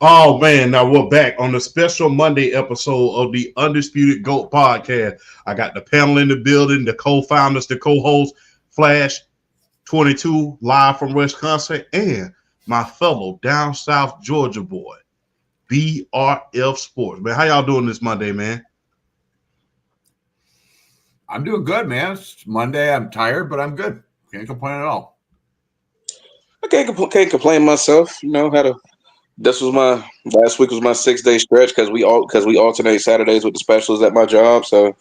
Oh man, now we're back on the special Monday episode of the Undisputed GOAT podcast. I got the panel in the building, the co-founders, the co-hosts, Flash 22 live from Wisconsin, and my fellow down south Georgia boy, BRF Sports. Man, how y'all doing this Monday, man? I'm doing good, man. It's Monday. I'm tired, but I'm good. Can't complain at all. I can't complain myself. This was my last week was my 6-day stretch because we alternate Saturdays with the specials at my job. So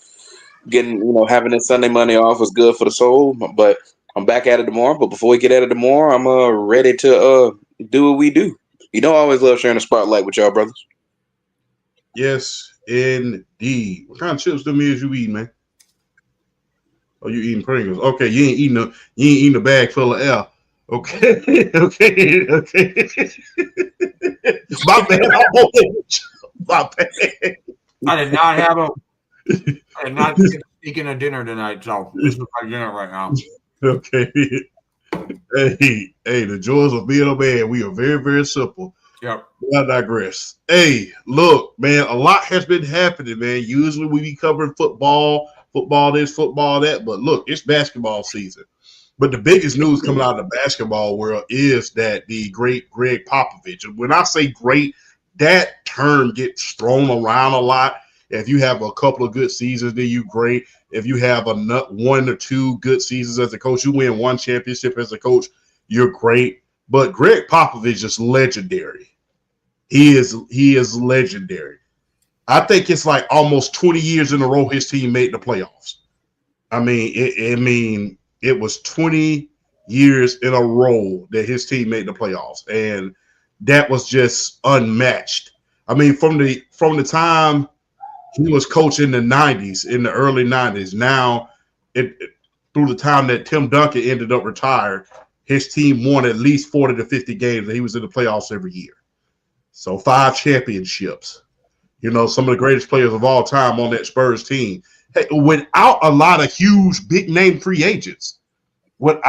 having this Sunday Monday off was good for the soul. But I'm back at it tomorrow. But before we get at it tomorrow, I'm ready to do what we do. I always love sharing the spotlight with y'all, brothers. Yes, indeed. What kind of chips them is you eating, man? Oh, you eating Pringles? Okay, you ain't eating a bag full of air. Okay. My bad. My bad. I did not have I did not sneak in a dinner tonight, so this is my dinner right now. Okay. Hey, the joys of being a man. We are very, very simple. Yep. I digress. Hey, look, man, a lot has been happening, man. Usually we be covering football this, football that, but look, it's basketball season. But the biggest news coming out of the basketball world is that the great Greg Popovich, and when I say great, that term gets thrown around a lot. If you have a couple of good seasons, then you great. If you have one or two good seasons as a coach, you win one championship as a coach, you're great. But Greg Popovich is legendary. He is legendary. I think it's like almost 20 years in a row his team made the playoffs. It was 20 years in a row that his team made the playoffs, and that was just unmatched. I mean, from the time he was coaching in the early 90s, now through the time that Tim Duncan ended up retired, his team won at least 40 to 50 games, and he was in the playoffs every year. So 5 championships. Some of the greatest players of all time on that Spurs team. Hey, without a lot of huge, big-name free agents. When you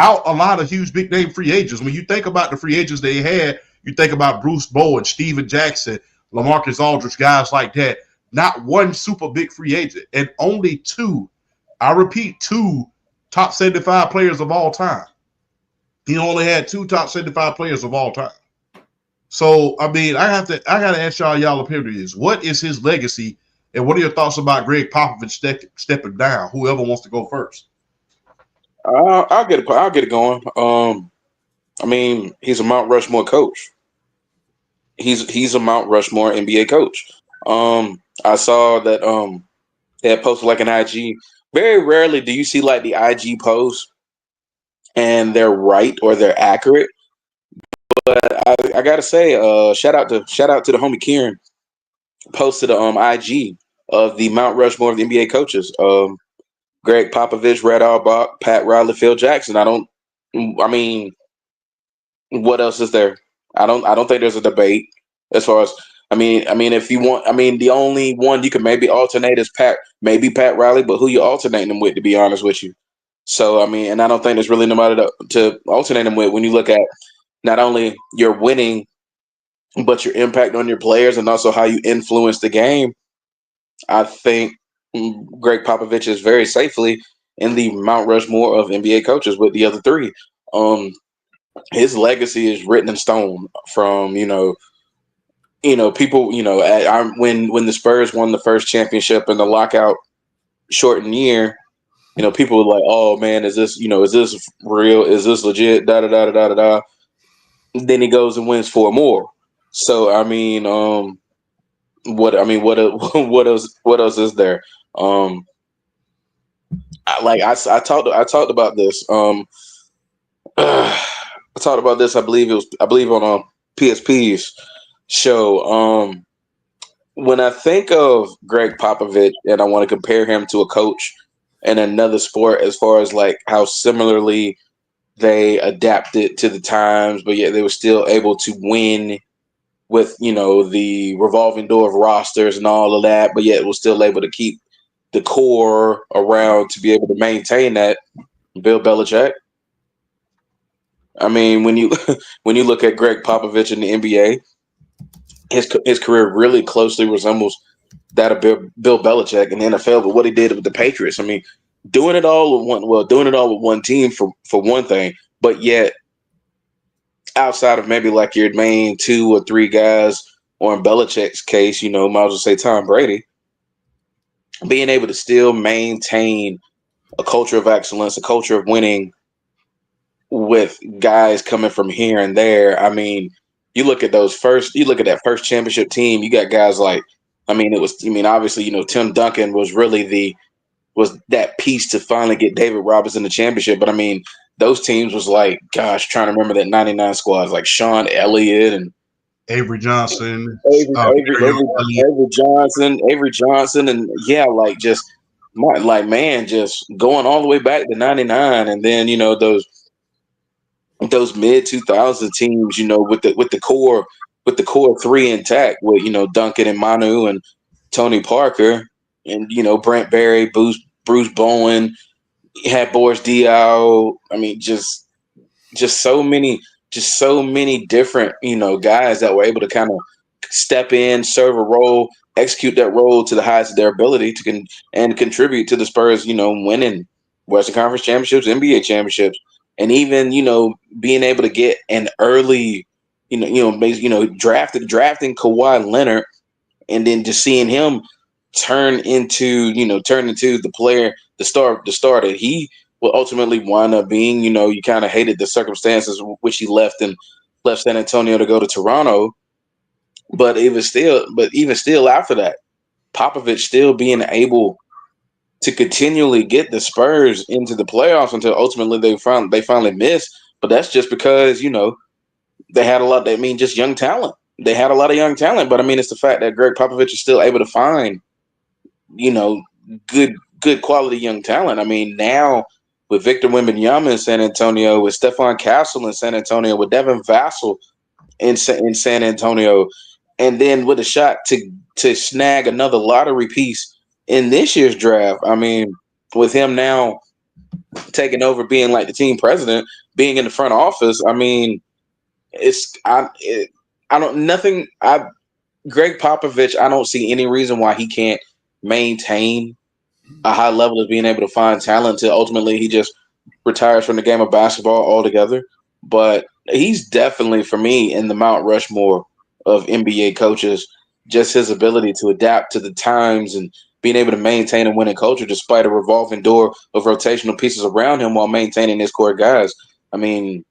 think about the free agents they had, you think about Bruce Bowen, Steven Jackson, LaMarcus Aldridge, guys like that. Not one super big free agent, and only 2, I repeat, 2 top 75 players of all time. He only had 2 top 75 players of all time. So, I got to ask y'all opinions. What is his legacy, and what are your thoughts about Greg Popovich stepping down? Whoever wants to go first. I'll get it going. He's a Mount Rushmore coach. He's a Mount Rushmore NBA coach. I saw that they had posted like an IG. Very rarely do you see like the IG post and they're right or they're accurate. But I gotta say, shout out to the homie Kieran, posted an IG of the Mount Rushmore of the NBA coaches. Greg Popovich, Red Auerbach, Pat Riley, Phil Jackson. What else is there? I don't think there's a debate as far as if you want, the only one you can maybe alternate is Pat Riley, but who you alternating them with, to be honest with you. So and I don't think there's really nobody to alternate them with when you look at not only your winning, but your impact on your players and also how you influence the game. I think Greg Popovich is very safely in the Mount Rushmore of NBA coaches with the other 3. His legacy is written in stone from people. When the Spurs won the first championship in the lockout shortened year, people were like, "Oh man, is this real? Is this legit?" Da da da da da da. Then he goes and wins 4 more. So what else is there? I talked about this. I talked about this. I believe on PSP's show. When I think of Greg Popovich and I want to compare him to a coach in another sport, as far as like how similarly they adapted to the times, but yet they were still able to win with the revolving door of rosters and all of that, but yet was still able to keep the core around to be able to maintain that. Bill Belichick. When you look at Greg Popovich in the NBA, his career really closely resembles that of Bill Belichick in the NFL. But what he did with the Patriots, I mean, doing it all with one team for one thing, but yet outside of maybe like your main 2 or 3 guys, or in Belichick's case, might as well say Tom Brady, being able to still maintain a culture of excellence, a culture of winning with guys coming from here and there. I mean, you look at that first championship team, you got guys like, obviously, Tim Duncan was really was that piece to finally get David Robinson the championship. But I mean, those teams was like, gosh, trying to remember that 99 squads, like Sean Elliott and Avery Johnson, Avery Johnson, and yeah, like just man, just going all the way back to 99, and then those mid 2000 teams, with the core 3 intact, with Duncan and Manu and Tony Parker, and Brent Barry, Bruce Bowen, you had Boris Diaw. I mean, just so many different guys that were able to kind of step in, serve a role, execute that role to the highest of their ability and contribute to the Spurs winning Western Conference championships, NBA championships, and even being able to get an early drafting Kawhi Leonard, and then just seeing him turn into the player, the star that he will ultimately wind up being. You kind of hated the circumstances which he left San Antonio to go to Toronto, but even still after that, Popovich still being able to continually get the Spurs into the playoffs until ultimately they finally missed. But that's just because they had a lot. Just young talent. They had a lot of young talent, but I mean, it's the fact that Greg Popovich is still able to find good quality young talent. I mean, now with Victor Wembanyama in San Antonio, with Stephon Castle in San Antonio, with Devin Vassell in San Antonio, and then with a shot to snag another lottery piece in this year's draft. I mean, with him now taking over, being like the team president, being in the front office. I mean, Greg Popovich, I don't see any reason why he can't maintain a high level of being able to find talent until ultimately he just retires from the game of basketball altogether. But he's definitely, for me, in the Mount Rushmore of NBA coaches. Just his ability to adapt to the times and being able to maintain a winning culture despite a revolving door of rotational pieces around him while maintaining his core guys. I mean,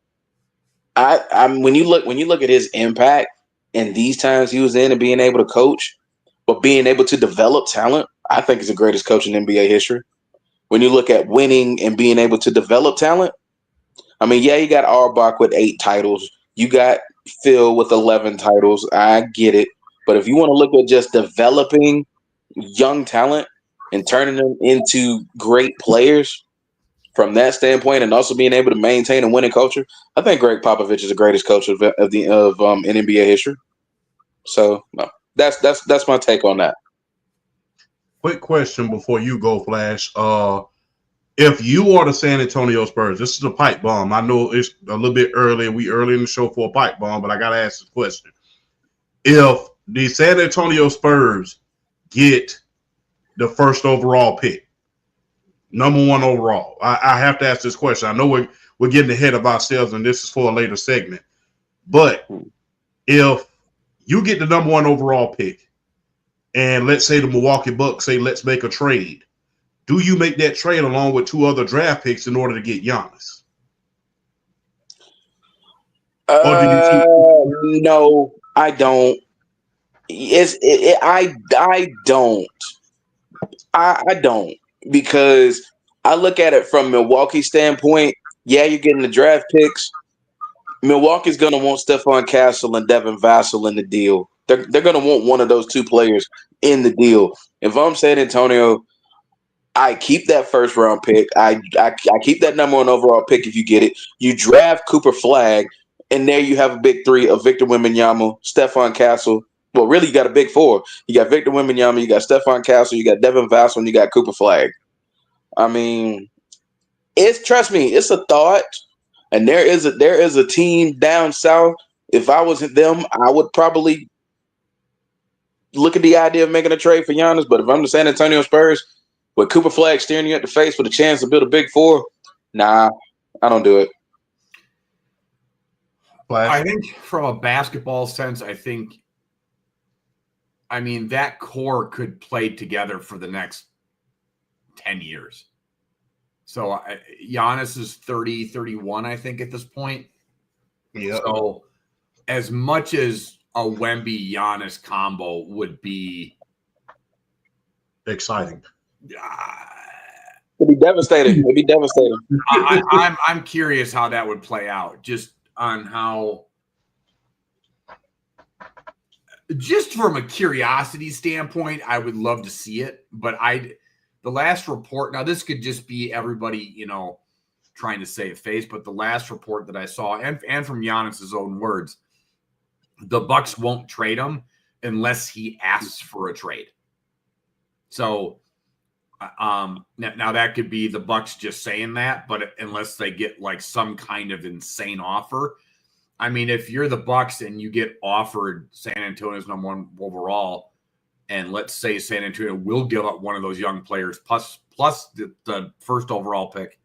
when you look at his impact in these times he was in and being able to coach, but being able to develop talent, I think he's the greatest coach in NBA history. When you look at winning and being able to develop talent, I mean, yeah, you got Auerbach with 8 titles. You got Phil with 11 titles. I get it. But if you want to look at just developing young talent and turning them into great players from that standpoint, and also being able to maintain a winning culture, I think Greg Popovich is the greatest coach of in NBA history. So that's my take on that. Quick question before you go, Flash. If you are the San Antonio Spurs, this is a pipe bomb. I know it's a little bit early. We early in the show for a pipe bomb, but I got to ask the question. If the San Antonio Spurs get the first overall pick, number 1 overall, I have to ask this question. I know we're getting ahead of ourselves, and this is for a later segment. But if you get the number 1 overall pick, and let's say the Milwaukee Bucks say, let's make a trade, do you make that trade along with 2 other draft picks in order to get Giannis? Or do you no, I don't. I don't. I don't, because I look at it from Milwaukee's standpoint. Yeah, you're getting the draft picks. Milwaukee's going to want Stephon Castle and Devin Vassell in the deal. They're going to want one of those 2 players in the deal. If I'm San Antonio, I keep that first round pick. I keep that number 1 overall pick if you get it. You draft Cooper Flagg, and there you have a big 3 of Victor Wembanyama, Stephon Castle. Well, really, you got a big 4. You got Victor Wembanyama, you got Stephon Castle, you got Devin Vassell, and you got Cooper Flagg. I mean, trust me, it's a thought. And there is a team down south. If I was them, I would probably look at the idea of making a trade for Giannis, but if I'm the San Antonio Spurs with Cooper Flag staring you at the face with a chance to build a big four, nah, I don't do it. I think from a basketball sense, I mean, that core could play together for the next 10 years. So Giannis is 30, 31, I think, at this point. Yeah. So as much as a Wemby-Giannis combo would be exciting. It'd be devastating. It'd be devastating. I'm curious how that would play out, just on how, just from a curiosity standpoint, I would love to see it. But the last report, now this could just be everybody, trying to save face, but the last report that I saw, and from Giannis's own words, the Bucks won't trade him unless he asks for a trade. So now that could be the Bucks just saying that, but unless they get like some kind of insane offer. I mean, if you're the Bucks and you get offered San Antonio's #1 overall, and let's say San Antonio will give up one of those young players plus the first overall pick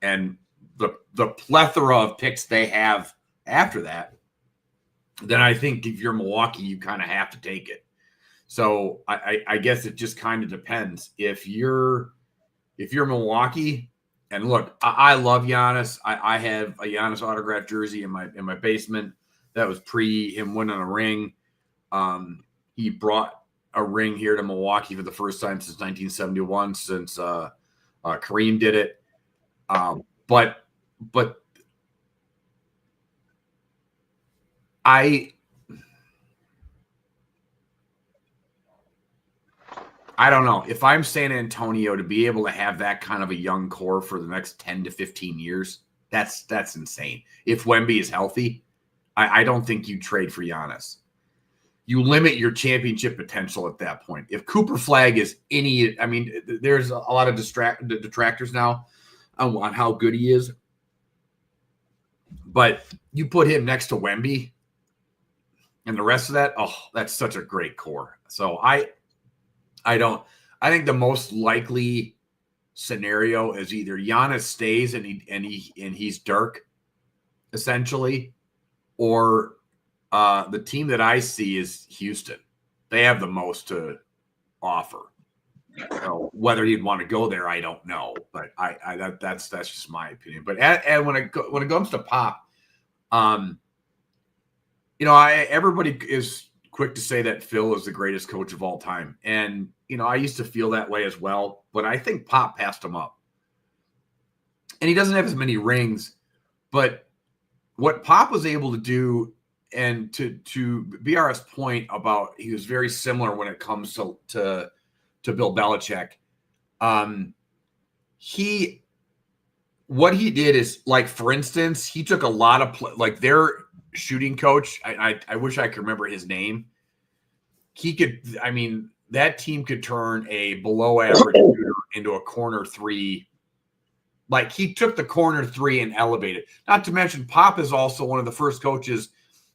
and the plethora of picks they have after that, then I think if you're Milwaukee, you kind of have to take it. So I guess it just kind of depends. If you're Milwaukee, and look, I love Giannis. I have a Giannis autographed jersey in my basement. That was pre him winning a ring. He brought a ring here to Milwaukee for the first time since 1971, since Kareem did it. But I don't know. If I'm San Antonio, to be able to have that kind of a young core for the next 10 to 15 years, that's insane. If Wemby is healthy, I don't think you trade for Giannis. You limit your championship potential at that point. If Cooper Flag is there's a lot of detractors now on how good he is. But you put him next to Wemby and the rest of that, that's such a great core. So I think the most likely scenario is either Giannis stays and he's Dirk, essentially, or the team that I see is Houston. They have the most to offer. So whether he'd want to go there, I don't know, but that's just my opinion. But when it comes to Pop, everybody is quick to say that Phil is the greatest coach of all time. And, I used to feel that way as well, but I think Pop passed him up. And he doesn't have as many rings, but what Pop was able to do, and to BR's point about he was very similar when it comes to Bill Belichick. What he did is, like, for instance, he took a lot of like their shooting coach. I wish I could remember his name. That team could turn a below average shooter into a corner three. Like, he took the corner three and elevated. Not to mention, Pop is also one of the first coaches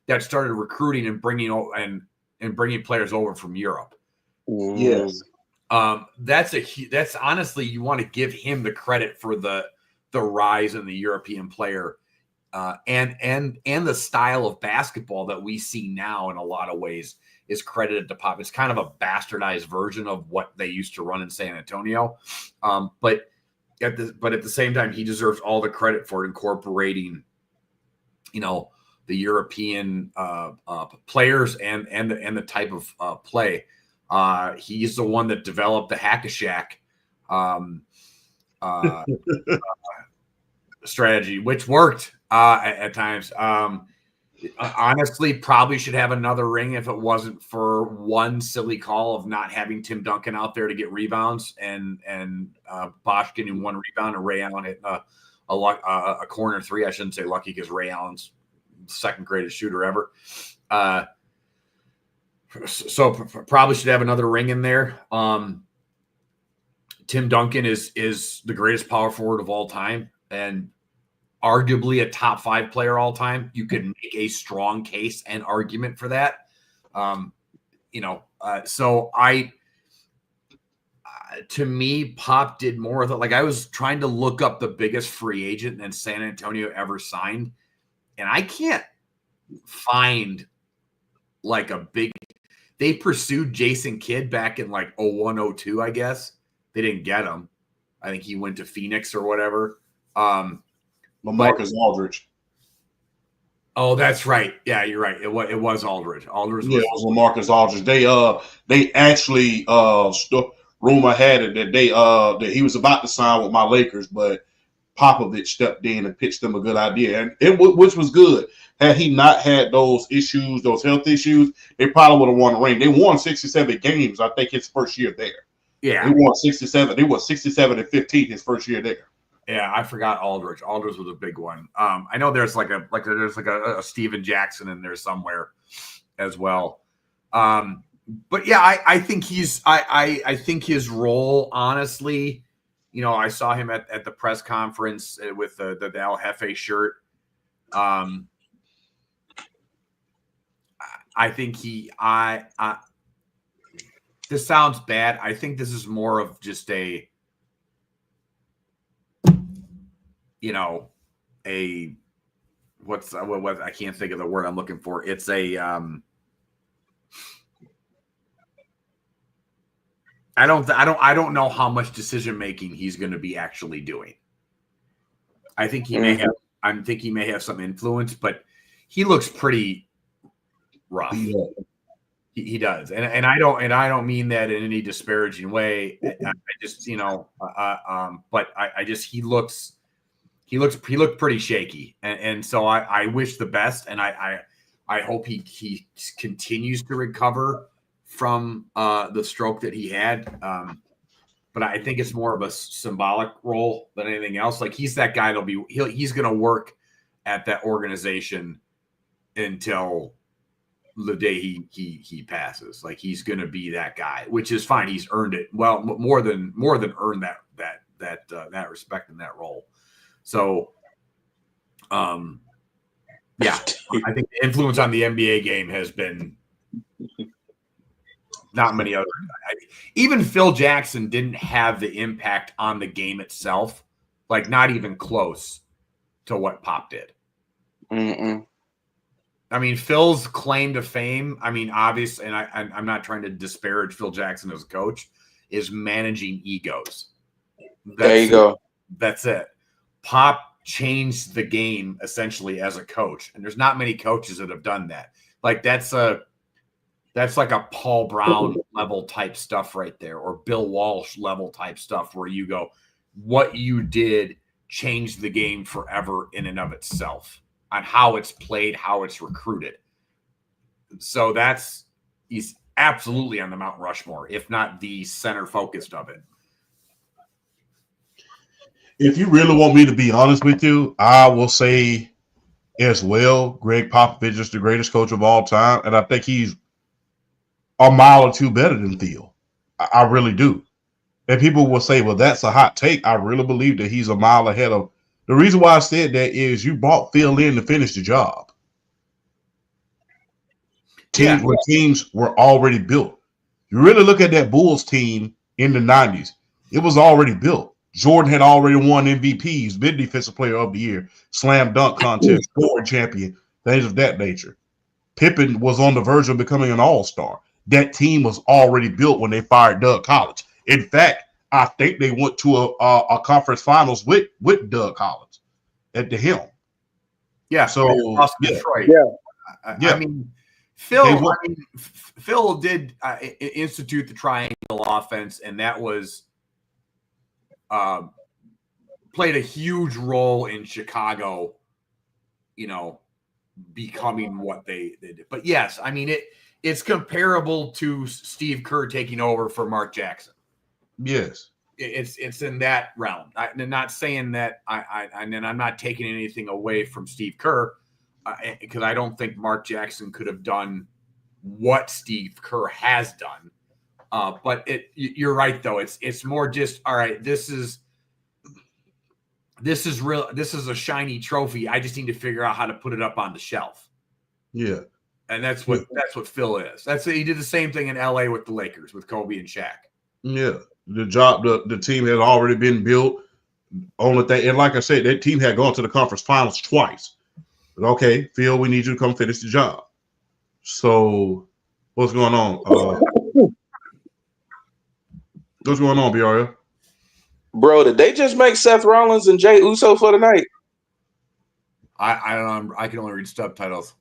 that started recruiting and bringing players over from Europe. Yes. That's honestly, you want to give him the credit for the rise in the European player, and the style of basketball that we see now in a lot of ways is credited to Pop. It's kind of a bastardized version of what they used to run in San Antonio, but at the same time, he deserves all the credit for incorporating, the European players and the type of play. He's the one that developed the hack-a-shack strategy, which worked at times. Honestly, probably should have another ring if it wasn't for one silly call of not having Tim Duncan out there to get rebounds, and Bosch getting one rebound and Ray Allen hit a corner three. I shouldn't say lucky, because Ray Allen's second greatest shooter ever. So probably should have another ring in there. Tim Duncan is the greatest power forward of all time, and arguably a top 5 player all time. You could make a strong case and argument for that. So to me, Pop did more of it. Like I was trying to look up the biggest free agent that San Antonio ever signed, and I can't find like a big. They pursued Jason Kidd back in like 01, 02, I guess. They didn't get him. I think he went to Phoenix or whatever. LaMarcus Aldridge. Oh, that's right. Yeah, you're right. It was Aldridge. Aldridge Yeah, it was LaMarcus Aldridge. They actually rumor had it that that he was about to sign with my Lakers, but Popovich stepped in and pitched them a good idea, and which was good. Had he not had those issues, those health issues, they probably would have won a ring. They won 67 games, I think, his first year there. Yeah, they won 67. They won 67-15 his first year there. Yeah, I forgot Aldridge. Aldridge was a big one. I know there's a Steven Jackson in there somewhere as well. But yeah, I think I think his role, honestly, I saw him at the press conference with the El Jefe shirt. I think this sounds bad. I think this is more of just I can't think of the word I'm looking for. It's I don't know how much decision making he's going to be actually doing. I think he may have some influence, but he looks pretty rough. Yeah. He does, and I don't mean that in any disparaging way. I just but I just he looked pretty shaky, and so I wish the best, and I hope he continues to recover from the stroke that he had. But I think it's more of a symbolic role than anything else. Like he's that guy he's going to work at that organization until the day he passes. Like he's going to be that guy, which is fine. He's earned it. Well, more than earned that respect in that role. So, yeah, I think the influence on the NBA game has been not many other. Even Phil Jackson didn't have the impact on the game itself, like not even close to what Pop did. Mm-mm. I mean, Phil's claim to fame, I mean, obviously, and I'm not trying to disparage Phil Jackson as a coach, is managing egos. There you go. That's it. Pop changed the game essentially as a coach, and there's not many coaches that have done that. Like that's like a Paul Brown level type stuff right there, or Bill Walsh level type stuff, where you go, what you did changed the game forever in and of itself on how it's played, how it's recruited. So he's absolutely on the Mount Rushmore, if not the center focused of it. If you really want me to be honest with you, I will say as well, Greg Popovich is the greatest coach of all time, and I think he's a mile or two better than Theo. I really do. And people will say, well, that's a hot take. I really believe that he's a mile ahead of. The reason why I said that is you brought Phil in to finish the job. When teams were already built. You really look at that Bulls team in the 90s, it was already built. Jordan had already won MVPs, been Defensive Player of the Year, slam dunk contest, scoring champion, things of that nature. Pippen was on the verge of becoming an all-star. That team was already built when they fired Doug Collins. In fact, I think they went to a conference finals with Doug Collins at the helm. Yeah. So Detroit. Yeah. I mean, Phil did institute the triangle offense, and that was played a huge role in Chicago, becoming what they did. But yes, I mean it's comparable to Steve Kerr taking over for Mark Jackson. Yes. It's in that realm. I'm not saying that and I'm not taking anything away from Steve Kerr, because I don't think Mark Jackson could have done what Steve Kerr has done. But you're right though. It's more just, all right, this is real. This is a shiny trophy. I just need to figure out how to put it up on the shelf. Yeah. And that's what Phil is. He did the same thing in LA with the Lakers with Kobe and Shaq. Yeah, the team had already been built. Only thing, and like I said, that team had gone to the conference finals twice. But okay, Phil, we need you to come finish the job. So, what's going on? What's going on, BRL? Bro, did they just make Seth Rollins and Jay Uso for the night? I don't know. I can only read subtitles.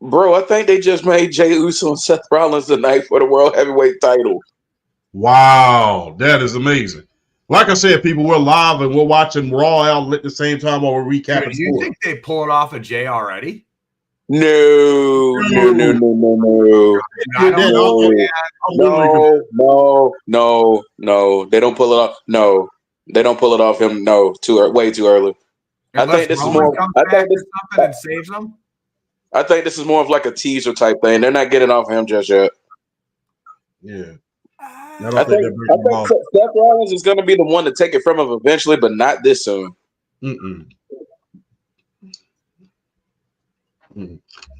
Bro, I think they just made Jay Uso and Seth Rollins tonight for the World Heavyweight title. Wow, that is amazing. Like I said, people, we're live and we're watching Raw out at the same time while we're recapping. Do you think they pull it off of Jay already? No. They don't pull it off. No, they don't pull it off him. No, way too early. Unless I think this Roman is more. comes I back think or this, something and saves them. I think this is more of like a teaser type thing. They're not getting off him just yet. Yeah. I think Seth Rollins is going to be the one to take it from him eventually, but not this soon.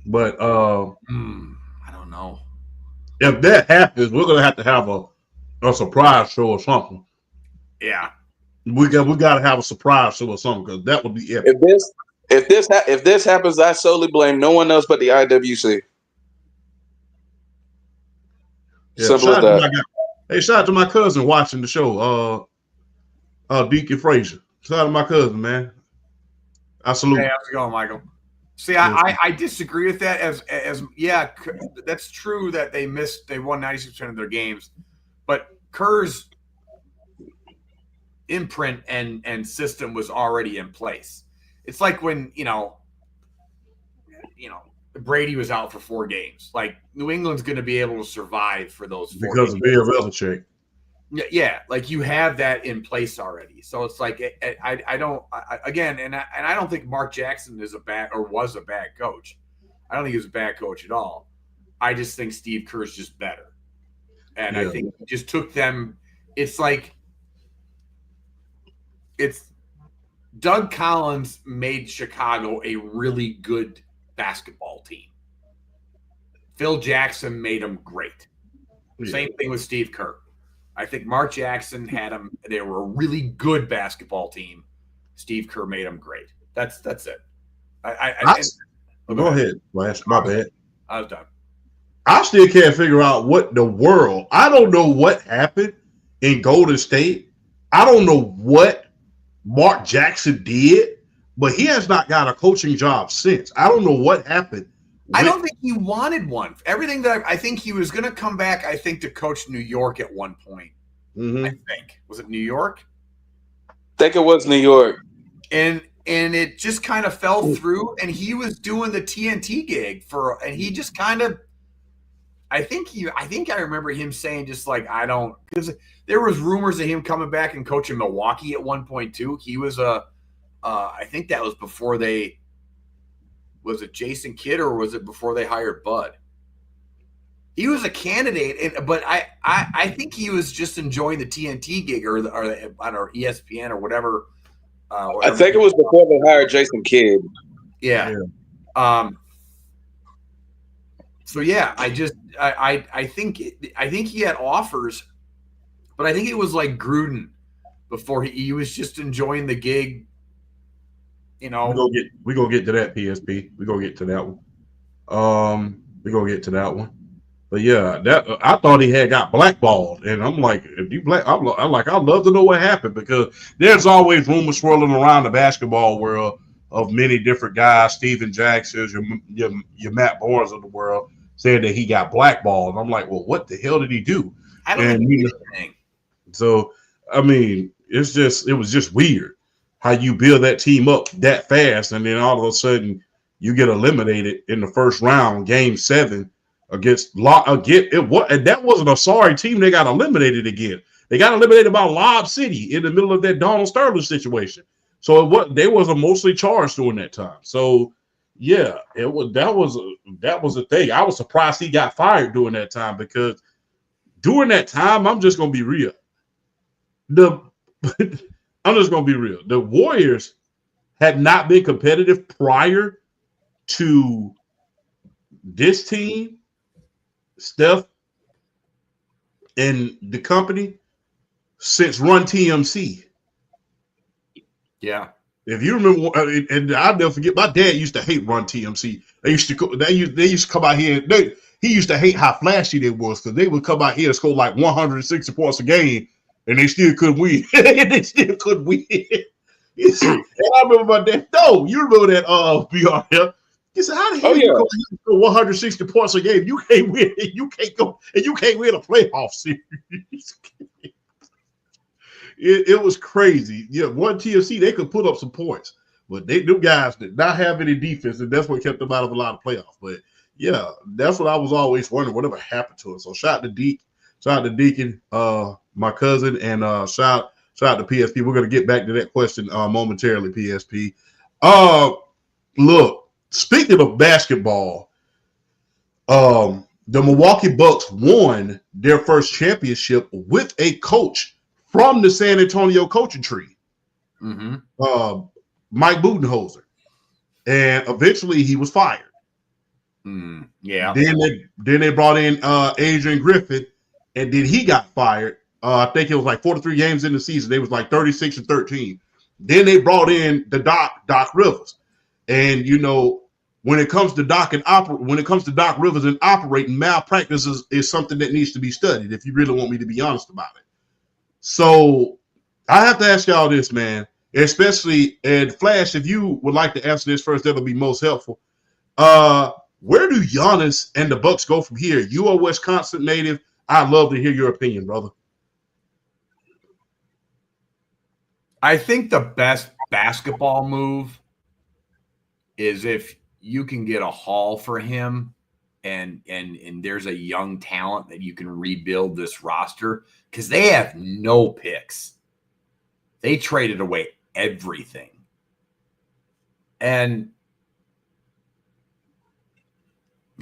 But I don't know. If that happens, we're gonna have to have a surprise show or something. Yeah, we got to have a surprise show or something because that would be epic. If this happens, I solely blame no one else but the IWC. Yeah, simple as that. Hey, shout out to my cousin watching the show. Deacon Frazier. Shout out to my cousin, man. I salute. Hey, how's it going, Michael? See, I disagree with that. As yeah, that's true that they won 96% of their games, but Kerr's imprint and system was already in place. It's like when Brady was out for 4 games. Like New England's going to be able to survive for those 4 because games. of Bill Belichick. Yeah, like you have that in place already. So it's like I don't think Mark Jackson was a bad coach. I don't think he was a bad coach at all. I just think Steve Kerr's just better, and I think he just took them. It's like Doug Collins made Chicago a really good basketball team. Phil Jackson made them great. Yeah. Same thing with Steve Kerr. I think Mark Jackson had them. They were a really good basketball team. Steve Kerr made them great. That's it. Go ahead, Flash. My bad. I was done. I still can't figure out what the world. I don't know what happened in Golden State. I don't know what Mark Jackson did, but he has not got a coaching job since. I don't know what happened. I don't think he wanted one. Everything that I think he was going to come back, I think, to coach New York at one point. I think. Was it New York? I think it was New York. And it just kind of fell through, and he was doing the TNT gig and he just kind of I think I remember him saying just like because there was rumors of him coming back and coaching Milwaukee at one point too. He was I think that was before was it Jason Kidd or was it before they hired Bud? He was a candidate, but I think he was just enjoying the TNT gig or I don't know, ESPN or whatever. I think it was before they hired Jason Kidd. Yeah. So yeah, I think he had offers, but I think it was like Gruden before he was just enjoying the gig. We gonna get to that, PSP. We gonna get to that one. We gonna get to that one. But yeah, that I thought he had got blackballed, and I'm like, if you I'm like, I'd love to know what happened because there's always rumors swirling around the basketball world of many different guys, Steven Jackson's, your Matt Barnes of the world, saying that he got blackballed. And I'm like, well, what the hell did he do? I don't know anything. So I mean, it was just weird how you build that team up that fast, and then all of a sudden you get eliminated in the first round, Game 7 against and that wasn't a sorry team they got eliminated again. They got eliminated by Lob City in the middle of that Donald Sterling situation. So they was mostly charged during that time. So yeah, that was a thing. I was surprised he got fired during that time because during that time, I'm just gonna be real. I'm just going to be real. The Warriors had not been competitive prior to this team, Steph, and the company since Run TMC. Yeah. If you remember, and I'll never forget, my dad used to hate Run TMC. They used to come out here. He used to hate how flashy they was because they would come out here and score like 160 points a game, and they still couldn't win. They still couldn't win. And I remember my dad. No, you remember that? BRL. He said, "How the hell you come here and score 160 points a game? You can't win. You can't go, and you can't win a playoff series." It was crazy. Yeah, One TFC, they could put up some points, but them guys did not have any defense, and that's what kept them out of a lot of playoffs. But yeah, that's what I was always wondering, whatever happened to us. So shout out to Deacon, my cousin, and shout out to PSP. We're gonna get back to that question momentarily, PSP. Look, speaking of basketball, the Milwaukee Bucks won their first championship with a coach from the San Antonio coaching tree, Mike Budenholzer, and eventually he was fired. Yeah. Then they brought in Adrian Griffin, and then he got fired. I think it was like 43 games in the season. They was like 36-13. Then they brought in the Doc Rivers, and when it comes to Doc Rivers and operating, malpractice is something that needs to be studied. If you really want me to be honest about it. So I have to ask y'all this, man, especially, and Flash, if you would like to answer this first, that'll be most helpful. Where do Giannis and the Bucks go from here? You are a Wisconsin native. I'd love to hear your opinion, brother. I think the best basketball move is if you can get a haul for him and there's a young talent that you can rebuild this roster because they have no picks. They traded away everything.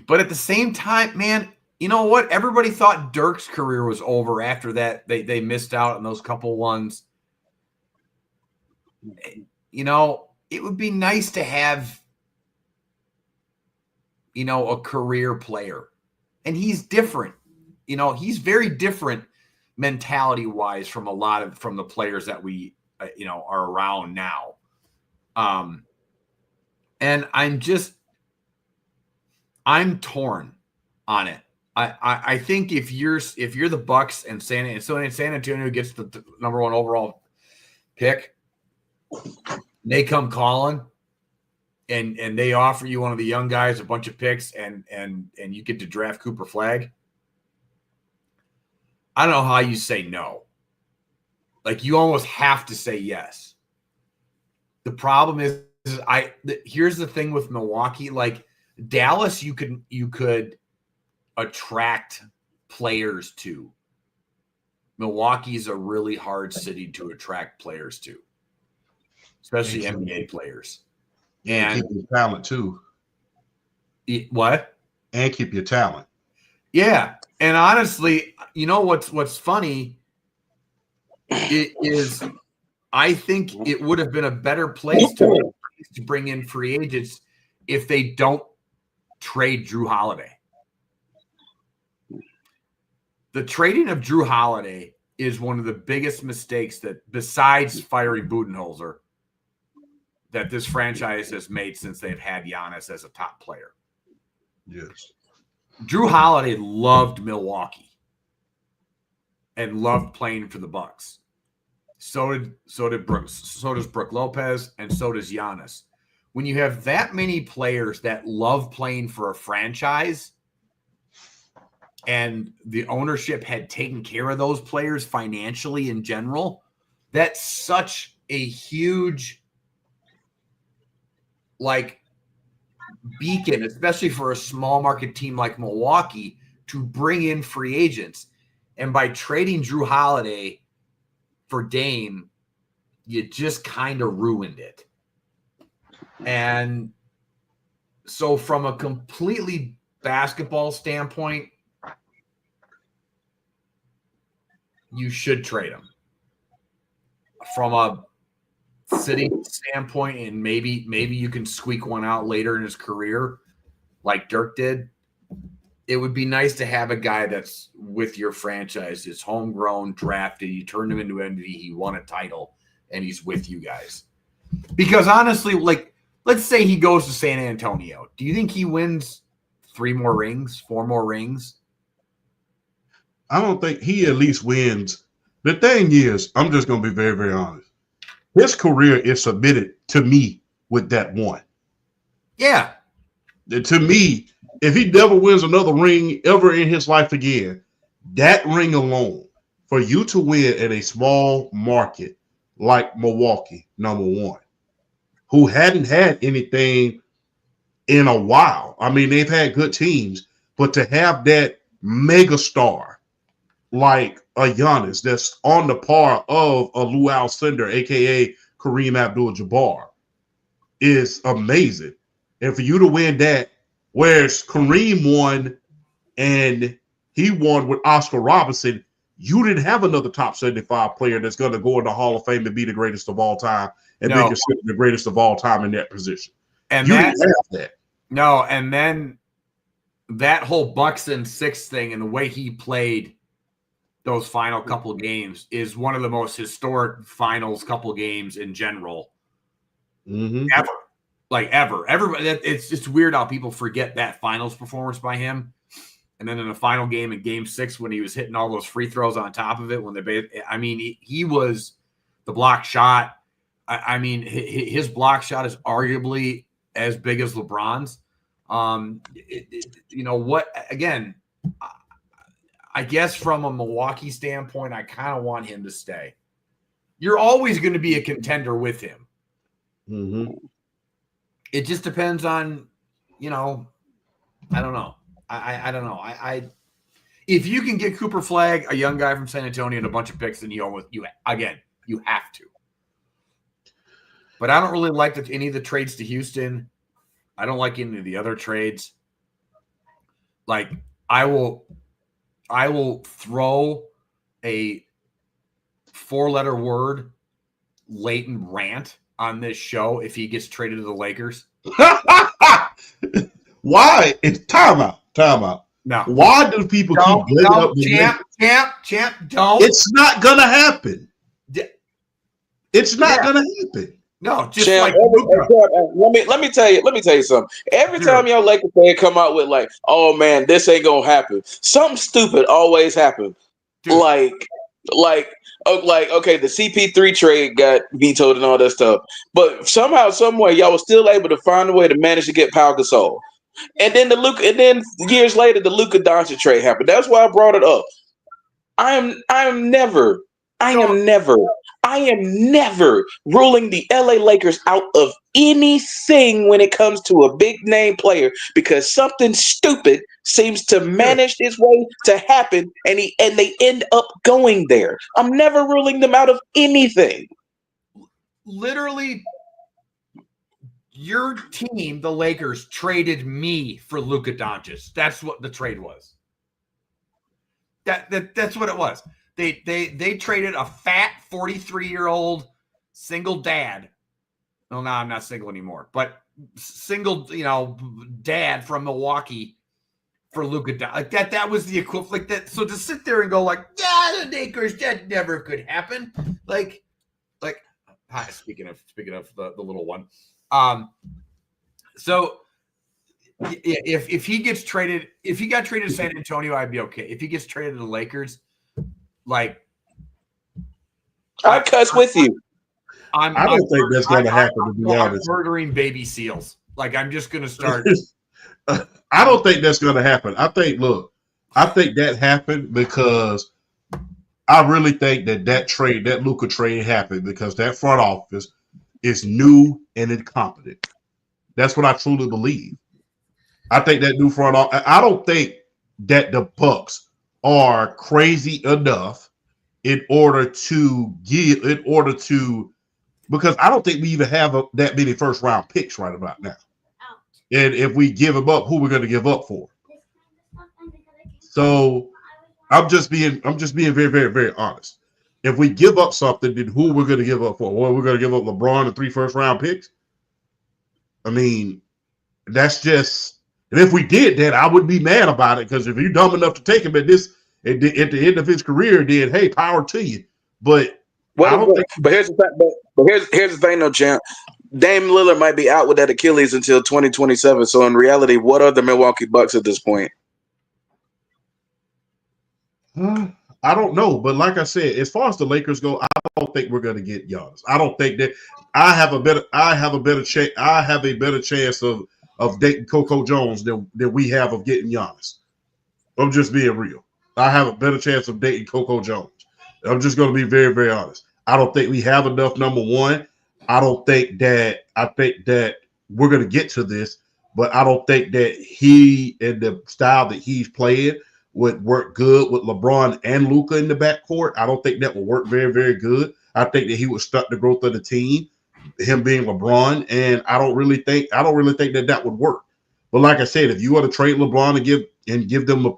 But at the same time, man, you know what? Everybody thought Dirk's career was over after that. They missed out on those couple ones. It would be nice to have a career player. And he's different. He's very different mentality-wise from from the players that we, are around now. And I'm torn on it. I think if you're the Bucks and San Antonio gets the number 1 overall pick, they come calling. And they offer you one of the young guys a bunch of picks and you get to draft Cooper Flagg. I don't know how you say no. Like, you almost have to say yes. The problem is here's the thing with Milwaukee. Like, Dallas, you could attract players to. Milwaukee's a really hard city to attract players to, especially NBA players. And keep your talent too. What? And keep your talent. Yeah. And honestly, what's funny is I think it would have been a better place to bring in free agents if they don't trade Drew Holiday. The trading of Drew Holiday is one of the biggest mistakes that, besides firing Budenholzer, that this franchise has made since they've had Giannis as a top player. Yes. Drew Holiday loved Milwaukee and loved playing for the Bucks. So does Brook Lopez, and so does Giannis. When you have that many players that love playing for a franchise and the ownership had taken care of those players financially in general, that's such a huge beacon, especially for a small market team like Milwaukee, to bring in free agents. And by trading Drew Holiday for Dame, you just kind of ruined it. And so from a completely basketball standpoint, you should trade him. From a city standpoint, and maybe you can squeak one out later in his career like Dirk did, it would be nice to have a guy that's with your franchise, is homegrown, drafted. You turned him into an entity. He won a title, and he's with you guys. Because honestly, like, let's say he goes to San Antonio. Do you think he wins 3 more rings, 4 more rings? I don't think he at least wins. The thing is, I'm just going to be very, very honest. His career is submitted to me with that one. Yeah. To me, if he never wins another ring ever in his life again, that ring alone, for you to win at a small market like Milwaukee, number one, who hadn't had anything in a while. I mean, they've had good teams, but to have that mega star like a Giannis that's on the par of a Lou Alcindor, a.k.a. Kareem Abdul-Jabbar, is amazing. And for you to win that, whereas Kareem won and he won with Oscar Robertson, you didn't have another top 75 player that's going to go in the Hall of Fame and be the greatest of all time and be considered the greatest of all time in that position. And you didn't have that. No, and then that whole Bucks and 6 thing and the way he played those final couple of games is one of the most historic finals couple games in general ever. Like ever. Everybody, it's just weird how people forget that finals performance by him. And then in the final game in game 6, when he was hitting all those free throws on top of it, he was the block shot. I mean, his block shot is arguably as big as LeBron's. You know what? Again, I guess from a Milwaukee standpoint, I kind of want him to stay. You're always going to be a contender with him. It just depends on, you know, I don't know. I don't know. If you can get Cooper Flagg, a young guy from San Antonio, and a bunch of picks, then you have to. But I don't really like any of the trades to Houston. I don't like any of the other trades. Like, I will throw a 4-letter word latent rant on this show if he gets traded to the Lakers. Why? It's timeout. No. Why do people keep blaming up the champ, don't. It's not gonna happen. It's not gonna happen. No, just Champ, like let me tell you something. Every time your Lakers fan come out with like, oh man, this ain't gonna happen. Something stupid always happens. Like okay, the CP3 trade got vetoed and all that stuff, but somehow, someway, y'all was still able to find a way to manage to get Pau Gasol. And then years later, the Luka Doncic trade happened. That's why I brought it up. I am never ruling the LA Lakers out of anything when it comes to a big name player because something stupid seems to manage its way to happen and they end up going there. I'm never ruling them out of anything. Literally, your team, the Lakers, traded me for Luka Doncic. That's what the trade was. That's what it was. They traded a fat 43-year-old single dad. Well, no, I'm not single anymore, but single, dad from Milwaukee for Luka Doncic. Like that was the equivalent. Like that. So to sit there and go like, yeah, the Lakers, that never could happen. Like, hi, speaking of the little one. So if he gets traded, if he got traded to San Antonio, I'd be okay. If he gets traded to the Lakers, like, I cuss with you. I don't think that's going to happen, to be honest. I'm murdering baby seals. Like, I'm just going to start. I don't think that's going to happen. I think that happened because I really think that Luka trade happened because that front office is new and incompetent. That's what I truly believe. I think that new front office, I don't think that the Bucks are crazy enough because I don't think we even have that many first round picks right about now. And if we give them up, who we're going to give up for? So I'm just being very, very, very honest. If we give up something, then who we're going to give up for? Well, we're going to give up LeBron and 3 first round picks. I mean, that's And if we did that, I wouldn't be mad about it, because if you're dumb enough to take him at the end of his career, then hey, power to you. But I don't think. But here's the thing. But here's the thing, though, champ. Dame Lillard might be out with that Achilles until 2027. So in reality, what are the Milwaukee Bucks at this point? I don't know, but like I said, as far as the Lakers go, I don't think we're going to get Giannis. I don't think that I have a better chance of dating Coco Jones than we have of getting Giannis. I'm just being real. I have a better chance of dating Coco Jones. I'm just going to be very, very honest. I don't think we have enough, number one. I think that we're going to get to this, but I don't think that he and the style that he's playing would work good with LeBron and Luka in the backcourt. I don't think that will work very, very good. I think that he would stunt the growth of the team, him being LeBron, and I don't really think that would work. But like I said, if you want to trade LeBron and give them a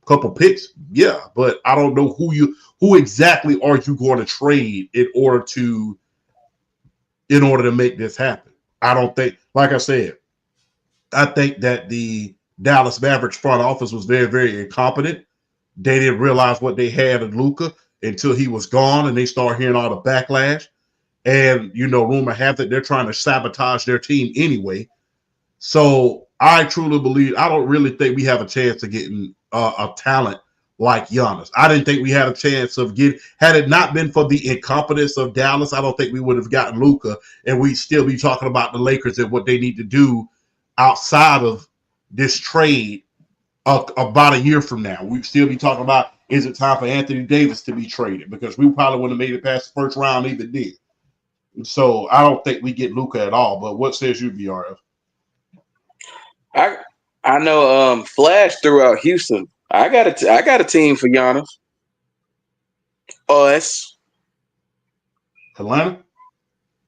couple picks, yeah. But I don't know who exactly are you going to trade in order to make this happen. I don't think, like I said, I think that the Dallas Mavericks front office was very, very incompetent. They didn't realize what they had in Luka until he was gone, and they start hearing all the backlash. And, rumor has it they're trying to sabotage their team anyway. So I truly believe, I don't really think we have a chance of getting a talent like Giannis. I didn't think we had a chance of had it not been for the incompetence of Dallas, I don't think we would have gotten Luka, and we'd still be talking about the Lakers and what they need to do outside of this trade about a year from now. We'd still be talking about, is it time for Anthony Davis to be traded? Because we probably wouldn't have made it past the first round even then. So I don't think we get Luka at all. But what says you, BRF? I know Flash threw out Houston. I got a team for Giannis. Us. Atlanta?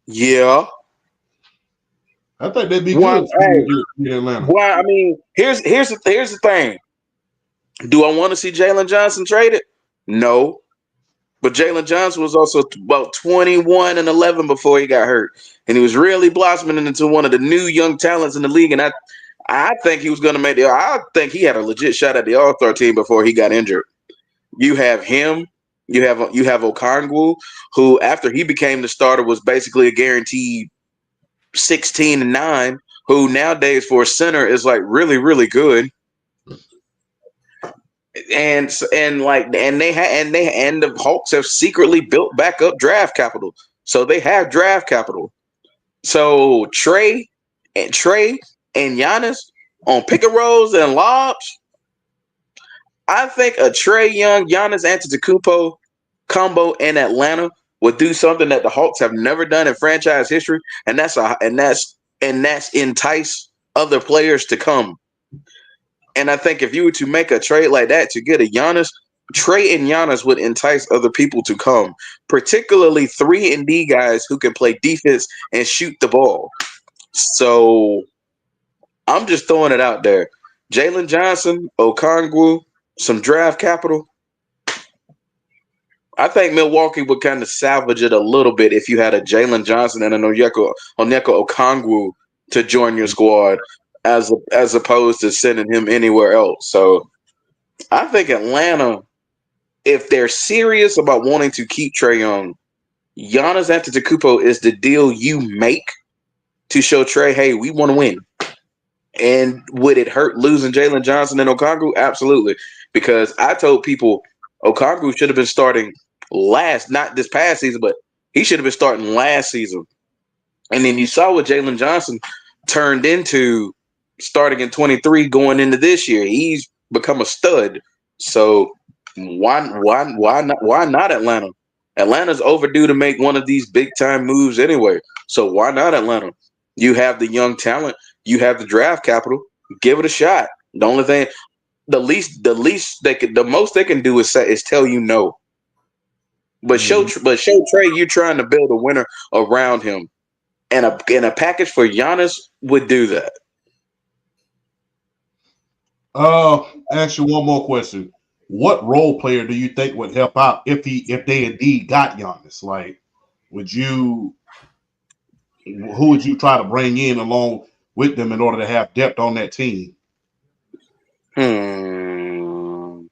Yeah. I think that'd be good in Atlanta. Well, I mean, here's the thing. Do I want to see Jalen Johnson traded? No. But Jalen Johnson was also about 21-11 before he got hurt. And he was really blossoming into one of the new young talents in the league. And I think he was going to I think he had a legit shot at the All-Star team before he got injured. You have him. You have Okongwu, who after he became the starter was basically a guaranteed 16-9, who nowadays for a center is like really, really good. And the Hawks have secretly built back up draft capital. So they have draft capital. So Trey and Giannis on pick and rolls and lobs. I think a Trey Young, Giannis Antetokounmpo combo in Atlanta would do something that the Hawks have never done in franchise history, and that's entice other players to come. And I think if you were to make a trade like that to get a Giannis, Trey and Giannis would entice other people to come, particularly 3-and-D guys who can play defense and shoot the ball. So I'm just throwing it out there. Jalen Johnson, Okongwu, some draft capital. I think Milwaukee would kind of salvage it a little bit if you had a Jalen Johnson and an Onyeka Okongwu to join your squad, as opposed to sending him anywhere else. So I think Atlanta, if they're serious about wanting to keep Trae Young, Giannis Antetokounmpo is the deal you make to show Trae, hey, we want to win. And would it hurt losing Jalen Johnson and Okongwu? Absolutely. Because I told people Okongwu should have been starting not this past season, but he should have been starting last season. And then you saw what Jalen Johnson turned into starting in 23 going into this year. He's become a stud. So why not Atlanta? Atlanta's overdue to make one of these big time moves anyway. So why not Atlanta? You have the young talent, you have the draft capital, give it a shot. The only thing, the most they can do is tell you no. But show Trae you're trying to build a winner around him. And a package for Giannis would do that. Ask you one more question. What role player do you think would help out if they indeed got Giannis? Like, who would you try to bring in along with them in order to have depth on that team? A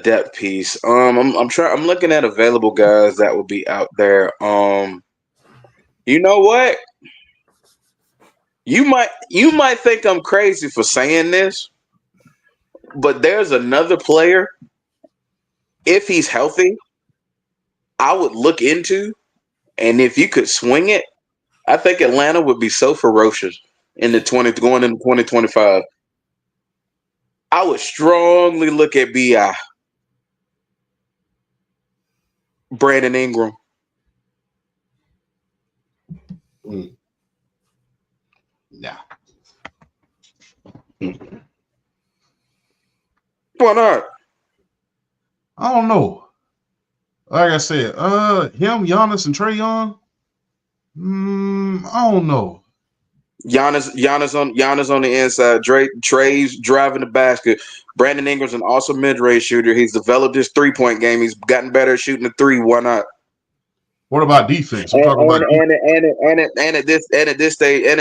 depth piece. I'm looking at available guys that will be out there. You know what? You might think I'm crazy for saying this, but there's another player, if he's healthy, I would look into, and if you could swing it, I think Atlanta would be so ferocious going into 2025. I would strongly look at BI. Brandon Ingram. Nah. Why not? I don't know. Like I said, him, Giannis, and Trae Young. I don't know. Giannis on the inside. Trey's driving the basket. Brandon Ingram's an awesome mid-range shooter. He's developed his 3-point game. He's gotten better at shooting the three. Why not? What about defense? And at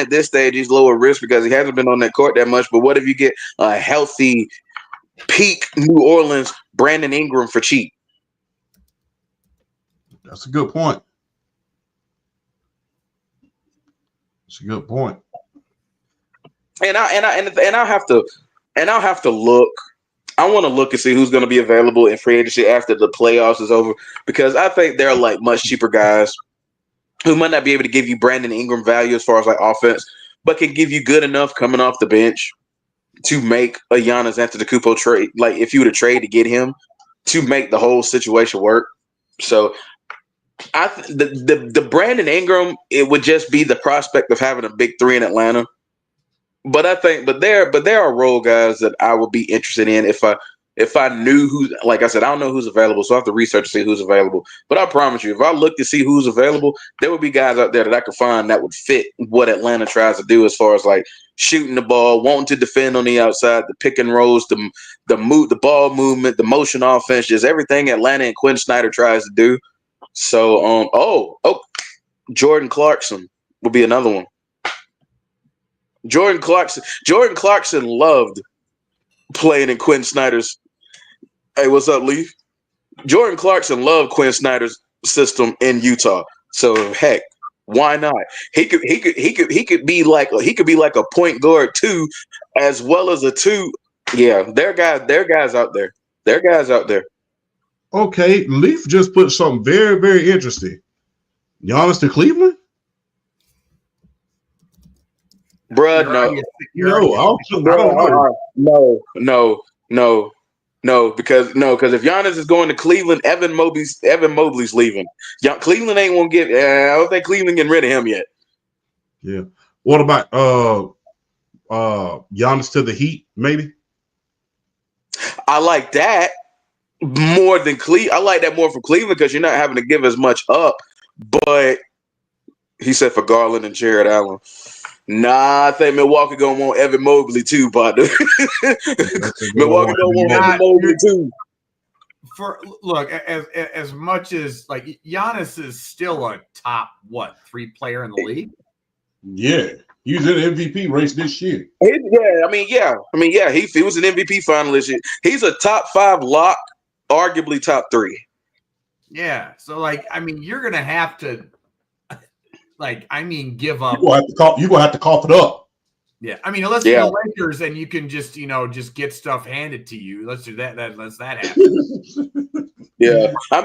this stage, he's lower risk because he hasn't been on that court that much. But what if you get a healthy peak New Orleans Brandon Ingram for cheap? That's a good point. That's a good point. And I'll have to look. I want to look and see who's going to be available in free agency after the playoffs is over, because I think there are like much cheaper guys who might not be able to give you Brandon Ingram value as far as like offense, but can give you good enough coming off the bench to make a Giannis Antetokounmpo trade. Like if you were to trade to get him, to make the whole situation work. So the Brandon Ingram, it would just be the prospect of having a big three in Atlanta. But there are role guys that I would be interested in if I knew who. Like I said, I don't know who's available, so I have to research to see who's available. But I promise you, if I look to see who's available, there would be guys out there that I could find that would fit what Atlanta tries to do as far as like shooting the ball, wanting to defend on the outside, the pick and rolls, the ball movement, the motion offense, just everything Atlanta and Quinn Snyder tries to do. So, Jordan Clarkson will be another one. Jordan Clarkson loved playing in Quinn Snyder's. Hey, what's up, Leaf? Jordan Clarkson loved Quinn Snyder's system in Utah. So heck, why not? He could be like a point guard too, as well as a two. Yeah, there are guys out there. There are guys out there. Okay, Leaf just put something very, very interesting. Giannis to Cleveland? Bruh, no, because if Giannis is going to Cleveland, Evan Mobley's leaving. Cleveland ain't gonna get. I don't think Cleveland getting rid of him yet. Yeah. What about Giannis to the Heat? Maybe. I like that more than Cleveland. I like that more from Cleveland because you're not having to give as much up. But he said for Garland and Jared Allen. Nah, I think Milwaukee gonna want Evan Mobley too, partner. Milwaukee gonna want Evan Mobley too. Look, as much as like Giannis is still a top 3 player in the league. Yeah, he was in the MVP race this year. He was an MVP finalist. He's a top 5 lock, arguably top 3. Yeah, so you're gonna have to. Give up. You're gonna have to cough it up. Yeah, unless you're the Lakers and you can just get stuff handed to you. Let's do that. Let's that happen. Yeah, yeah.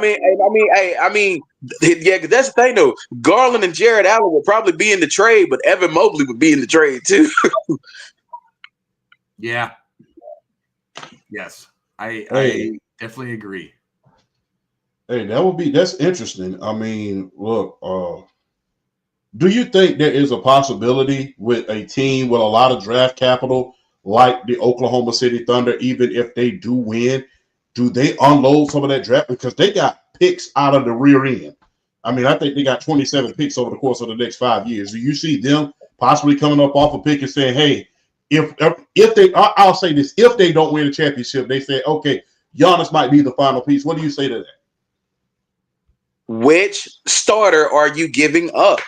That's the thing, though. Garland and Jared Allen would probably be in the trade, but Evan Mobley would be in the trade too. Yeah. Yes, I definitely agree. Hey, that's interesting. Look, do you think there is a possibility with a team with a lot of draft capital like the Oklahoma City Thunder, even if they do win, do they unload some of that draft? Because they got picks out of the rear end. I think they got 27 picks over the course of the next 5 years. Do you see them possibly coming up off a pick and saying, hey, if they, I'll say this, if they don't win a championship, they say, okay, Giannis might be the final piece. What do you say to that? Which starter are you giving up?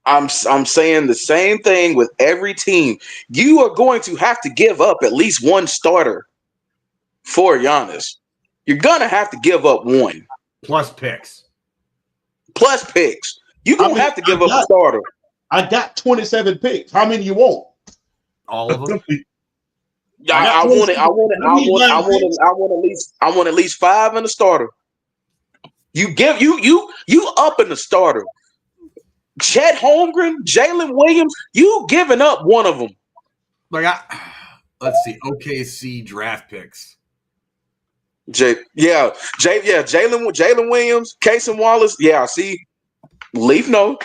I'm saying the same thing with every team. You are going to have to give up at least one starter for Giannis. You're gonna have to give up one plus picks. plus picks. You're gonna have to give up a starter. I got 27 picks. How many you want? All of them. I want at least 5 in the starter. You up in the starter. Chet Holmgren, Jalen Williams, you giving up one of them. Like let's see, OKC draft picks. Jalen Williams, Casey Wallace. Yeah, see, Leaf no.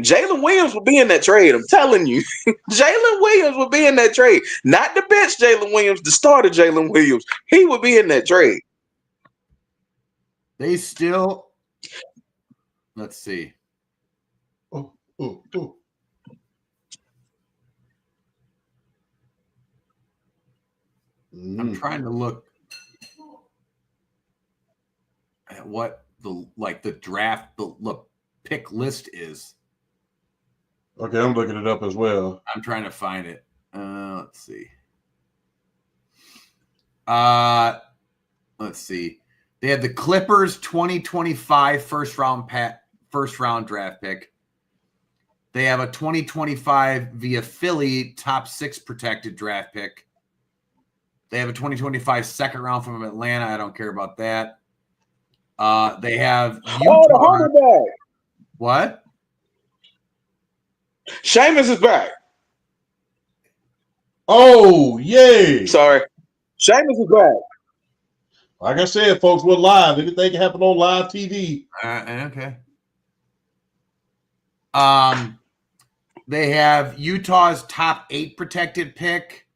Jalen Williams will be in that trade. I'm telling you. Jalen Williams will be in that trade. Not the bench Jalen Williams, the starter Jalen Williams. He will be in that trade. They still, let's see. I'm trying to look at what the draft the pick list is. Okay, I'm looking it up as well. I'm trying to find it. Let's see. Let's see. They had the Clippers 2025 first round draft pick. They have a 2025 via Philly top 6 protected draft pick. They have a 2025 second round from Atlanta. I don't care about that. They have Utah. What? Seamus is back. Oh, yay. Sorry. Seamus is back. Like I said, folks, we're live. Anything can happen on live TV. Okay. They have Utah's top 8 protected pick.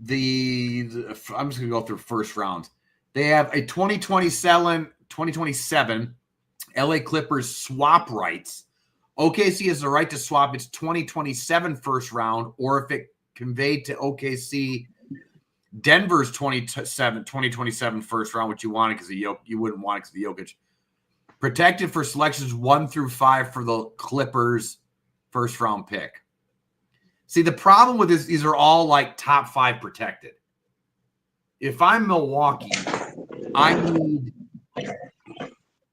I'm just going to go through first rounds. They have a 2027 LA Clippers swap rights. OKC has the right to swap its 2027 first round, or if it conveyed to OKC Denver's 2027 first round, which you wanted because you wouldn't want it because of the Jokic. Protected for selections 1 through 5 for the Clippers first round pick. See, the problem with this, these are all like top 5 protected. If I'm Milwaukee, I need,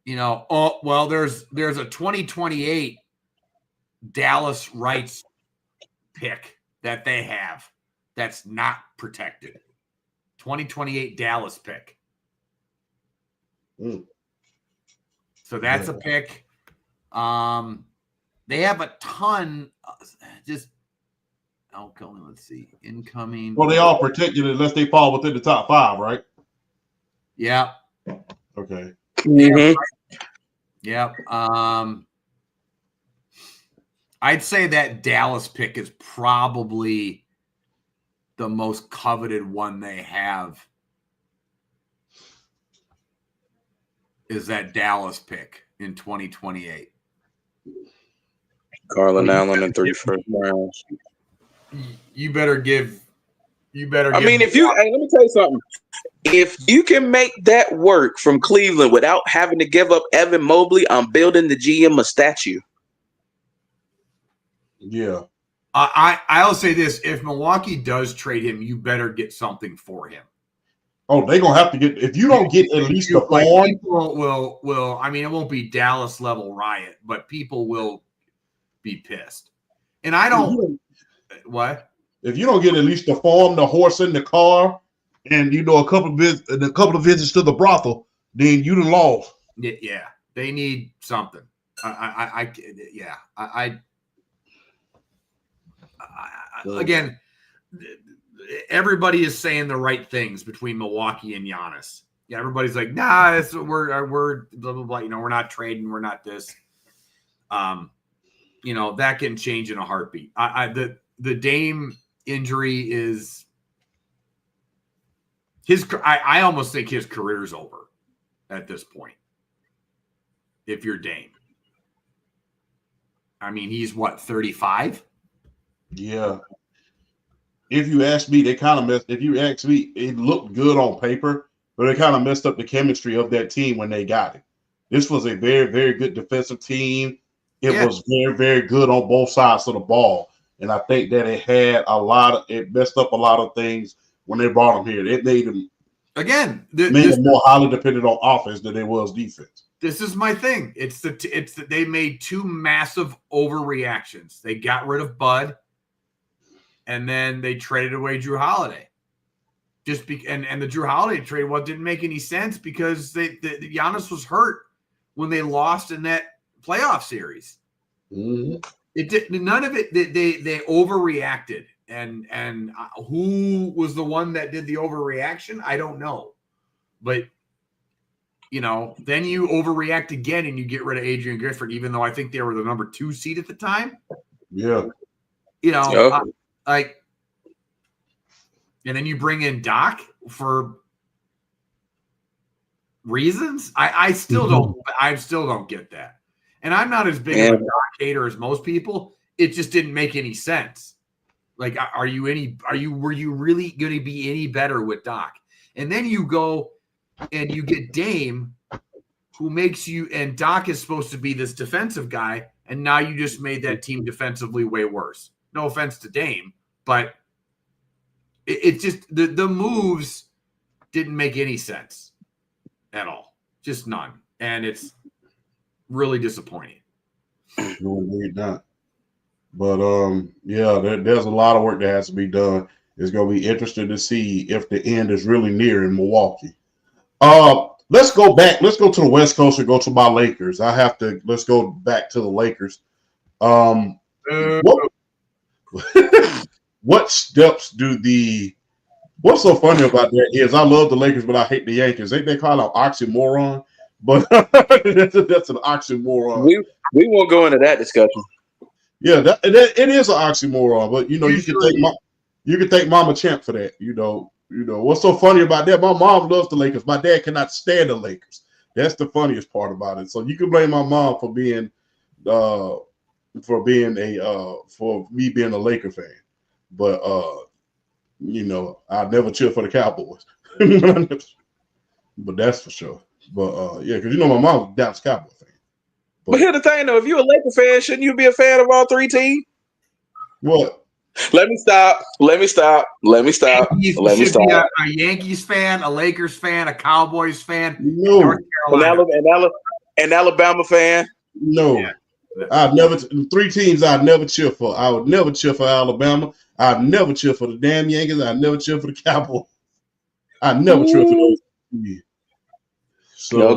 there's a 2028 Dallas rights pick that they have that's not protected. 2028 Dallas pick. So that's a pick. They have a ton. Let's see. Incoming. Well, they all protected unless they fall within the top 5, right? Yeah. Okay. Mm-hmm. Yep. I'd say that Dallas pick is probably the most coveted one they have. Is that Dallas pick in 2028? Garland Allen in 31st rounds. You better give. Let me tell you something. If you can make that work from Cleveland without having to give up Evan Mobley, I'm building the GM a statue. Yeah. I'll say this: if Milwaukee does trade him, you better get something for him. Oh, they're gonna have to get. If you don't get at least the form, people will. I mean, it won't be Dallas level riot, but people will be pissed. And I don't. What? If you don't get at least the form, the horse in the car, and a couple of visits to the brothel, then you done lost. Yeah, they need something. Again, everybody is saying the right things between Milwaukee and Giannis. Yeah, everybody's like, nah, we're blah blah blah. We're not trading. We're not this. That can change in a heartbeat. The Dame injury is his. I almost think his career's over at this point. If you're Dame, I mean, he's what, 35? Yeah. If you ask me, they kind of messed. If you ask me, it looked good on paper, but it kind of messed up the chemistry of that team when they got it. This was a very, very good defensive team. It was very, very good on both sides of the ball. And I think that it messed up a lot of things when they brought him here. It made him more highly dependent on offense than it was defense. This is my thing. It's that they made two massive overreactions. They got rid of Bud, and then they traded away Drew Holiday. And the Drew Holiday trade didn't make any sense because Giannis was hurt when they lost in that playoff series. Mm-hmm. It did none of it. They overreacted, and who was the one that did the overreaction? I don't know, but then you overreact again and you get rid of Adrian Griffin, even though I think they were the number 2 seed at the time. Yeah, and then you bring in Doc for reasons I still don't get that. And I'm not as big of a Doc hater as most people. It just didn't make any sense. Like, were you really going to be any better with Doc? And then you go and you get Dame, who makes you, and Doc is supposed to be this defensive guy, and now you just made that team defensively way worse. No offense to Dame, but it just the moves didn't make any sense at all. Just none. And it's really disappointing. No, indeed not. But there's a lot of work that has to be done. It's going to be interesting to see if the end is really near in Milwaukee. Let's go back. Let's go to the West Coast and go to my Lakers. Let's go back to the Lakers. What steps what's so funny about that is I love the Lakers, but I hate the Yankees. Ain't they call it oxymoron? But that's an oxymoron. We won't go into that discussion. Yeah, it is an oxymoron. But you can thank Mama Champ for that. What's so funny about that? My mom loves the Lakers. My dad cannot stand the Lakers. That's the funniest part about it. So you can blame my mom for me being a Laker fan. But I never cheer for the Cowboys. But that's for sure. But because my mom's a Dallas Cowboy fan. But here's the thing, though: if you're a Laker fan, shouldn't you be a fan of all 3 teams? What? Let me stop. Yankees, be a Yankees fan, a Lakers fan, a Cowboys fan, no, an Alabama fan. No, yeah. I've never 3 teams I'd never cheer for. I would never cheer for Alabama. I'd never cheer for the damn Yankees. I'd never cheer for the Cowboys. I'd never cheer for those. So we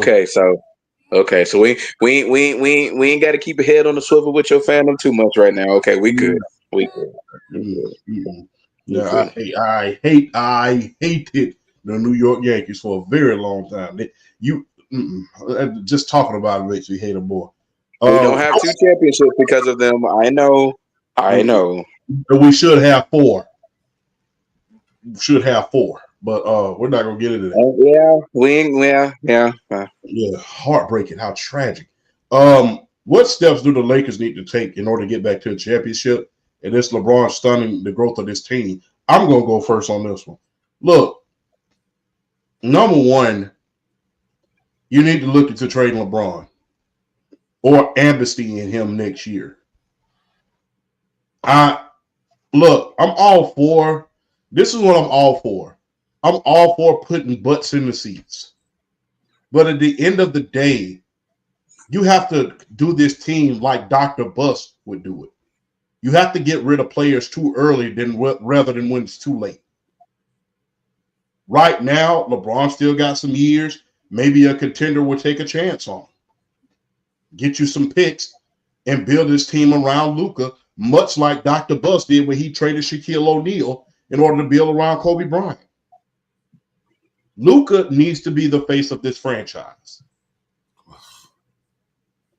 ain't got to keep a head on the swivel with your fandom too much right now. Okay, we good. Yeah, I hated the New York Yankees for a very long time. Just talking about it makes me hate them more. We don't have 2 championships because of them. I know. We should have 4. But we're not gonna get into that. Yeah, heartbreaking. How tragic. What steps do the Lakers need to take in order to get back to a championship? And this LeBron stunning the growth of this team. I'm gonna go first on this one. Look, number one, you need to look into trading LeBron or amnestying him next year. I'm all for. This is what I'm all for. I'm all for putting butts in the seats. But at the end of the day, you have to do this team like Dr. Bus would do it. You have to get rid of players too early rather than when it's too late. Right now, LeBron still got some years. Maybe a contender will take a chance on him. Get you some picks and build this team around Luka, much like Dr. Bus did when he traded Shaquille O'Neal in order to build around Kobe Bryant. Luka needs to be the face of this franchise.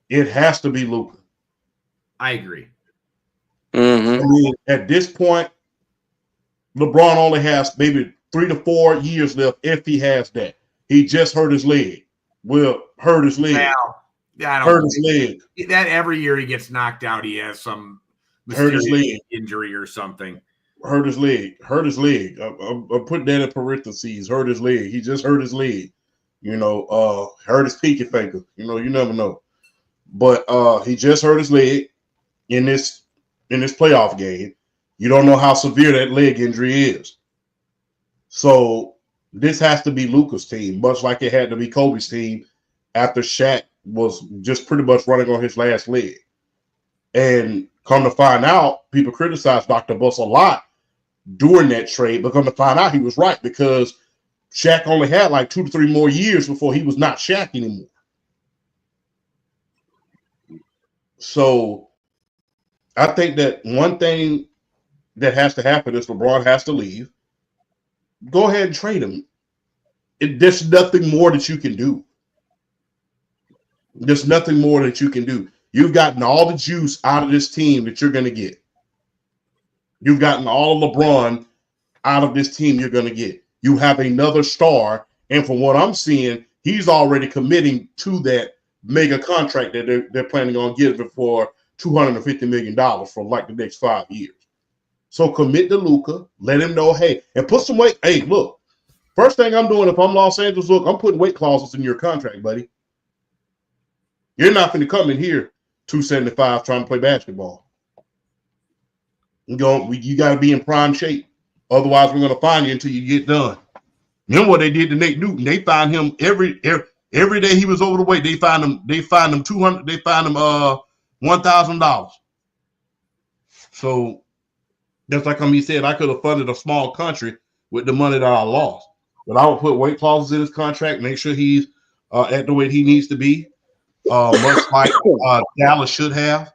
It has to be Luka. I agree. Mm-hmm. I mean, at this point, LeBron only has maybe 3 to 4 years left if he has that. He just hurt his leg. Hurt his leg. Hurt his leg. That every year he gets knocked out, he has some injury or something. Hurt his leg. I'm putting that in parentheses. Hurt his leg. He just hurt his leg. Hurt his pinky finger. You never know. but he just hurt his leg in this playoff game. You don't know how severe that leg injury is. So this has to be Luka's team, much like it had to be Kobe's team after Shaq was just pretty much running on his last leg. And come to find out, people criticized Dr. Buss a lot during that trade, but come to find out he was right, because Shaq only had like 2 to 3 more years before he was not Shaq anymore. So I think that one thing that has to happen is LeBron has to leave. Go ahead and trade him. There's nothing more that you can do. There's nothing more that you can do. You've gotten all the juice out of this team that you're going to get. You've gotten all of LeBron out of this team you're going to get. You have another star, and from what I'm seeing, he's already committing to that mega contract that they're planning on giving for $250 million for like the next 5 years. So commit to Luka, let him know, hey, and put some weight. Hey, look, first thing I'm doing if I'm Los Angeles, look, I'm putting weight clauses in your contract, buddy. You're not going to come in here 275 trying to play basketball. You got to be in prime shape. Otherwise, we're going to fine you until you get done. Remember what they did to Nate Newton? They fined him every day he was over the weight. They fined him $200. They fined him $1,000. So just like he said, I could have funded a small country with the money that I lost. But I would put weight clauses in his contract, make sure he's at the weight he needs to be, much like Dallas should have.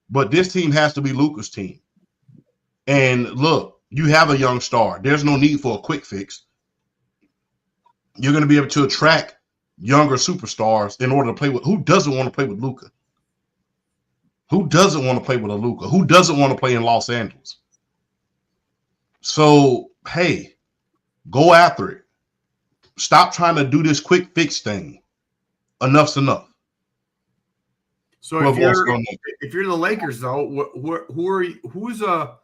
But this team has to be Luka's team. And look, you have a young star. There's no need for a quick fix. You're going to be able to attract younger superstars in order to play with. Who doesn't want to play with Luka? Who doesn't want to play with a Luka? Who doesn't want to play in Los Angeles? So, hey, go after it. Stop trying to do this quick fix thing. Enough's enough. So if you're the Lakers, though, who's a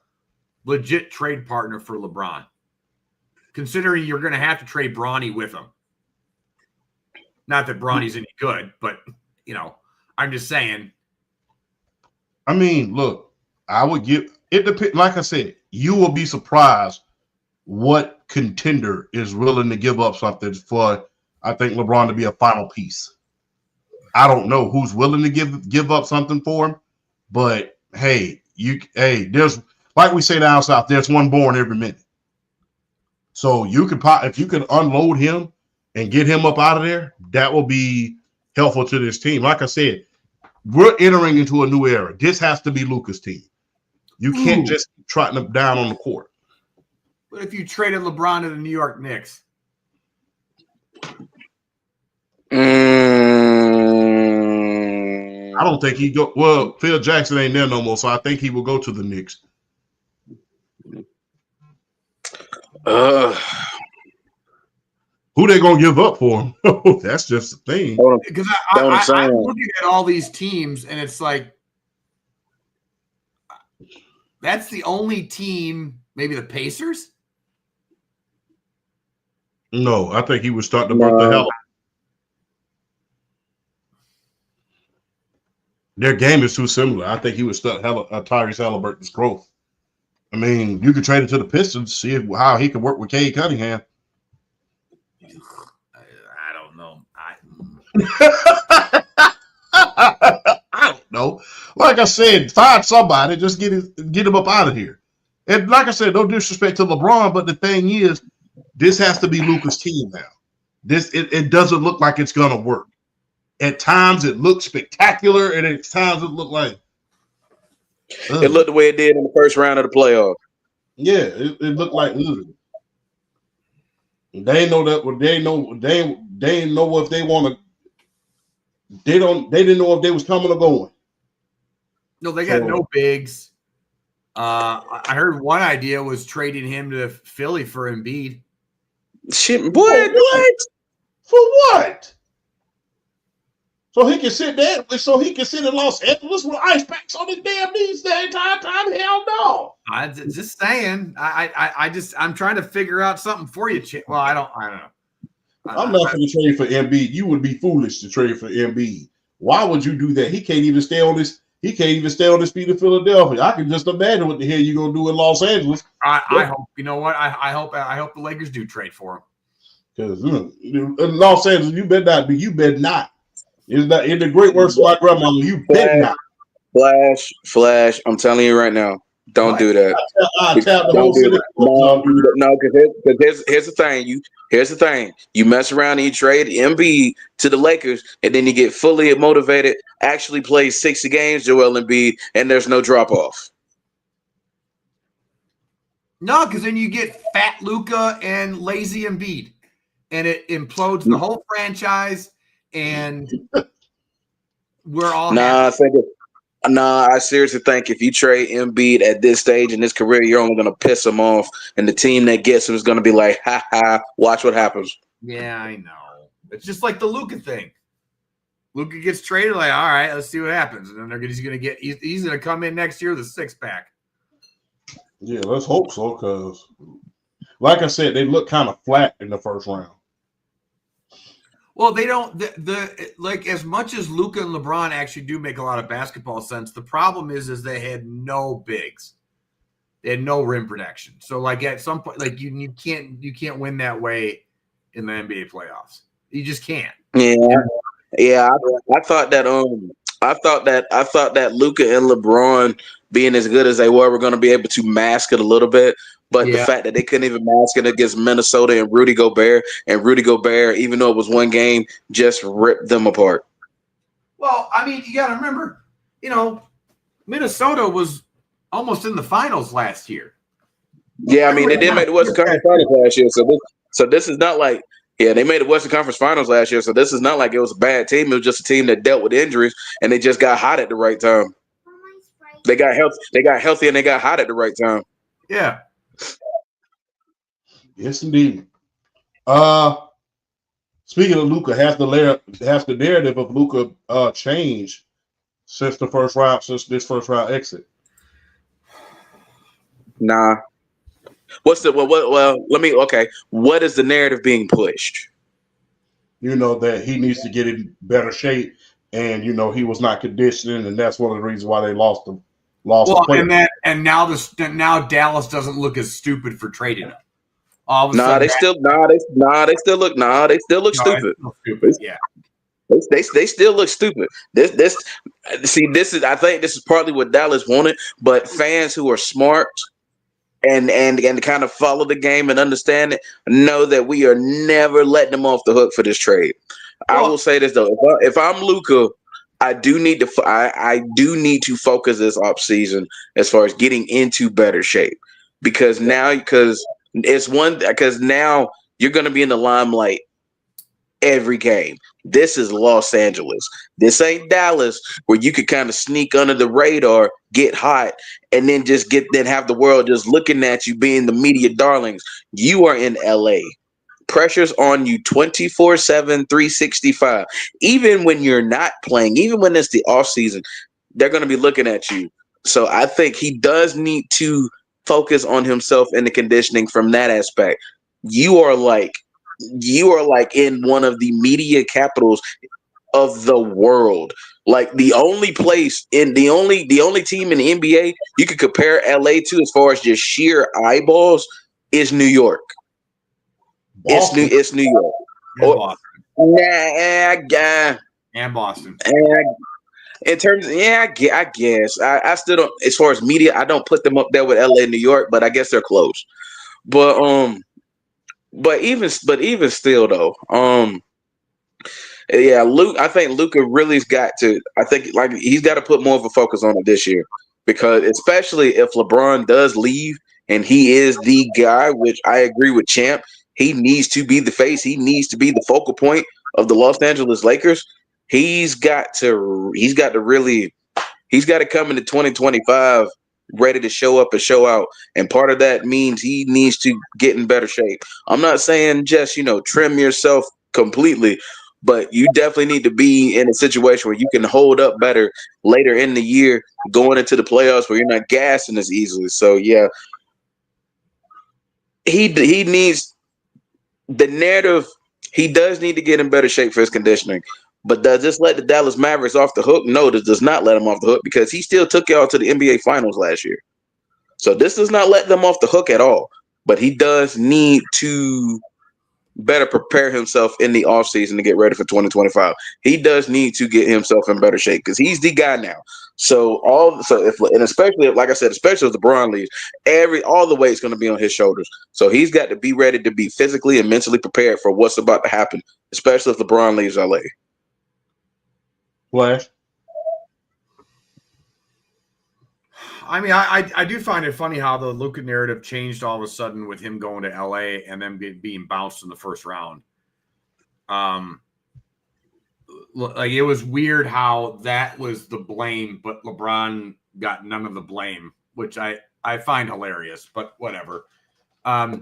legit trade partner for LeBron? Considering you're going to have to trade Bronny with him. Not that Bronny's any good, but I'm just saying. I mean, look, I would give it depends. Like I said, you will be surprised what contender is willing to give up something for, I think, LeBron to be a final piece. I don't know who's willing to give up something for him, but there's, like we say down south, there's one born every minute. So if you can unload him and get him up out of there, that will be helpful to this team. Like I said, we're entering into a new era. This has to be Luka's team. You can't just trot them down on the court. What if you traded LeBron to the New York Knicks? I don't think he'd go. Well, Phil Jackson ain't there no more, so I think he will go to the Knicks. Who they gonna give up for him? That's just the thing. Because I'm looking at all these teams, and it's like that's the only team. Maybe the Pacers. No, I think he was starting to work the hell out. Their game is too similar. I think he would start Tyrese Halliburton's growth. I mean, you could trade it to the Pistons, see how he could work with Cade Cunningham. I don't know. I don't know. Like I said, find somebody, just get him up out of here. And like I said, no disrespect to LeBron, but the thing is, this has to be Luka's team now. It doesn't look like it's gonna work. At times it looks spectacular, and at times it looked like it looked the way it did in the first round of the playoff. Yeah, it looked like they know that they didn't know if they want to. They didn't know if they was coming or going. No, they got no bigs. I heard one idea was trading him to Philly for Embiid. Shit, what? For what? So he can sit there. So he can sit in Los Angeles with ice packs on his damn knees the entire time. Hell no. I'm just saying. I'm trying to figure out something for you. Well, I don't know. I'm not going to trade for Embiid. You would be foolish to trade for Embiid. Why would you do that? He can't even stay on this. He can't even stay on the speed of Philadelphia. I can just imagine what the hell you're gonna do in Los Angeles. I hope, you know what? I hope the Lakers do trade for him. Because in Los Angeles, you better not be. You better not. It's not in the great words of my grandmother. You better not. Flash. I'm telling you right now. Don't do that. I tell the whole city. No, because here's the thing. Here's the thing. You mess around and you trade Embiid to the Lakers, and then you get fully motivated, actually play 60 games, Joel Embiid, and there's no drop off. No, because then you get fat Luka and lazy Embiid, and it implodes the whole franchise, and we're all happy. I seriously think if you trade Embiid at this stage in his career, you're only going to piss him off, and the team that gets him is going to be like, ha ha, watch what happens. Yeah, I know. It's just like the Luka thing. Luka gets traded, like, all right, let's see what happens, and then he's going to come in next year with a 6-pack. Yeah, let's hope so, because like I said, they look kind of flat in the first round. Well, they don't like as much as Luka and LeBron actually do make a lot of basketball sense. The problem is they had no bigs. They had no rim protection. So like at some point, like you can't win that way in the NBA playoffs. You just can't. Yeah. I thought that Luka and LeBron being as good as they were going to be able to mask it a little bit. But the fact that they couldn't even mask it against Minnesota and Rudy Gobert, even though it was one game, just ripped them apart. Well, I mean, you got to remember, Minnesota was almost in the finals last year. Yeah, I mean, they did make the Western Conference Finals last year. So this is not like, they made the Western Conference Finals last year. So this is not like it was a bad team. It was just a team that dealt with injuries, and they just got hot at the right time. They got healthy, and they got hot at the right time. Yeah. Yes, indeed. Speaking of Luka, has the narrative of Luka changed since this first round exit? Nah. What is the narrative being pushed? That he needs to get in better shape, and he was not conditioning, and that's one of the reasons why they lost the play. And now Dallas doesn't look as stupid for trading him. They still look stupid. Yeah. They still look stupid. I think this is partly what Dallas wanted, but fans who are smart and kind of follow the game and understand it know that we are never letting them off the hook for this trade. Well, I will say this though: if I'm Luka, I do need to focus this offseason as far as getting into better shape because now you're going to be in the limelight every game. This is Los Angeles. This ain't Dallas where you could kind of sneak under the radar, get hot, and then have the world just looking at you being the media darlings. You are in LA. Pressure's on you 24/7, 365. Even when you're not playing, even when it's the off season, they're going to be looking at you. So I think he does need to focus on himself and the conditioning from that aspect. You are like in one of the media capitals of the world. Like the only team in the NBA you could compare LA to as far as just sheer eyeballs is New York. Boston. It's New York. And Boston. In terms, I guess I still don't. As far as media, I don't put them up there with LA and New York, but I guess they're close. But even still though, Luke. I think Luka really's got to. I think like he's got to put more of a focus on it this year because especially if LeBron does leave and he is the guy, which I agree with Champ. He needs to be the face. He needs to be the focal point of the Los Angeles Lakers. He's got to come into 2025 ready to show up and show out. And part of that means he needs to get in better shape. I'm not saying just, trim yourself completely, but you definitely need to be in a situation where you can hold up better later in the year going into the playoffs where you're not gassing as easily. So, yeah, he needs the narrative. He does need to get in better shape for his conditioning. But does this let the Dallas Mavericks off the hook? No, this does not let them off the hook because he still took y'all to the NBA Finals last year. So this does not let them off the hook at all. But he does need to better prepare himself in the offseason to get ready for 2025. He does need to get himself in better shape because he's the guy now. Especially like I said, especially if LeBron leaves, all the weight's going to be on his shoulders. So he's got to be ready to be physically and mentally prepared for what's about to happen, especially if LeBron leaves LA. Flash. I mean, I do find it funny how the Luka narrative changed all of a sudden with him going to LA and then being bounced in the first round. Like it was weird how that was the blame, but LeBron got none of the blame, which I find hilarious. But whatever. I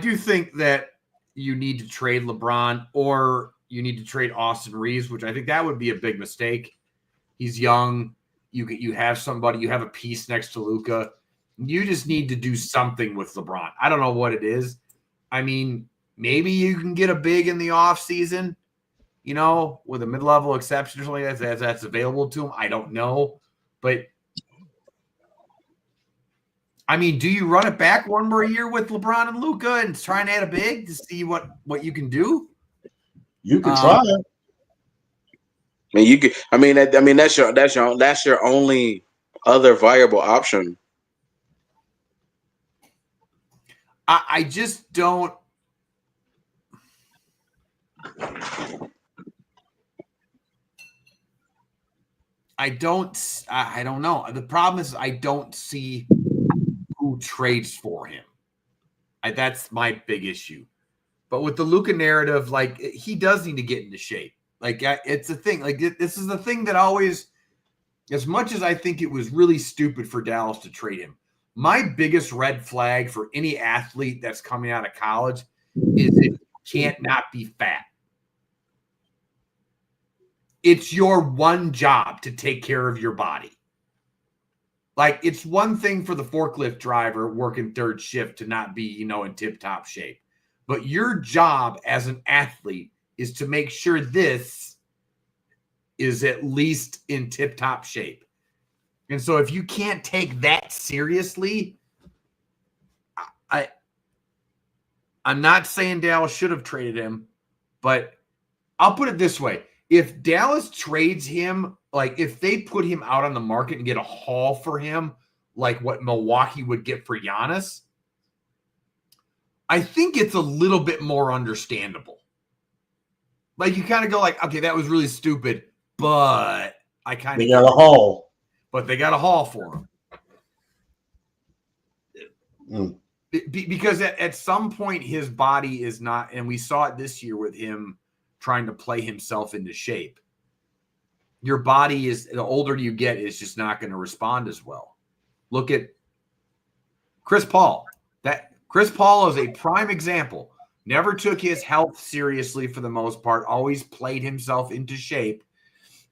do think that you need to trade LeBron or you need to trade Austin Reeves, which I think that would be a big mistake. He's young. You have somebody, you have a piece next to Luka. You just need to do something with LeBron. I don't know what it is. I mean, maybe you can get a big in the offseason, with a mid-level exception or something like that that's available to him. I don't know. But, I mean, do you run it back one more year with LeBron and Luka and try and add a big to see what you can do? You can try it. I mean, you could. I mean, that's your only other viable option. I just don't. I don't know. The problem is I don't see who trades for him. That's my big issue. But with the Luka narrative, like he does need to get into shape. Like it's a thing. Like this is the thing that always, as much as I think it was really stupid for Dallas to trade him, my biggest red flag for any athlete that's coming out of college is it can't not be fat. It's your one job to take care of your body. Like it's one thing for the forklift driver working third shift to not be, in tip-top shape. But your job as an athlete is to make sure this is at least in tip-top shape. And so if you can't take that seriously, I'm not saying Dallas should have traded him, but I'll put it this way. If Dallas trades him, like if they put him out on the market and get a haul for him, like what Milwaukee would get for Giannis, I think it's a little bit more understandable. Like you kind of go like, okay, that was really stupid, but I kind of got a haul. But they got a haul for him. Because at some point his body is not, and we saw it this year with him trying to play himself into shape. Your body is, the older you get, is just not going to respond as well. Look at Chris Paul. Chris Paul is a prime example. Never took his health seriously for the most part, always played himself into shape,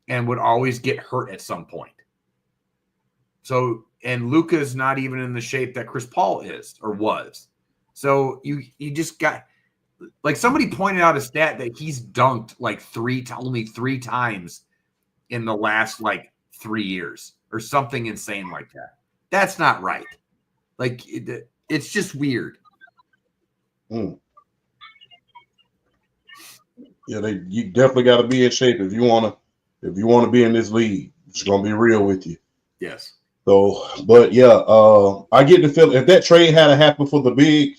and would always get hurt at some point. So, and Luka's not even in the shape that Chris Paul is or was. So you just got, like somebody pointed out a stat that he's dunked like only three times in the last like 3 years or something insane like that. That's not right. Like it's just weird. Yeah, you definitely got to be in shape if you want to be in this league. It's gonna be real with you. Yes. So, but yeah, I get the feeling if that trade had to happen for the big,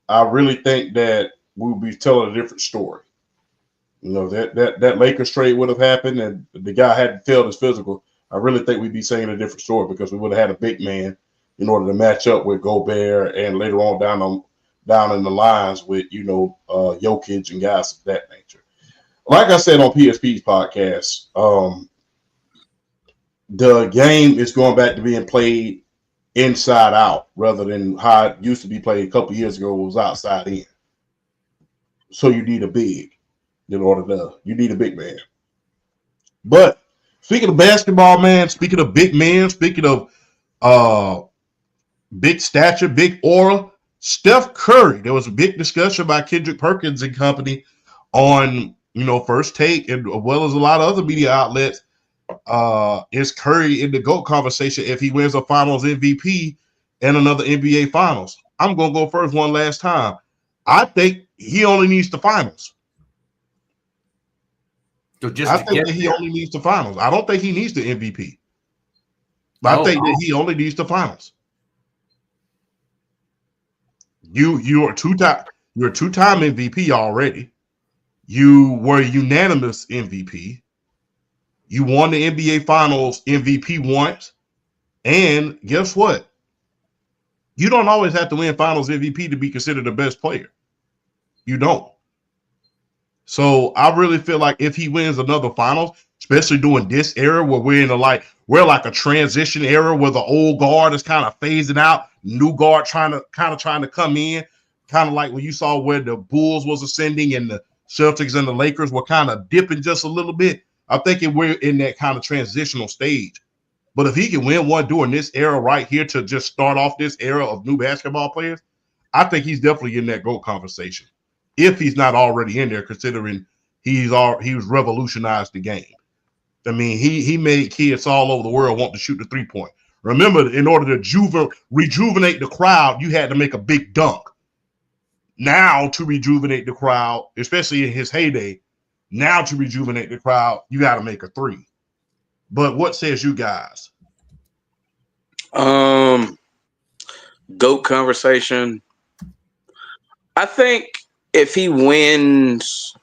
I really think that we would be telling a different story. That Lakers trade would have happened and the guy hadn't failed his physical. I really think we'd be saying a different story because we would have had a big man in order to match up with Gobert and later on down in the lines with Jokic and guys of that nature. Like I said on PSP's podcast, the game is going back to being played inside out rather than how it used to be played a couple years ago. It was outside in. So you need a big you need a big man. But speaking of basketball, man, speaking of big men, speaking of big stature, big aura, Steph Curry. There was a big discussion by Kendrick Perkins and company on First Take, and as well as a lot of other media outlets, is Curry in the GOAT conversation if he wins a Finals MVP and another NBA Finals. I'm gonna go first one last time. I think he only needs the Finals. So just I think that he only needs the Finals. I don't think he needs the MVP. I think that he only needs the Finals. You're a two-time MVP already. You were unanimous MVP. You won the NBA Finals MVP once. And guess what? You don't always have to win Finals MVP to be considered the best player. You don't. So I really feel like if he wins another Finals, especially during this era where we're like a transition era where the old guard is kind of phasing out, new guard trying to come in, kind of like when you saw where the Bulls was ascending and the Celtics and the Lakers were kind of dipping just a little bit. I'm thinking we're in that kind of transitional stage. But if he can win one during this era right here to just start off this era of new basketball players, I think he's definitely in that GOAT conversation. If he's not already in there, considering he's revolutionized the game. I mean, he made kids all over the world want to shoot the 3-point. Remember, in order to rejuvenate the crowd, you had to make a big dunk. Now, to rejuvenate the crowd, especially in his heyday, now to rejuvenate the crowd, you got to make a 3. But what says you guys? GOAT conversation. I think if he wins,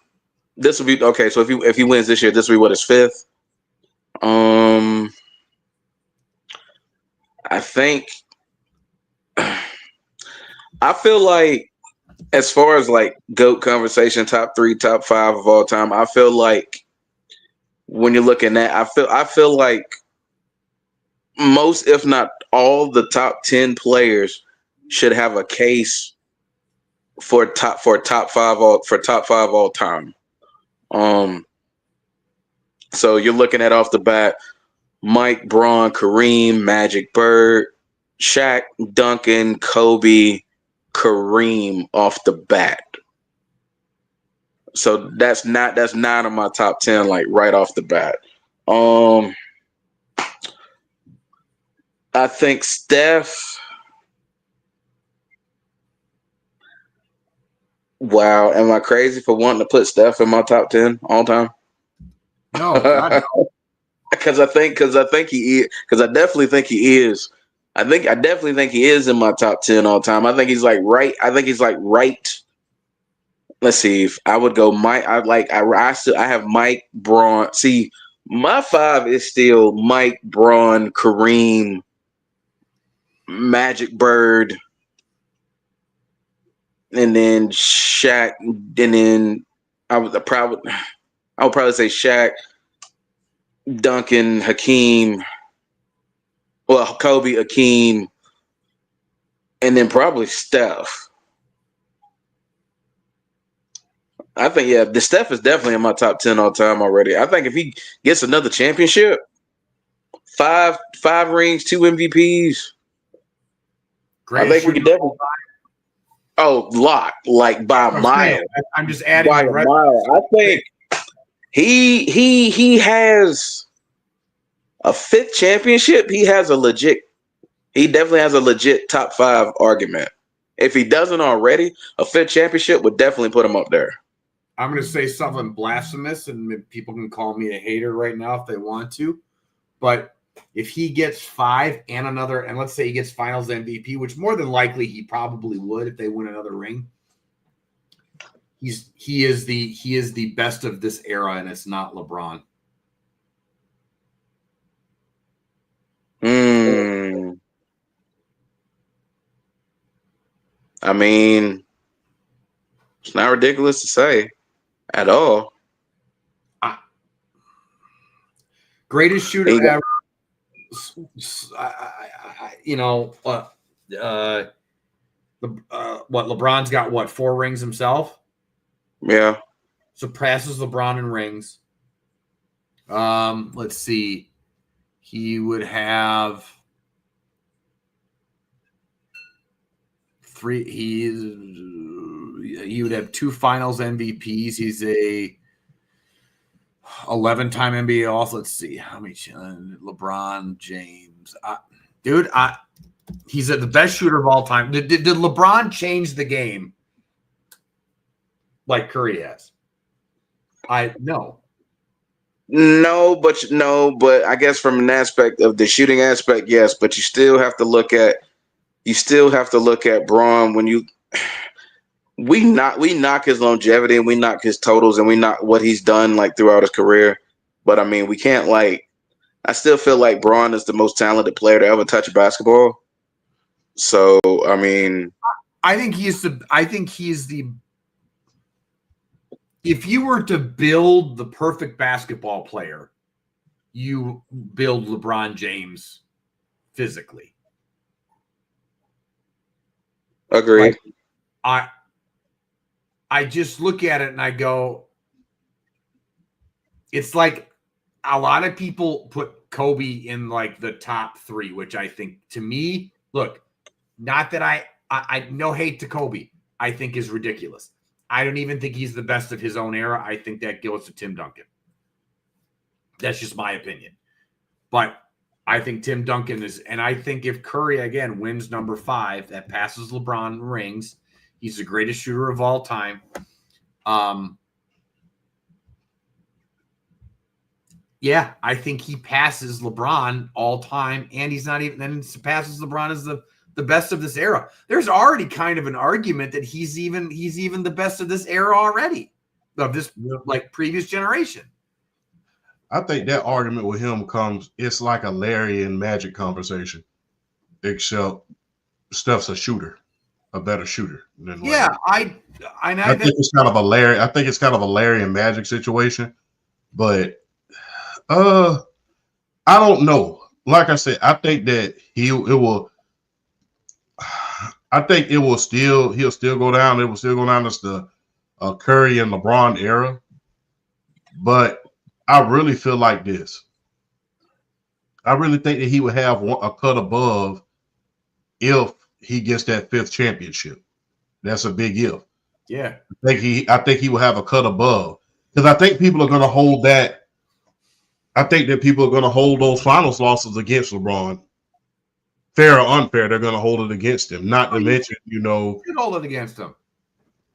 this will be okay. So if he wins this year, this will be his 5th. I think I feel like as far as like GOAT conversation, top 3, top 5 of all time, I feel like when you're looking at, I feel like most, if not all, the top 10 players should have a case for top 5 all time. So you're looking at off the bat, Mike, Braun, Kareem, Magic, Bird, Shaq, Duncan, Kobe, Kareem off the bat. So that's 9 of my top 10, like right off the bat. I think Steph. Wow, am I crazy for wanting to put Steph in my top 10 all time? No, God, no. Because I definitely think he is. I definitely think he is in my top 10 all time. I think he's like right. Let's see. If I would go Mike, I have Mike, Braun. See, my 5 is still Mike, Braun, Kareem, Magic, Bird, and then Shaq, and then I would probably say Shaq, Duncan, Hakeem, Kobe, Hakeem, and then probably Steph. I think, the Steph is definitely in my top 10 all time already. I think if he gets another championship, 5 rings, 2 MVPs, I think we could definitely. Oh, lock, like by a mile. I'm just adding by a mile. I think he has a 5th championship. He definitely has a legit top 5 argument. If he doesn't already, a 5th championship would definitely put him up there. I'm going to say something blasphemous, and people can call me a hater right now if they want to. But if he gets 5 and another, and let's say he gets Finals MVP, which more than likely he probably would if they win another ring, he is the best of this era, and it's not LeBron. I mean, it's not ridiculous to say at all. Greatest shooter ever. LeBron's got 4 rings himself? Yeah. Surpasses LeBron in rings. Let's see. He would have 3. He would have 2 Finals MVPs. 11-time NBA All. Let's see how many. LeBron James, he's the best shooter of all time. Did LeBron change the game like Curry has? No. No, but I guess from an aspect of the shooting aspect, yes. But you still have to look at Braun when we knock his longevity and we knock his totals and we knock what he's done like throughout his career. But I mean, we can't I still feel like Braun is the most talented player to ever touch basketball. So I mean, I think he's the. If you were to build the perfect basketball player, you build LeBron James physically. Agreed. Like, I just look at it and I go, it's like a lot of people put Kobe in like the top 3, which I think, to me, look, not that I no hate to Kobe, I think is ridiculous. I don't even think he's the best of his own era. I think that goes to Tim Duncan. That's just my opinion. But I think Tim Duncan is, and I think if Curry, again, wins number 5, that passes LeBron rings, he's the greatest shooter of all time. Yeah, I think he passes LeBron all time, and he's not even, then passes LeBron as the best of this era. There's already kind of an argument that he's even the best of this era already, of this like previous generation. I think that argument with him it's like a Larry and Magic conversation, except Steph's a better shooter than Larry. Yeah, I think it's kind of a Larry. I think it's kind of a Larry and Magic situation, but I don't know. Like I said, I think that he'll still go down. It will still go down as the Curry and LeBron era. But I really feel like this. I really think that he would have a cut above if he gets that 5th championship. That's a big if. Yeah. I think he will have a cut above, because I think people are going to hold that. I think that people are going to hold those finals losses against LeBron. Fair or unfair, they're going to hold it against him. Not to mention, you should hold it against him.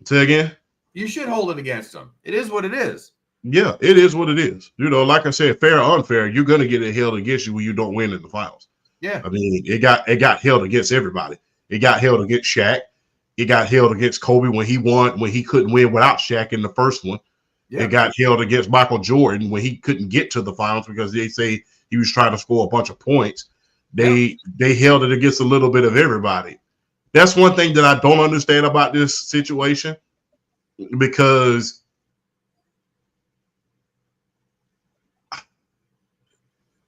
Say again? You should hold it against him. It is what it is. Yeah, it is what it is. Like I said, fair or unfair, you're going to get it held against you when you don't win in the finals. Yeah. I mean, it got held against everybody. It got held against Shaq. It got held against Kobe when he couldn't win without Shaq in the first one. Yeah. It got held against Michael Jordan when he couldn't get to the finals because they say he was trying to score a bunch of points. They held it against a little bit of everybody. That's one thing that I don't understand about this situation, because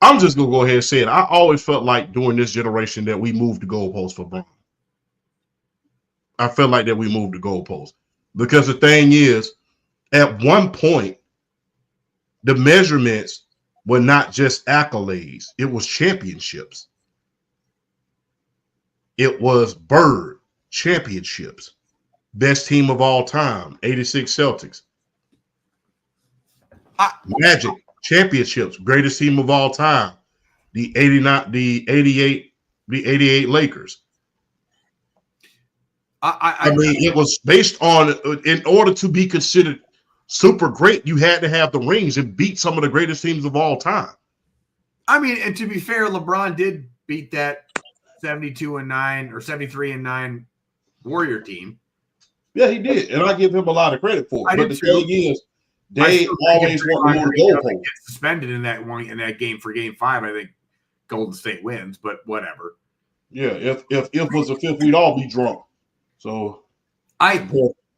I'm just going to go ahead and say it. I always felt like during this generation that we moved the goalposts for Braun. I felt like that we moved the goalposts, because the thing is, at one point, the measurements were not just accolades. It was championships. It was Bird championships. Best team of all time, 86 Celtics. Magic championships, greatest team of all time, the 88 Lakers. I mean, it was based on, in order to be considered super great, you had to have the rings and beat some of the greatest teams of all time. I mean, and to be fair, LeBron did beat that 72-9 or 73-9 Warrior team. Yeah, he did, and I give him a lot of credit for it. But the thing is, they always want to move the goalpost. Get suspended in that game for Game 5. I think Golden State wins, but whatever. Yeah, if was a fifth, we'd all be drunk. So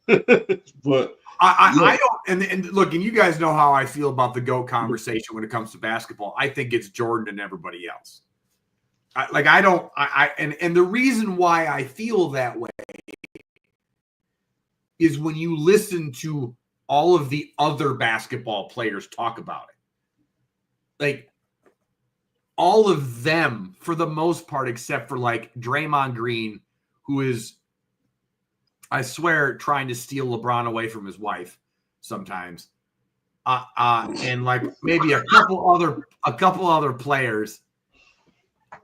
but I don't, and look, and you guys know how I feel about the GOAT conversation when it comes to basketball. I think it's Jordan and everybody else. And the reason why I feel that way is when you listen to all of the other basketball players talk about it. Like, all of them, for the most part, except for like Draymond Green, who is, I swear, trying to steal LeBron away from his wife sometimes. and like maybe a couple other players.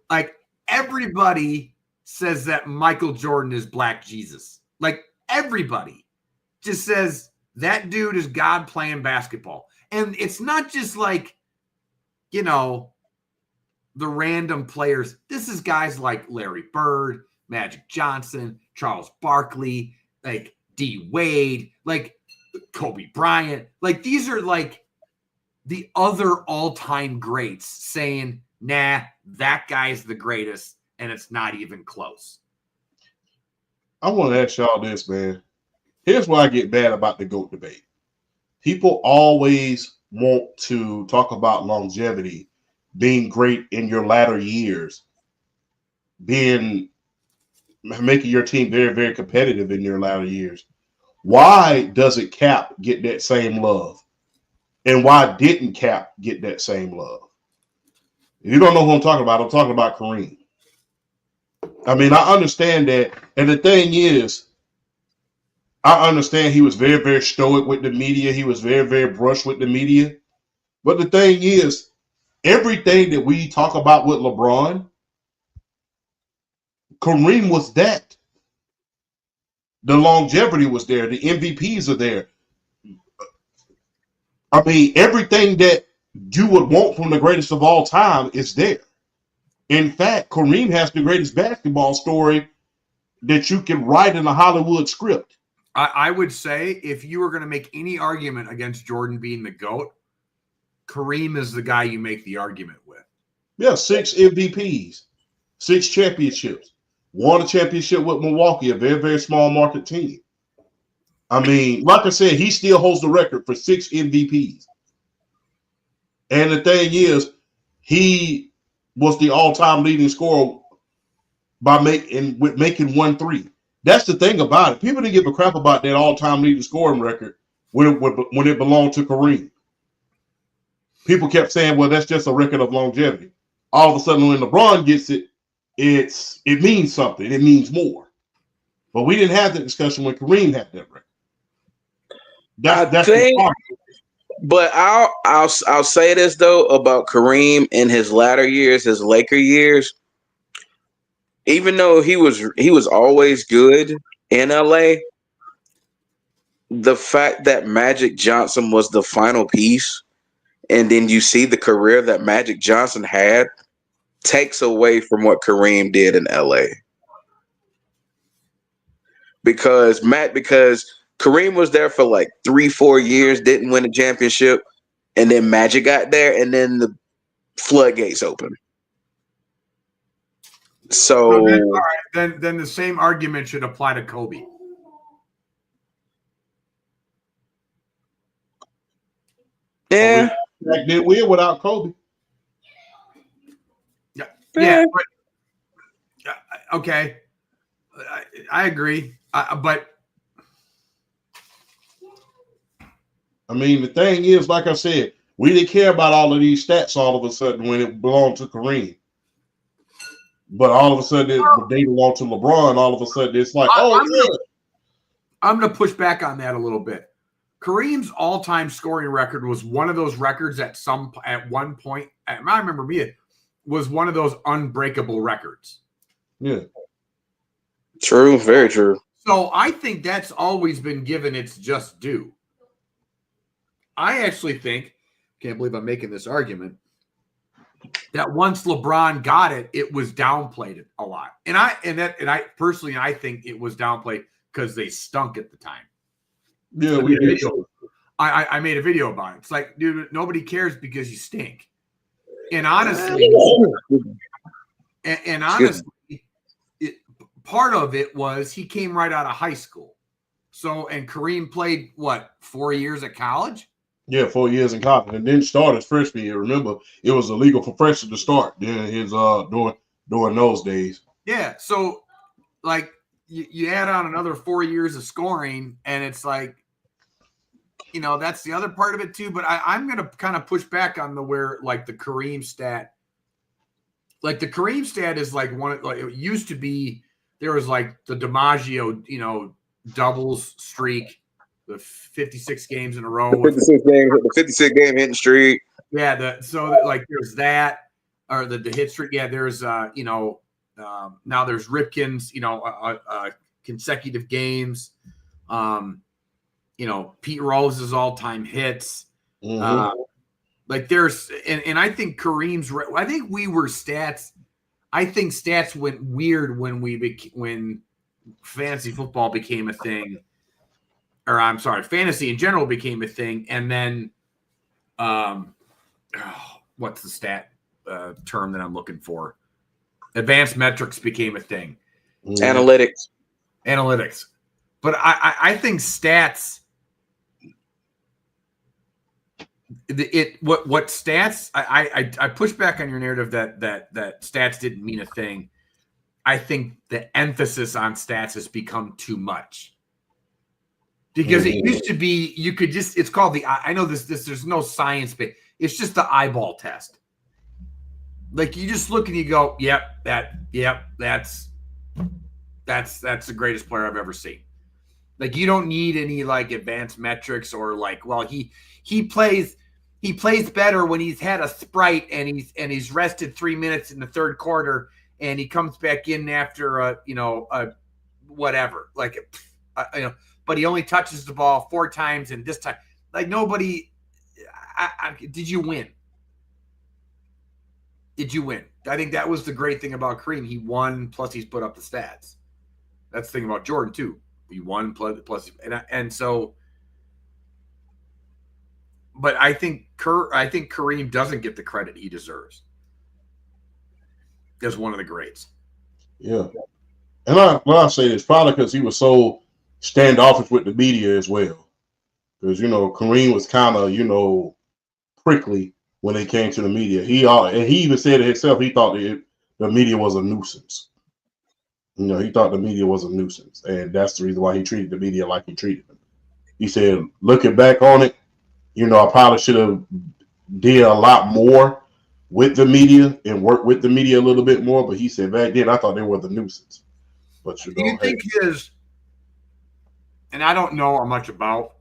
Like everybody says that Michael Jordan is Black Jesus. Like everybody just says that dude is God playing basketball. And it's not just like, you know, the random players. This is guys like Larry Bird, Magic Johnson, Charles Barkley, like D Wade, like Kobe Bryant. Like these are like the other all-time greats saying, nah, that guy's the greatest, and it's not even close. I want to ask y'all this, man. Here's why I get mad about the GOAT debate. People always want to talk about longevity, being great in your latter years, making your team very, very competitive in your latter years. Why doesn't Cap get that same love? And why didn't Cap get that same love? If you don't know who I'm talking about Kareem. I mean, I understand that. And the thing is, I understand he was very, very stoic with the media. He was very, very brusque with the media. But the thing is, everything that we talk about with LeBron, Kareem was that. The longevity was there. The MVPs are there. I mean, everything that you would want from the greatest of all time is there. In fact, Kareem has the greatest basketball story that you can write in a Hollywood script. I would say if you were going to make any argument against Jordan being the GOAT, Kareem is the guy you make the argument with. Yeah, 6 MVPs, 6 championships. Won a championship with Milwaukee, a very, very small market team. I mean, like I said, he still holds the record for 6 MVPs. And the thing is, he was the all-time leading scorer by making 1-3. That's the thing about it. People didn't give a crap about that all-time leading scoring record when it belonged to Kareem. People kept saying, well, that's just a record of longevity. All of a sudden, when LeBron gets it, it means something. It means more. But we didn't have that discussion when Kareem had that record. That's the problem. But I'll say this though about Kareem in his latter years, his Laker years. Even though he was always good in LA, the fact that Magic Johnson was the final piece, and then you see the career that Magic Johnson had, takes away from what Kareem did in LA. Because Kareem was there for like 3-4 years, didn't win a championship, and then Magic got there, and then the floodgates opened. So all right, then the same argument should apply to Kobe. Yeah. Like did we without Kobe? Yeah. But, okay. I agree. But I mean, the thing is, like I said, we didn't care about all of these stats all of a sudden when it belonged to Kareem. But all of a sudden, when they belong to LeBron, all of a sudden it's like, I'm going to push back on that a little bit. Kareem's all-time scoring record was one of those records at one point. I remember it was one of those unbreakable records. Yeah. True. Very true. So I think that's always been given its just due. I actually think, can't believe I'm making this argument, that once LeBron got it, it was downplayed a lot. And I personally think it was downplayed because they stunk at the time. Yeah, we did. I made a video about it. It's like, dude, nobody cares because you stink. And honestly, part of it was he came right out of high school. So, and Kareem played what, 4 years at college? Yeah, 4 years in college, and then start his freshman year. Remember, it was illegal for freshmen to start during his during those days. Yeah, so like you add on another 4 years of scoring, and it's like, you know, that's the other part of it too. But I'm gonna kind of push back on the Kareem stat. Like the Kareem stat is like it used to be. There was like the DiMaggio, doubles streak. the 56 games in a row. The 56 game hitting streak. Yeah, like there's that, or the hit streak. Yeah, there's now there's Ripken's, consecutive games. Pete Rose's all-time hits. Like there's and I think Kareem's. I think we were stats. I think stats went weird when fantasy football became a thing, or I'm sorry, fantasy in general became a thing, and then what's the stat term that I'm looking for? Advanced metrics became a thing. Analytics. But I think stats. What stats? I push back on your narrative that stats didn't mean a thing. I think the emphasis on stats has become too much. Because it used to be you could just, it's called I know this there's no science, but it's just the eyeball test. Like you just look and you go, that's the greatest player I've ever seen. Like you don't need any like advanced metrics or like, well, he plays better when he's had a Sprite and he's rested 3 minutes in the third quarter and he comes back in after a whatever, like but he only touches the ball 4 times and this time, like nobody. Did you win? Did you win? I think that was the great thing about Kareem. He won, plus he's put up the stats. That's the thing about Jordan too. He won plus and so. But I think Kareem doesn't get the credit he deserves as one of the greats. Yeah, and I say this probably because he was so standoffish with the media as well. Because Kareem was kind of prickly when it came to the media. He even said it himself. He thought the media was a nuisance. He thought the media was a nuisance, and that's the reason why he treated the media like he treated them. He said, looking back on it, I probably should have did a lot more with the media and worked with the media a little bit more. But he said back then I thought they were the nuisance. But do you think and I don't know much about,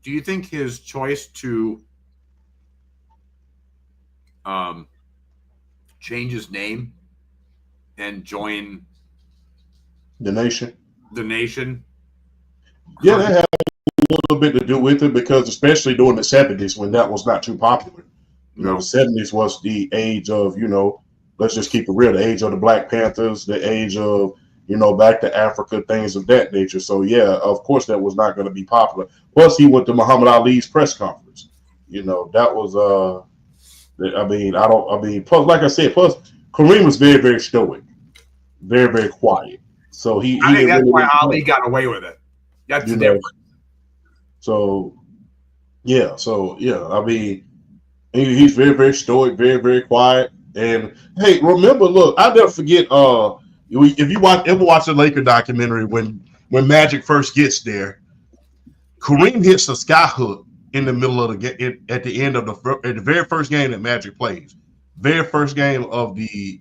do you think his choice to change his name and join the Nation? Yeah, that had a little bit to do with it because especially during the 70s when that was not too popular. The 70s was the age of, let's just keep it real, the age of the Black Panthers, the age of, back to Africa, things of that nature. So, yeah, of course that was not going to be popular. Plus, he went to Muhammad Ali's press conference. That was, plus, like I said, plus Kareem was very, very stoic, very, very quiet. So I think that's why Ali got away with it. That's the difference. So, yeah. He's very, very stoic, very, very quiet. And hey, remember, look, I'll never forget. If you ever watch the Laker documentary, when Magic first gets there, Kareem hits a sky hook in the middle of at the end of the very first game that Magic plays, very first game of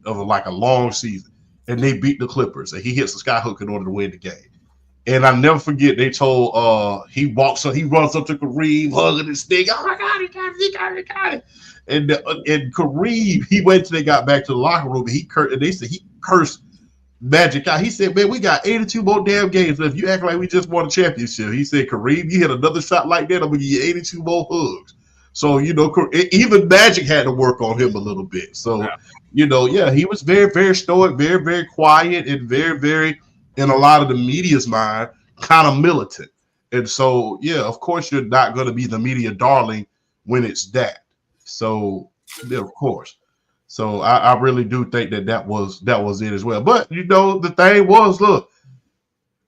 like a long season, and they beat the Clippers, and he hits a sky hook in order to win the game. And I never forget they told he runs up to Kareem, hugging his stick. Oh my God, he got it. And Kareem, he waited till they got back to the locker room, and they said he cursed Magic out. He said, man, we got 82 more damn games left. You act like we just won a championship. He said, Kareem, you hit another shot like that, I'm gonna give you 82 more hugs. So, even Magic had to work on him a little bit. So, he was very, very stoic, very, very quiet, and very, very, in a lot of the media's mind, kind of militant. And so, yeah, of course, you're not going to be the media darling when it's that. So, yeah, of course. So I really do think that was it as well. But, the thing was, look,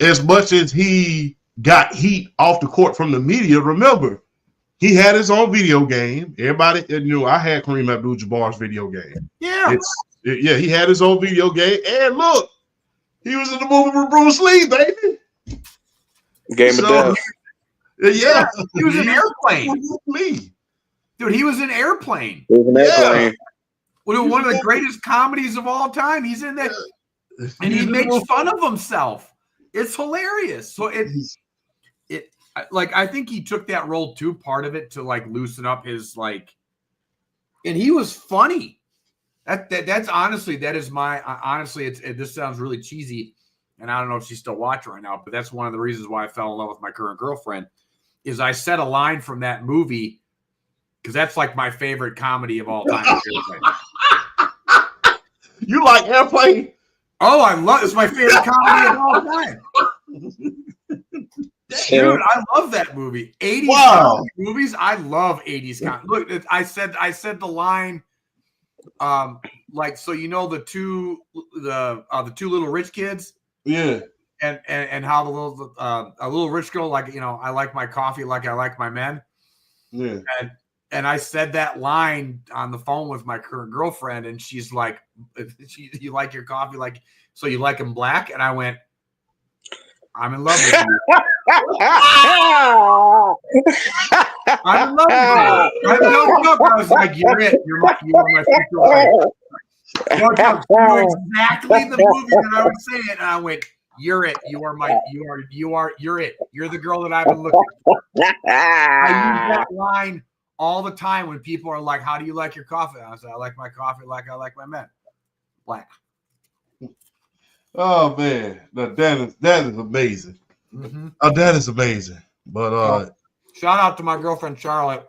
as much as he got heat off the court from the media, remember, he had his own video game. Everybody knew I had Kareem Abdul-Jabbar's video game. Yeah. He had his own video game. And look, he was in the movie with Bruce Lee, baby. Game of Death. Yeah. He was in Airplane. Dude, he was in Airplane. One of the greatest comedies of all time. He's in that. And he makes fun of himself. It's hilarious. So I think he took that role too, part of it to like loosen up his like, and he was funny. That's honestly, that is my honestly. This sounds really cheesy, and I don't know if she's still watching right now, but that's one of the reasons why I fell in love with my current girlfriend. Is I said a line from that movie because that's like my favorite comedy of all time. You like Airplane? Oh, I love it's my favorite comedy of all time. Dude, I love that movie. 80s movies. I love 80s comedy. Look, I said the line, like, so you know the two little rich kids, Yeah, and how the little a little rich girl, like, you know, I like my coffee like I like my men. yeah. And I said that line on the phone with my current girlfriend, and she's like, "You like your coffee like so you like them black?" And I went, "I'm in love with you." I'm in love with you. No joke. I was like, "You're it. You are my future wife." No joke. You knew exactly the movie that I was saying, and I went, "You're it. You're it. You're the girl that I've been looking for." I use that line all the time when people are like, "How do you like your coffee?" I say, "I like my coffee like I like my men, black." Oh man, that is amazing. Mm-hmm. Oh, that is amazing. But shout out to my girlfriend Charlotte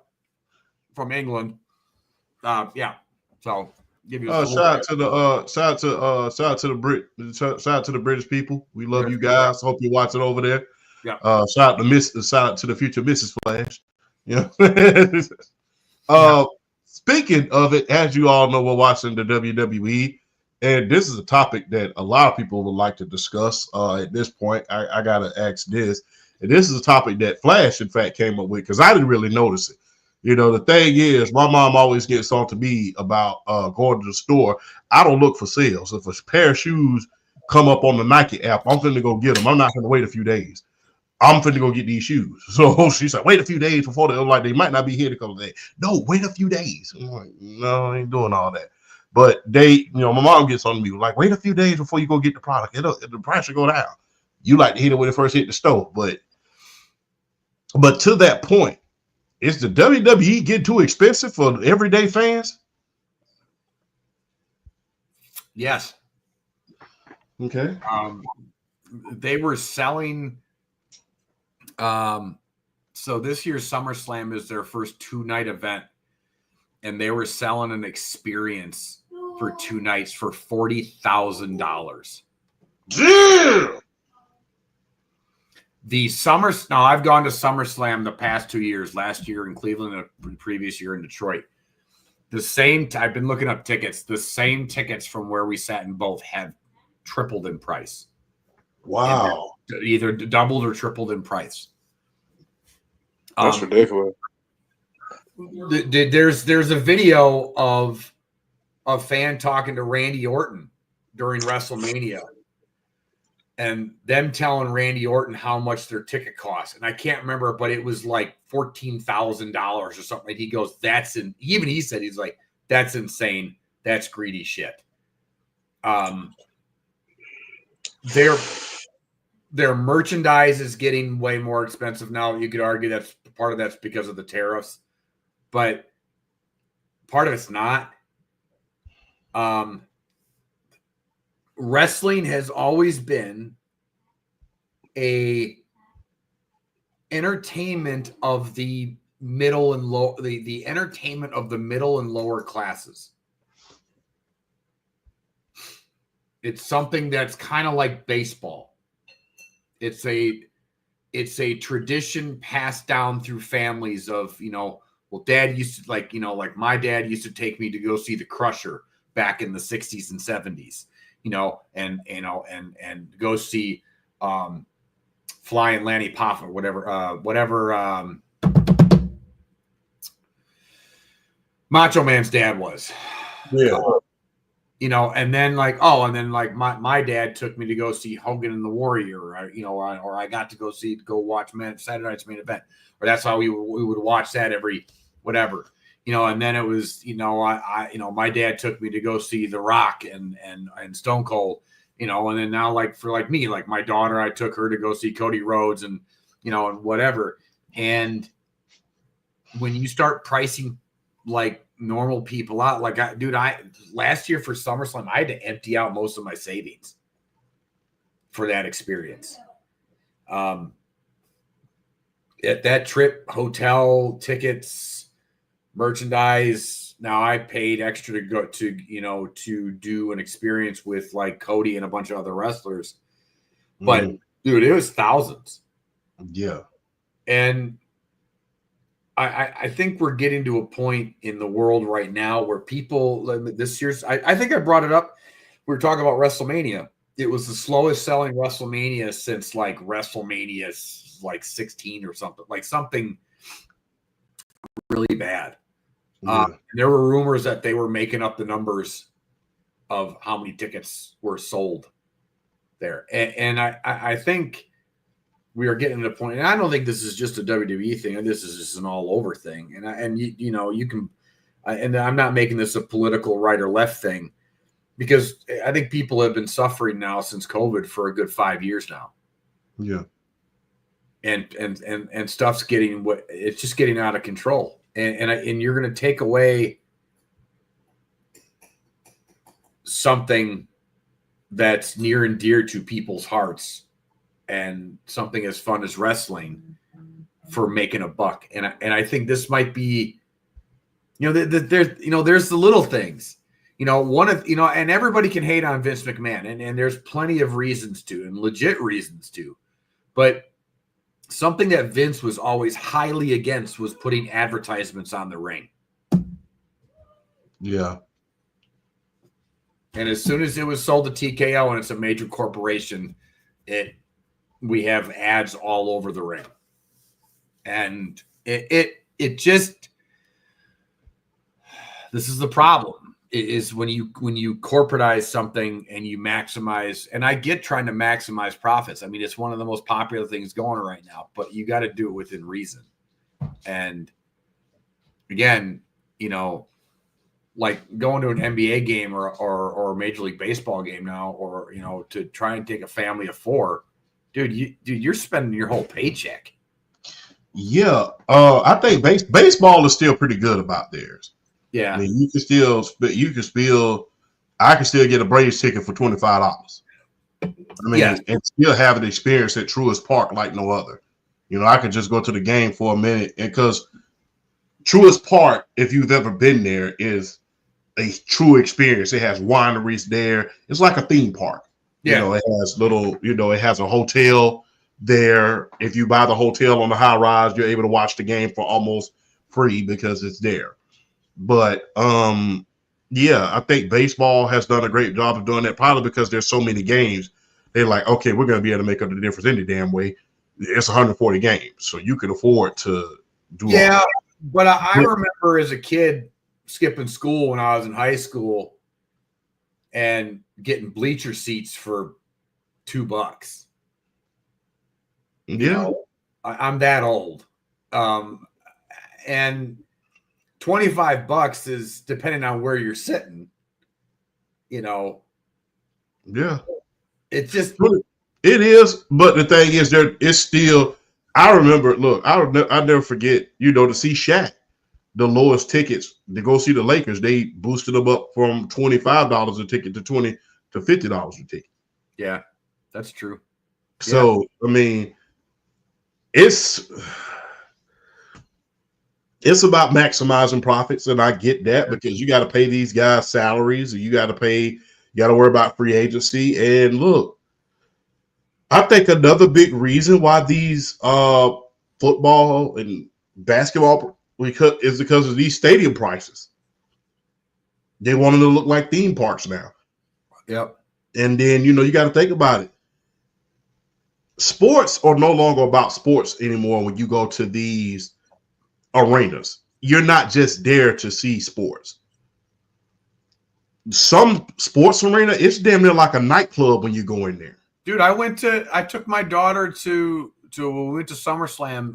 from England. Yeah. So give you a shout out to the British people. We love you guys. Hope you're watching over there. Yeah. Shout out to the future Mrs. Flash. Yeah. Speaking of it, as you all know, we're watching the WWE, and this is a topic that a lot of people would like to discuss. At this point, I gotta ask this, and this is a topic that Flash, in fact, came up with because I didn't really notice it. You know, the thing is, my mom always gets on to me about going to the store. I don't look for sales. If a pair of shoes come up on the Nike app, I'm finna go get them. I'm not gonna wait a few days. I'm finna go get these shoes. So she's like, wait a few days before they're like, they might not be here in a couple of days. No, wait a few days. I'm like, no, I ain't doing all that. But my mom gets on me like, wait a few days before you go get the product. The price will go down. You like to hit it when it first hit the stove. But to that point, is the WWE getting too expensive for everyday fans? Yes. Okay. They were selling. So this year's SummerSlam is their first 2-night event, and they were selling an experience for 2 nights for $40,000. Damn. Now I've gone to SummerSlam the past 2 years, last year in Cleveland and the previous year in Detroit. I've been looking up tickets. The same tickets from where we sat in both have tripled in price. Wow. Either doubled or tripled in price. That's ridiculous. There's a video of a fan talking to Randy Orton during WrestleMania, and them telling Randy Orton how much their ticket cost. And I can't remember, but it was like $14,000 or something. And he goes, even he said, he's like, that's insane. That's greedy shit. Their merchandise is getting way more expensive now. You could argue that's part of that's because of the tariffs, but part of it's not. Wrestling has always been a entertainment of the middle and low, the entertainment of the middle and lower classes. It's something that's kind of like baseball. It's a tradition passed down through families of, well, dad used to like my dad used to take me to go see the Crusher back in the 60s and 70s, and go see Flying Lanny Poff or whatever Macho Man's dad was. Yeah. And then my dad took me to go see Hogan and the Warrior, or I got to go watch Saturday Night's Main Event, or that's how we would watch that every whatever, and then it was, my dad took me to go see The Rock and Stone Cold, and then now for me, like my daughter, I took her to go see Cody Rhodes and and whatever. And when you start pricing like normal people out, like last year for SummerSlam, I had to empty out most of my savings for that experience. At that trip, hotel, tickets, merchandise. Now I paid extra to go to do an experience with like Cody and a bunch of other wrestlers. But dude, it was thousands. Yeah. And I think we're getting to a point in the world right now where people this year's I think I brought it up. We were talking about WrestleMania. It was the slowest selling WrestleMania since like WrestleMania like 16 or something, like something really bad. Yeah. There were rumors that they were making up the numbers of how many tickets were sold there. And I think we are getting to the point, and I don't think this is just a WWE thing. This is just an all over thing. And you can, and I'm not making this a political right or left thing, because I think people have been suffering now since COVID for a good 5 years now. Yeah. And stuff's it's just getting out of control. And you're going to take away something that's near and dear to people's hearts, and something as fun as wrestling, for making a buck. And I think this might be, there's the little things, and everybody can hate on Vince McMahon, and there's plenty of reasons to, and legit reasons to, but something that Vince was always highly against was putting advertisements on the ring. Yeah. And as soon as it was sold to TKO and it's a major corporation, we have ads all over the ring. And it just, this is the problem, is when you corporatize something and you maximize, and I get trying to maximize profits. I mean, it's one of the most popular things going right now, but you got to do it within reason. And again, like going to an NBA game or a Major League Baseball game now, or, to try and take a family of 4, you're spending your whole paycheck. Yeah. I think baseball is still pretty good about theirs. Yeah. I mean, I can still get a Braves ticket for $25. I mean, yes. And still have an experience at Truist Park like no other. I could just go to the game for a minute, and because Truist Park, if you've ever been there, is a true experience. It has wineries there. It's like a theme park. Yeah. It has it has a hotel there. If you buy the hotel on the high rise, you're able to watch the game for almost free because it's there. But yeah, I think baseball has done a great job of doing that, probably because there's so many games. They're like, okay, we're going to be able to make up the difference any damn way. It's 140 games, so you can afford to do. Yeah, but I remember as a kid skipping school when I was in high school and getting bleacher seats for $2. Yeah, I'm that old, and $25 is, depending on where you're sitting. Yeah, it's just, it is. But the thing is, it's still. I remember. Look, I'll never forget. To see Shaq, the lowest tickets to go see the Lakers, they boosted them up from $25 a ticket to $20 to $50 a ticket. Yeah, that's true. So I mean, it's about maximizing profits, and I get that, because you got to pay these guys salaries, and you got to worry about free agency. And look, I think another big reason why these football and basketball is because of these stadium prices. They want them to look like theme parks now. Yep. And then, you got to think about it. Sports are no longer about sports anymore when you go to these arenas. You're not just there to see sports. Some sports arena, it's damn near like a nightclub when you go in there. Dude, I took my daughter we went to SummerSlam.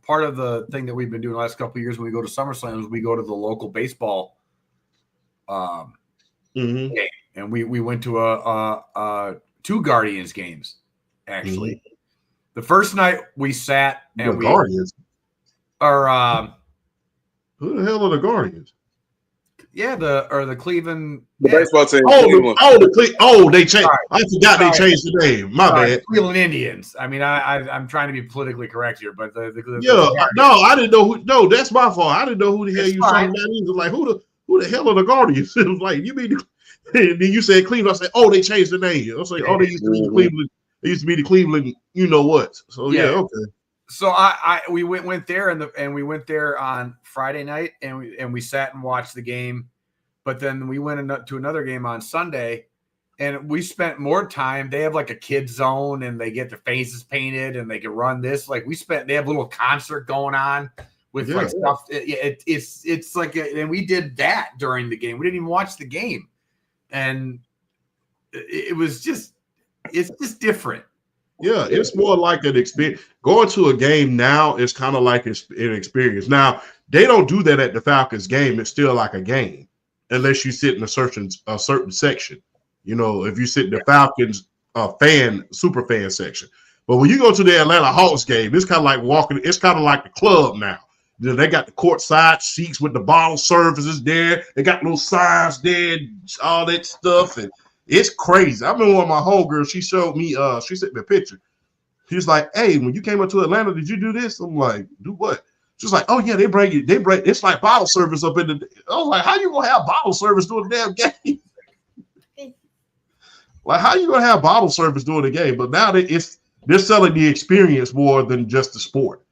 Part of the thing that we've been doing the last couple of years when we go to SummerSlam is we go to the local baseball game. And we went to 2 Guardians games, actually. The first night we sat and the Guardians. Who the hell are the Guardians? Yeah, the Cleveland baseball team. They changed. Right. I forgot they changed the name. My bad. Cleveland Indians. I mean, I'm trying to be politically correct here, but I didn't know who. No, that's my fault. I didn't know who the hell you were talking about. Either. Like who the hell are the Guardians? It was like you mean. And then you said Cleveland. I said, they changed the name. I was like, they used to be the Cleveland. They used to be the Cleveland. You know what? So yeah okay. So we went there and we went there on Friday night and we sat and watched the game, but then we went to another game on Sunday, and we spent more time. They have like a kids zone and they get their faces painted and they can run this. Like they have a little concert going on with stuff. It's like and we did that during the game. We didn't even watch the game, and it's just different. Yeah, it's more like an experience. Going to a game now is kind of like an experience. Now, they don't do that at the Falcons game. It's still like a game, unless you sit in a certain section. You know, if you sit in the Falcons super fan section. But when you go to the Atlanta Hawks game, it's kind of like walking. It's kind of like the club now. You know, they got the courtside seats with the bottle services there. They got little signs there, all that stuff, and it's crazy. I remember when my homegirl, she showed me, she sent me a picture. She was like, hey, when you came up to Atlanta, did you do this? I'm like, do what? She's like, oh yeah, they bring it's like bottle service up in the. I was like, how you gonna have bottle service during the damn game? Like, how you gonna have bottle service during the game? But now they're selling the experience more than just the sport.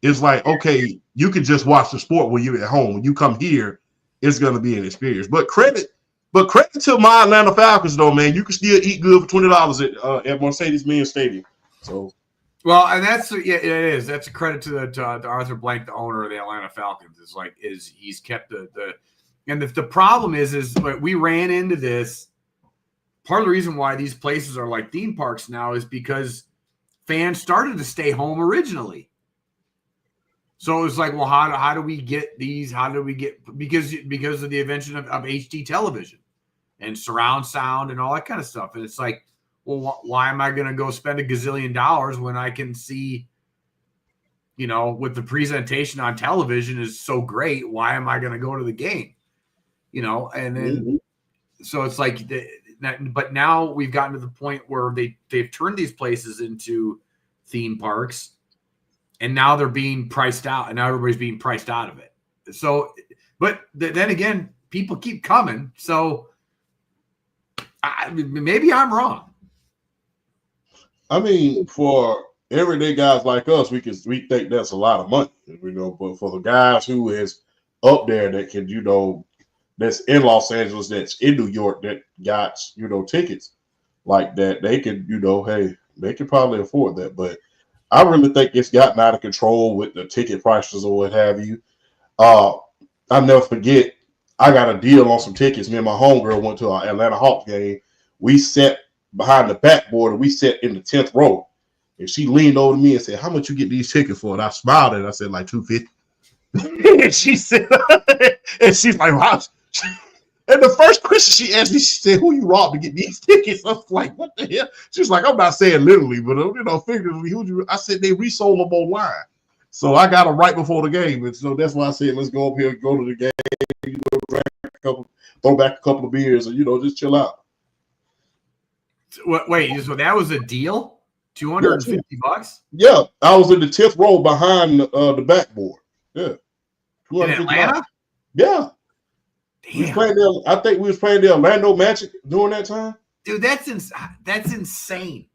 It's like, okay, you can just watch the sport when you're at home. When you come here, it's gonna be an experience. But credit to my Atlanta Falcons, though, man. You can still eat good for $20 at Mercedes-Benz Stadium. So, well, and it is. That's a credit to Arthur Blank, the owner of the Atlanta Falcons. He's kept and the problem is we ran into this. Part of the reason why these places are like theme parks now is because fans started to stay home originally. So it was like, well, how do we get these? How do we get because of the invention of HD television and surround sound and all that kind of stuff? And it's like, well, why am I going to go spend $1 gazillion when I can see, with the presentation on television is so great? Why am I going to go to the game? And then so it's like, but now we've gotten to the point where they've turned these places into theme parks. And now they're being priced out, and now everybody's being priced out of it. So, but then again, people keep coming. So maybe I'm wrong. I mean, for everyday guys like us, we think that's a lot of money, But for the guys who is up there that can, that's in Los Angeles, that's in New York, that got tickets like that, they can, hey, they can probably afford that, but. I really think it's gotten out of control with the ticket prices or what have you. I'll never forget, I got a deal on some tickets. Me and my homegirl went to our Atlanta Hawks game. We sat behind the backboard and we sat in the 10th row. And she leaned over to me and said, how much you get these tickets for? And I smiled and I said, like $250. And she said, and she's like, wow. And the first question she asked me, she said, who you robbed to get these tickets? I was like, what the hell? She's like, I'm not saying literally, but figuratively, I said they resold them online. So I got them right before the game. And so that's why I said, let's go up here and go to the game, throw back a couple of beers and, just chill out. Wait, so that was a deal? $250? Yeah, I was in the 10th row behind the backboard. Yeah. In Atlanta? Yeah. I think we was playing the Orlando Magic during that time. Dude, that's insane.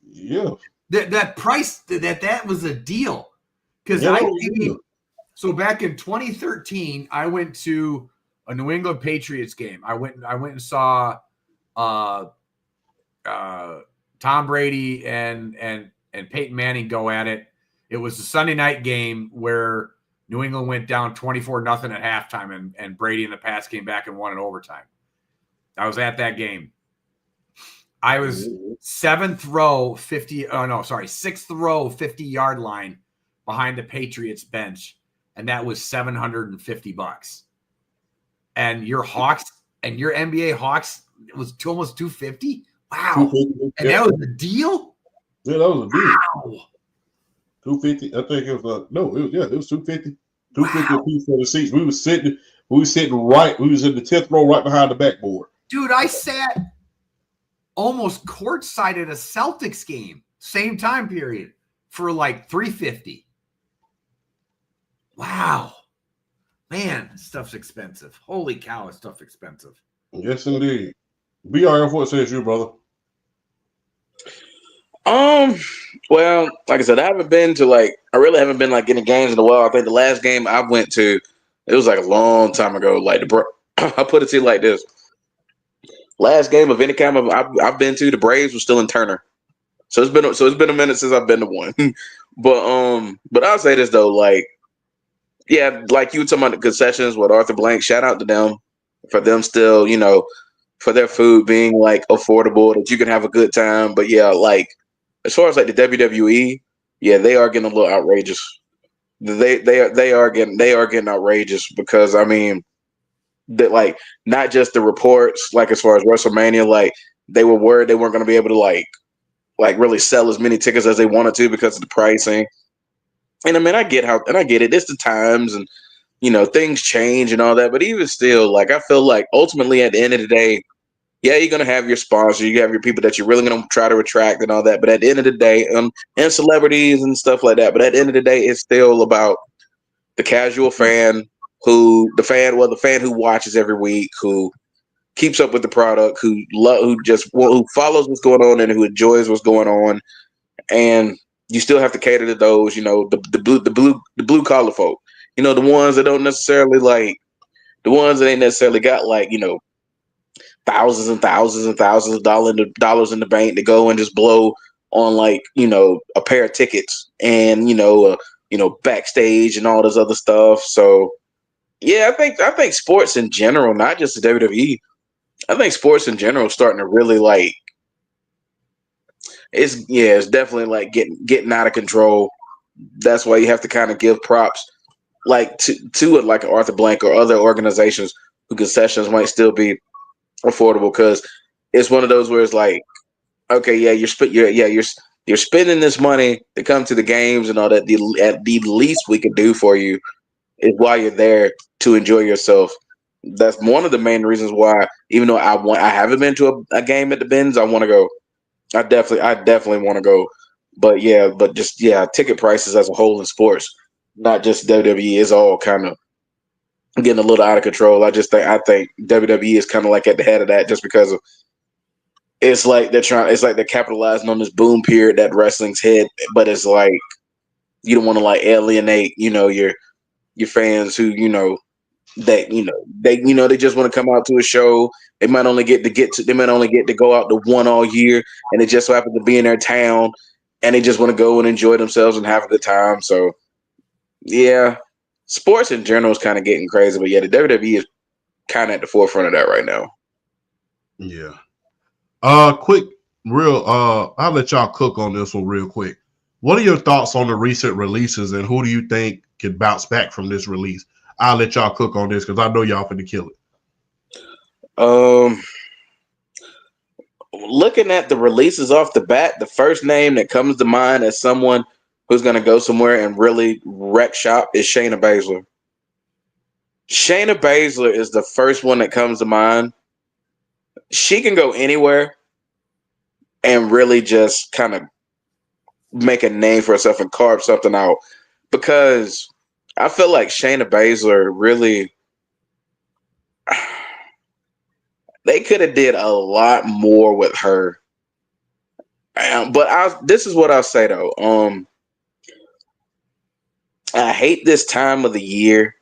Yeah. That price that was a deal. Because so back in 2013, I went to a New England Patriots game. I went and saw Tom Brady and Peyton Manning go at it. It was a Sunday night game where New England went down 24-0 at halftime, and Brady in the pass came back and won in overtime. I was at that game. I was 6th row, 50-yard line behind the Patriots bench, and that was $750. And your Hawks and your NBA Hawks, it was almost $250. Wow. And that was a deal? Yeah, that was a deal. Wow. 250. I think it was no, it was 250. 250 a piece for the seats. We was sitting right. We was in the 10th row, right behind the backboard. Dude, I sat almost courtside at a Celtics game, same time period, for like $350. Wow. Man, stuff's expensive. Holy cow, this stuff's expensive. Yes, indeed. BRF, what says you, brother? Well, like I said, I really haven't been like getting games in a while. I think the last game I went to, it was like a long time ago. Like I put it to you like this: last game of any kind I've been to, the Braves were still in Turner. So it's been a minute since I've been to one. but I'll say this though, like, yeah, like you were talking about the concessions with Arthur Blank. Shout out to them for them still, for their food being like affordable, that you can have a good time. But yeah, like as far as like the WWE, yeah, they are getting a little outrageous. They are getting outrageous because I mean that, like, not just the reports, like as far as WrestleMania, like they were worried they weren't going to be able to like really sell as many tickets as they wanted to because of the pricing. And I mean, I get it. It's the times, and things change and all that. But even still, like, I feel like ultimately at the end of the day, yeah, you're gonna have your sponsors, you have your people that you're really gonna try to attract and all that. But at the end of the day, and celebrities and stuff like that. But at the end of the day, it's still about the casual fan the fan who watches every week, who keeps up with the product, who follows what's going on and who enjoys what's going on. And you still have to cater to those, the blue collar folk, the ones that don't necessarily the ones that ain't necessarily got thousands and thousands and thousands of dollars in the bank to go and just blow on a pair of tickets and backstage and all this other stuff. So yeah, I think sports in general, not just the WWE, I think sports in general is starting to really it's definitely like getting out of control. That's why you have to kind of give props to it, like Arthur Blank or other organizations who concessions might still be affordable, because it's one of those where it's like, okay, yeah, you're spending this money to come to the games and all that. The least we can do for you is while you're there to enjoy yourself. That's one of the main reasons why, even though I haven't been to a game at the Benz, I want to go. I definitely want to go. But ticket prices as a whole in sports, not just WWE, is all kind of getting a little out of control. I think WWE is kind of like at the head of that, just because of it's like they're capitalizing on this boom period that wrestling's hit, but it's like you don't want to alienate, your fans who, they just want to come out to a show. They might only get to go out to one all year, and it just so happens to be in their town, and they just want to go and enjoy themselves and have a good time. So yeah, sports in general is kind of getting crazy, but yeah, the WWE is kind of at the forefront of that right now. Yeah. I'll let y'all cook on this one real quick. What are your thoughts on the recent releases, and who do you think can bounce back from this release? I'll let y'all cook on this because I know y'all finna kill it. Looking at the releases off the bat, the first name that comes to mind as someone who's going to go somewhere and really wreck shop is Shayna Baszler. Shayna Baszler is the first one that comes to mind. She can go anywhere and really just kind of make a name for herself and carve something out, because I feel like Shayna Baszler really, they could have did a lot more with her. But this is what I'll say though. I hate this time of the year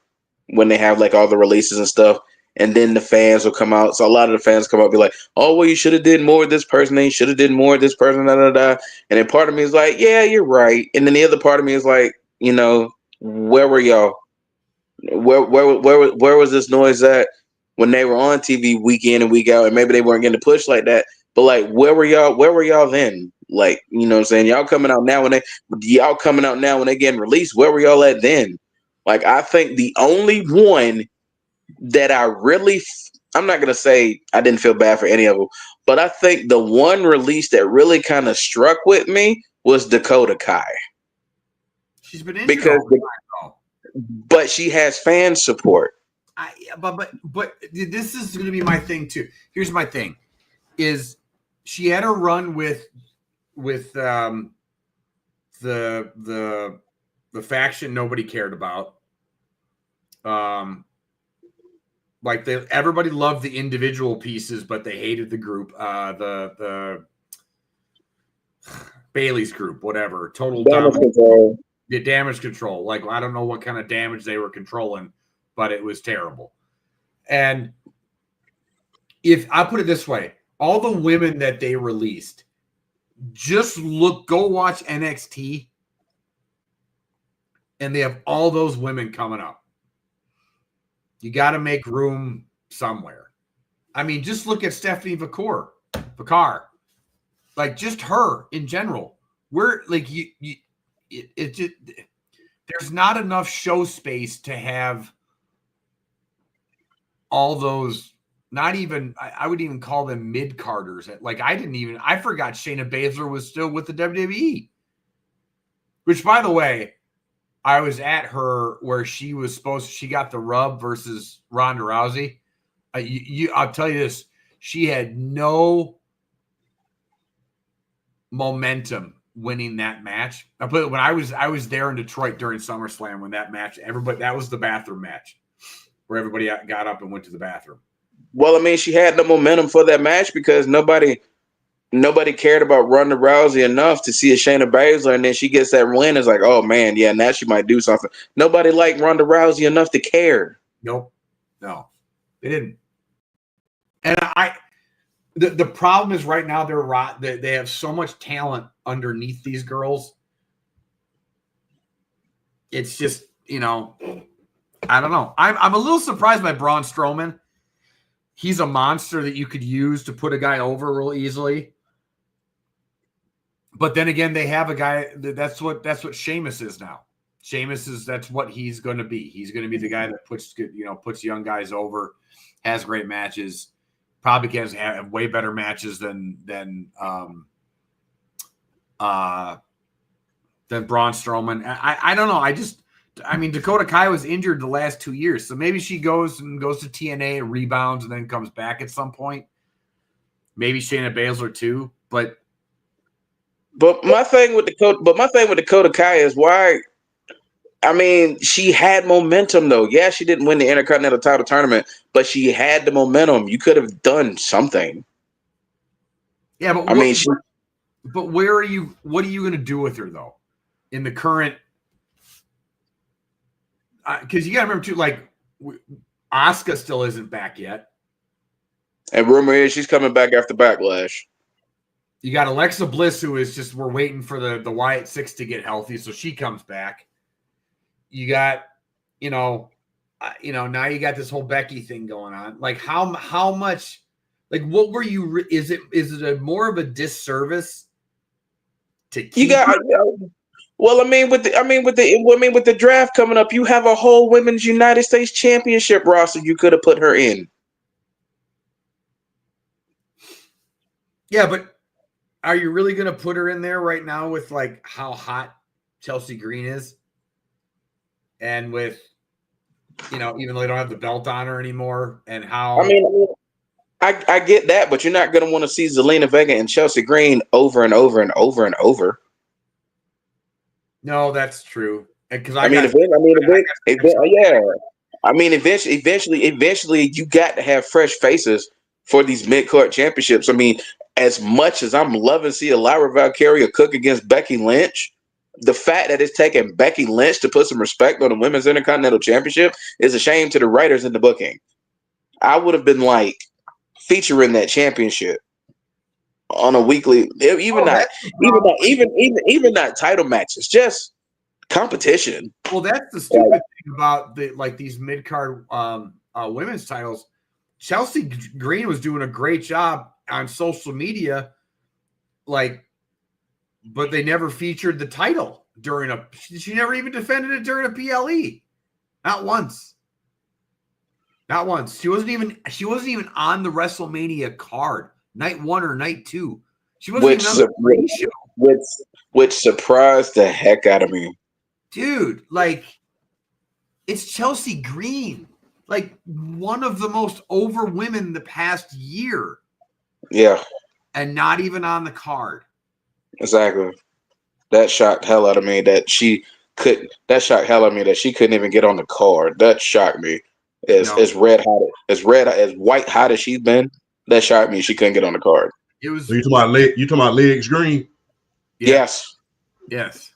when they have all the releases and stuff, and then the fans will come out. So a lot of the fans come out and be like, "Oh, well, you should have did more of this person. And you should have did more of this person." Da, da, da. And then part of me is like, "Yeah, you're right." And then the other part of me is like, where were y'all? Where was this noise at when they were on TV week in and week out? And maybe they weren't getting the push like that, but where were y'all? Where were y'all then? What I'm saying? Y'all coming out now when they getting released. Where were y'all at then? I think the only one that I'm not going to say I didn't feel bad for any of them, but I think the one release that really kind of struck with me was Dakota Kai. She's been injured because all the time, but she has fan support. but this is going to be my thing too. Here's my thing: is she had a run with the faction nobody cared about. Like everybody loved the individual pieces, but they hated the group. The Bailey's group, whatever, total Damage dominance. control. The damage control. Like, I don't know what kind of damage they were controlling, but it was terrible. And if I put it this way, all the women that they released, just go watch NXT, and they have all those women coming up. You got to make room somewhere. I mean, just look at Stephanie Vicar. Like, just her in general. We're like, it just, there's not enough show space to have all those, not even, I would even call them mid-carders. Like, I forgot Shayna Baszler was still with the WWE. Which, by the way, I was at her where she got the rub versus Ronda Rousey. I'll tell you this, she had no momentum winning that match. But when I was there in Detroit during SummerSlam when that match, that was the bathroom match where everybody got up and went to the bathroom. Well, I mean, she had no momentum for that match because nobody cared about Ronda Rousey enough to see a Shayna Baszler, and then she gets that win. It's like, oh man, yeah, now she might do something. Nobody liked Ronda Rousey enough to care. Nope, no, they didn't. And the problem is right now they have so much talent underneath these girls. It's just, I don't know. I'm a little surprised by Braun Strowman. He's a monster that you could use to put a guy over real easily. But then again, they have a guy that's what Sheamus is now. That's what he's going to be. He's going to be the guy that puts young guys over, has great matches, probably can have way better matches than Braun Strowman. I don't know. Dakota Kai was injured the last 2 years, so maybe she goes to TNA, rebounds, and then comes back at some point. Maybe Shayna Baszler too, But my thing with Dakota Kai is why. I mean, she had momentum though. Yeah, she didn't win the Intercontinental title tournament, but she had the momentum. You could have done something. Yeah, but but where are you? What are you going to do with her though? In the current, because you got to remember too, like Asuka still isn't back yet, and rumor is she's coming back after Backlash. You got Alexa Bliss, who is just, we're waiting for the Wyatt Six to get healthy, so she comes back. You got, now you got this whole Becky thing going on. Like how much, like what were you? Is it more of a disservice to keep? Well, with the draft coming up, you have a whole Women's United States Championship roster. You could have put her in. Yeah, but are you really going to put her in there right now with like how hot Chelsea Green is? And with, even though they don't have the belt on her anymore, and how I get that, but you're not going to want to see Zelina Vega and Chelsea Green over and over and over and over. No, that's true. Because eventually you got to have fresh faces for these mid-card championships. I mean, as much as I'm loving seeing Lyra Valkyria cook against Becky Lynch, the fact that it's taking Becky Lynch to put some respect on the Women's Intercontinental Championship is a shame to the writers in the booking. I would have been like featuring that championship on a weekly, even not title matches, just competition. Well, that's the stupid thing about these mid-card women's titles. Chelsea Green was doing a great job on social media, but they never featured the title during she never even defended it during a PLE. Not once. She wasn't even on the WrestleMania card, night 1 or night 2. She wasn't even on the pre-show. Which surprised the heck out of me. dude, like it's Chelsea Green, like one of the most over women the past year. Yeah, and not even on the card. exactly. That shocked hell out of me that she could. That shocked hell out of me that she couldn't even get on the card. That shocked me. As red hot as white hot as she's been. That shocked me. She couldn't get on the card. It was. So you talking about legs green? Yeah. Yes.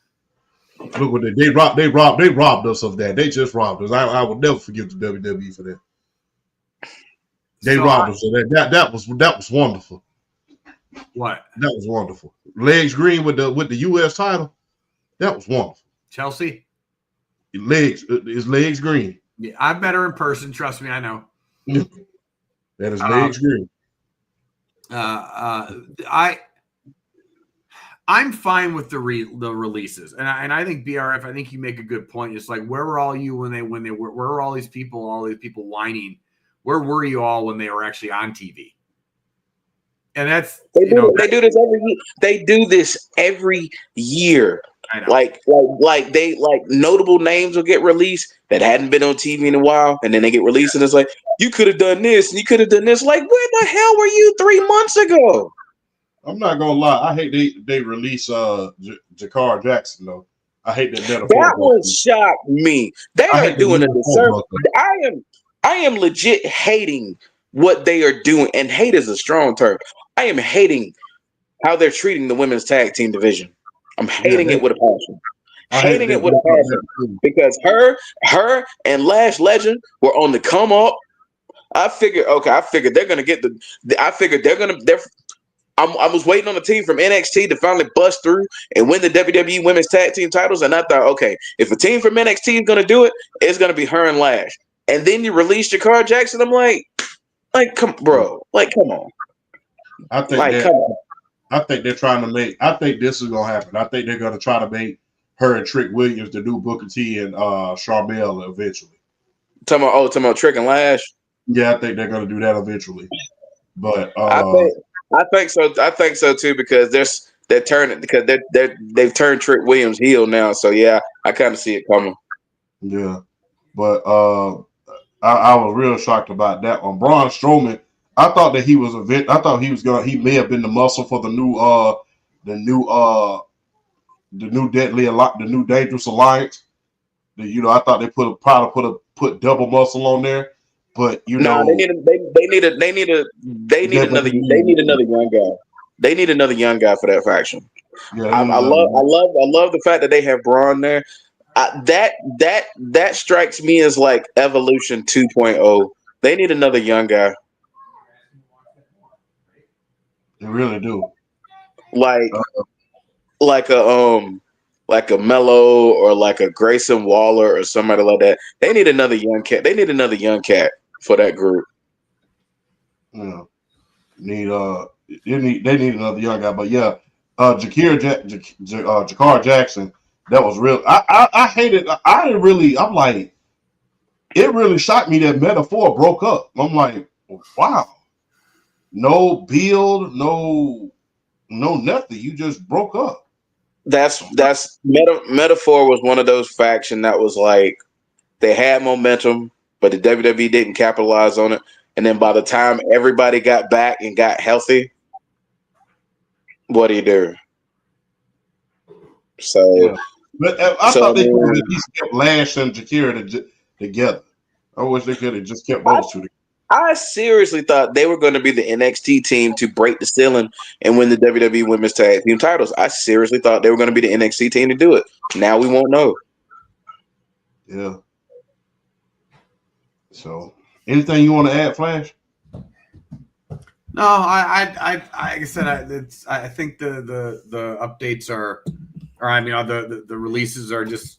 Look what they robbed us of that. They just robbed us. I will never forgive the WWE for that. They robbed us of that. That was wonderful. What? That was wonderful. Legs green with the U.S. title. That was wonderful. Chelsea. His legs green. Yeah, I've met her in person. Trust me, I know. That is legs green. I'm fine with the releases, and I think BRF. I think you make a good point. It's like, where were all you when they were? Where were all these people whining? Where were you all when they were actually on TV? And that's they do this every year. They do this every year. I know. Like notable names will get released that hadn't been on TV in a while, and then they get released, and it's like, you could have done this and you could have done this. Like, where the hell were you 3 months ago? I'm not gonna lie. I hate they release Jakar Jackson though. I hate that metaphor. That one shocked me. They are doing a disservice. I am legit hating what they are doing, and hate is a strong term. I am hating how they're treating the women's tag team division. I'm hating it with a passion. Hating it with a passion because her and Lash Legend were on the come up. I figured they're gonna get I was waiting on the team from NXT to finally bust through and win the WWE Women's Tag Team titles, and I thought, okay, if a team from NXT is gonna do it, it's gonna be her and Lash. And then you release Jakar Jackson. I'm like, come on. I think they're trying to make. I think this is gonna happen. I think they're gonna try to make her and Trick Williams the new Booker T and Charmel eventually. Talking about Trick and Lash. Yeah, I think they're gonna do that eventually. But I think so. I think so too because they've turned Trick Williams heel now. So yeah, I kind of see it coming. Yeah, but I was real shocked about that one. Braun Strowman. I thought that he was he may have been the muscle for the new Dangerous Alliance. I thought they put double muscle on there, but they need another young guy. They need another young guy for that faction. Yeah, I love the fact that they have Braun there. That strikes me as like Evolution 2.0. They need another young guy. They really do. Like a Mello or like a Grayson Waller or somebody like that. They need another young cat. They need another young cat for that group. Yeah. They need another young guy. But yeah, Jakar Jackson, that was real. I hated. I didn't really. I'm like, it really shocked me that Metaphor broke up. I'm like, wow, no build, no nothing. You just broke up. That's Metaphor was one of those faction that was like they had momentum, but the WWE didn't capitalize on it. And then by the time everybody got back and got healthy, what do you do? So, yeah. But I thought they could at least kept Lash and Jakira together. I wish they could have just kept those two together. I seriously thought they were going to be the NXT team to break the ceiling and win the WWE Women's Tag Team titles. I seriously thought they were going to be the NXT team to do it. Now we won't know. Yeah. So, anything you want to add, Flash? No, like I said, I think the updates are, or I mean, the releases are just.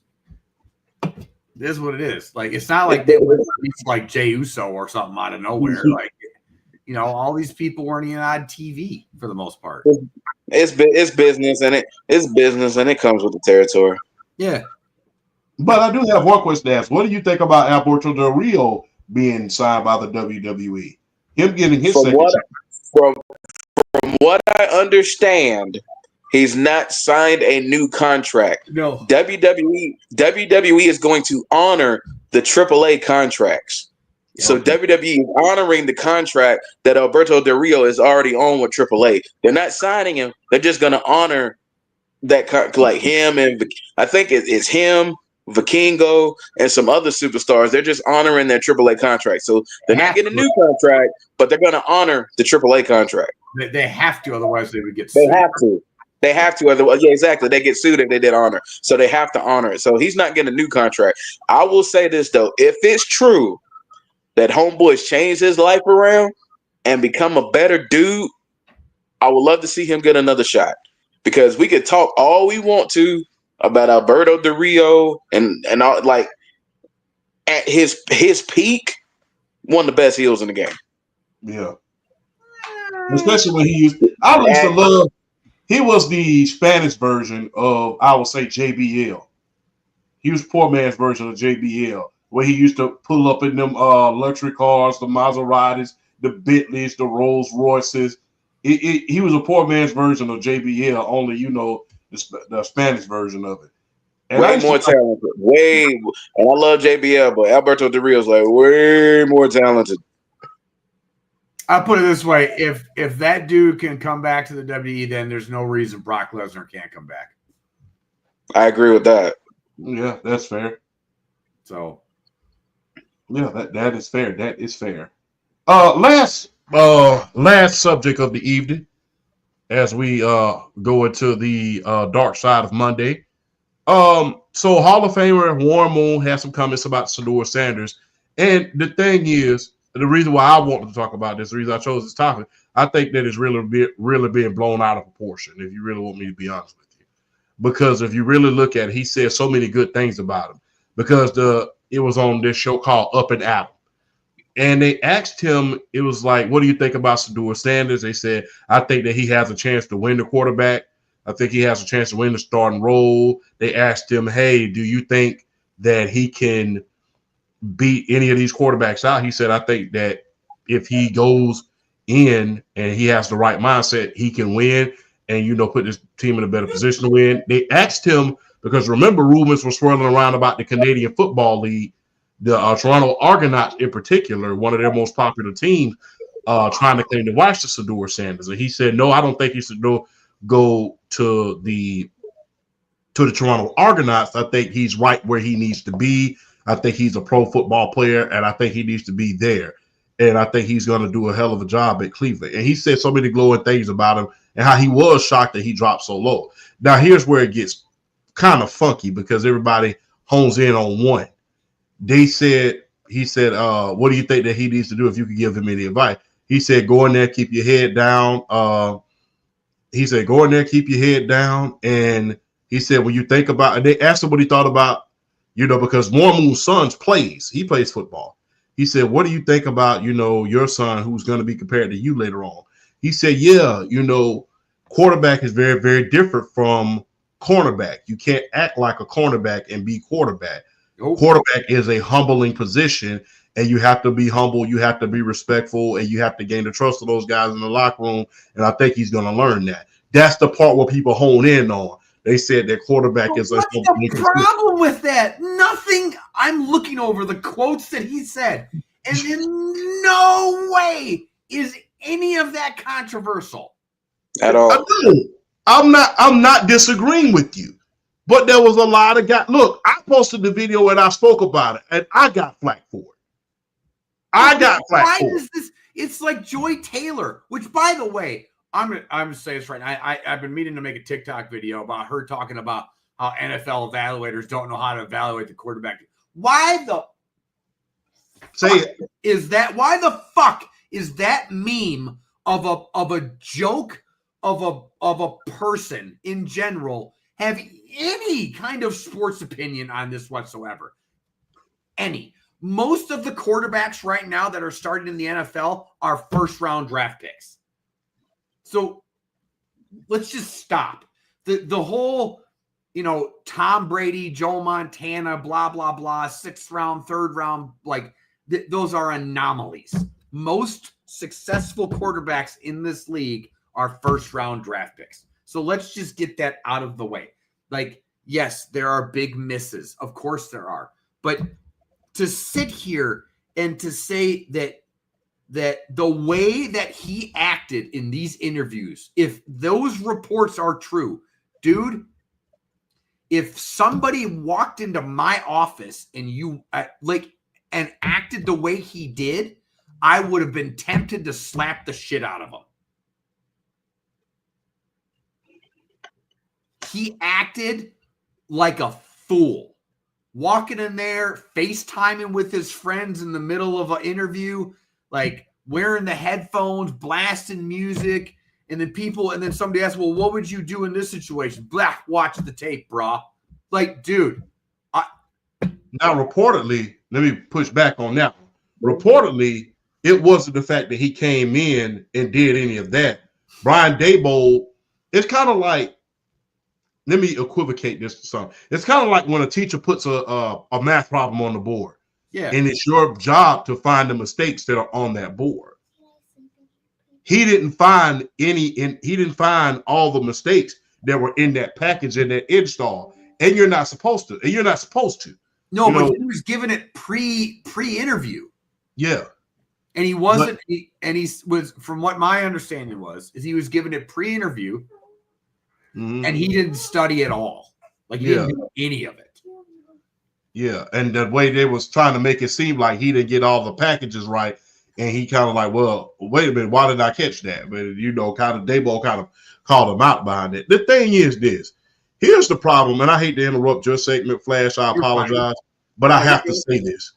It is what it is. Like, it's not like they were like Jey Uso or something out of nowhere. Like, all these people weren't even on TV for the most part. It's business, and it comes with the territory. Yeah. But I do have one question to ask. What do you think about Alberto Del Rio being signed by the WWE? Him getting his second. From what I understand, He's not signed a new contract. No. WWE is going to honor the AAA contracts. So WWE is honoring the contract that Alberto Del Rio is already on with AAA. They're not signing him. They're just going to honor that, like him and I think it's him, Vikingo, and some other superstars. They're just honoring their AAA contract. So they're not getting a new contract, but they're going to honor the AAA contract. They have to, otherwise they would get sued. They have to. Otherwise, yeah, exactly. They get sued if they did honor. So they have to honor it. So he's not getting a new contract. I will say this, though. If it's true that Homeboy's changed his life around and become a better dude, I would love to see him get another shot. Because we could talk all we want to about Alberto Del Rio and all, like at his peak, one of the best heels in the game. Yeah. Especially when he used to love. He was the Spanish version of, I would say, JBL. He was poor man's version of JBL, where he used to pull up in them luxury cars, the Maseratis, the Bentleys, the Rolls Royces. He was a poor man's version of JBL, only, the Spanish version of it. And way more talented. And I love JBL, but Alberto Del Rio is like way more talented. I'll put it this way: if that dude can come back to the WWE, then there's no reason Brock Lesnar can't come back. I agree with that. Yeah, that's fair. So, yeah, that is fair. That is fair. Last subject of the evening, as we go into the dark side of Monday. So Hall of Famer Warren Moon has some comments about Shedeur Sanders, and the thing is, the reason why I wanted to talk about this, the reason I chose this topic, I think that it's really being blown out of proportion, if you really want me to be honest with you. Because if you really look at it, he said so many good things about him. Because it was on this show called Up and Out. And they asked him, it was like, what do you think about Shedeur Sanders? They said, I think that he has a chance to win the quarterback. I think he has a chance to win the starting role. They asked him, hey, do you think that he can beat any of these quarterbacks out? He said, I think that if he goes in and he has the right mindset, he can win and, put this team in a better position to win. They asked him, because remember, rumors were swirling around about the Canadian Football League, the Toronto Argonauts in particular, one of their most popular teams, trying to claim to watch the Shedeur Sanders. And he said, no, I don't think he should go to the Toronto Argonauts. I think he's right where he needs to be. I think he's a pro football player, and I think he needs to be there. And I think he's going to do a hell of a job at Cleveland. And he said so many glowing things about him and how he was shocked that he dropped so low. Now, here's where it gets kind of funky because everybody hones in on one. He said, what do you think that he needs to do if you could give him any advice? He said, go in there, keep your head down. He said, go in there, keep your head down. And he said, when you think about, and they asked him what he thought about, because Warren Moon's son he plays football. He said, what do you think about, your son who's going to be compared to you later on? He said, yeah, quarterback is very, very different from cornerback. You can't act like a cornerback and be quarterback. Nope. Quarterback is a humbling position, and you have to be humble. You have to be respectful, and you have to gain the trust of those guys in the locker room. And I think he's going to learn that. That's the part where people hone in on. They said that quarterback is what's the problem with that? Nothing. I'm looking over the quotes that he said, and in no way is any of that controversial at all. I'm not disagreeing with you, but there was a lot of guys. Look, I posted the video and I spoke about it, and I got flack for it. It's like Joy Taylor, which, by the way, I'm gonna say this right now. I've been meaning to make a TikTok video about her talking about how NFL evaluators don't know how to evaluate the quarterback. Why the fuck is that meme of a joke of a person in general have any kind of sports opinion on this whatsoever? Any. Most of the quarterbacks right now that are starting in the NFL are first-round draft picks. So let's just stop. The whole, Tom Brady, Joe Montana, blah, blah, blah, 6th round, 3rd round, those are anomalies. Most successful quarterbacks in this league are first-round draft picks. So let's just get that out of the way. Like, yes, there are big misses. Of course there are. But to sit here and to say that the way that he acted in these interviews, if those reports are true, dude, if somebody walked into my office and you and acted the way he did, I would have been tempted to slap the shit out of him. He acted like a fool, walking in there, FaceTiming with his friends in the middle of an interview, like wearing the headphones, blasting music, and then somebody asks, well, what would you do in this situation? Blah, watch the tape, brah. Like, dude. Now, reportedly, let me push back on that. Reportedly, it wasn't the fact that he came in and did any of that. Brian Daboll, it's kind of like, let me equivocate this to something. It's kind of like when a teacher puts a math problem on the board. Yeah. And it's your job to find the mistakes that are on that board. He didn't find all the mistakes that were in that package in that install. And you're not supposed to. No, but he was given it pre-interview. Yeah. And he wasn't, from what my understanding was, is he was given it pre-interview, and he didn't study at all. Like, he didn't do any of it. Yeah, and the way they was trying to make it seem like he didn't get all the packages right, and he kind of like, well, wait a minute, why did I catch that? But, Daboll kind of called him out behind it. The thing is this. Here's the problem, and I hate to interrupt your segment, Flash. I apologize, but I have to say this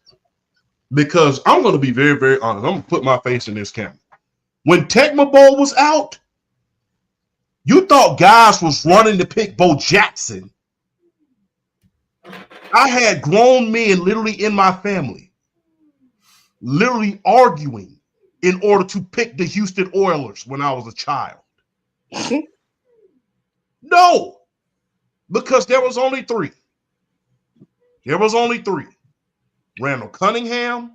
because I'm going to be very, very honest. I'm going to put my face in this camera. When Tecmo Bowl was out, you thought guys was running to pick Bo Jackson. I had grown men literally in my family, literally arguing in order to pick the Houston Oilers when I was a child. No, because there was only three. Randall Cunningham,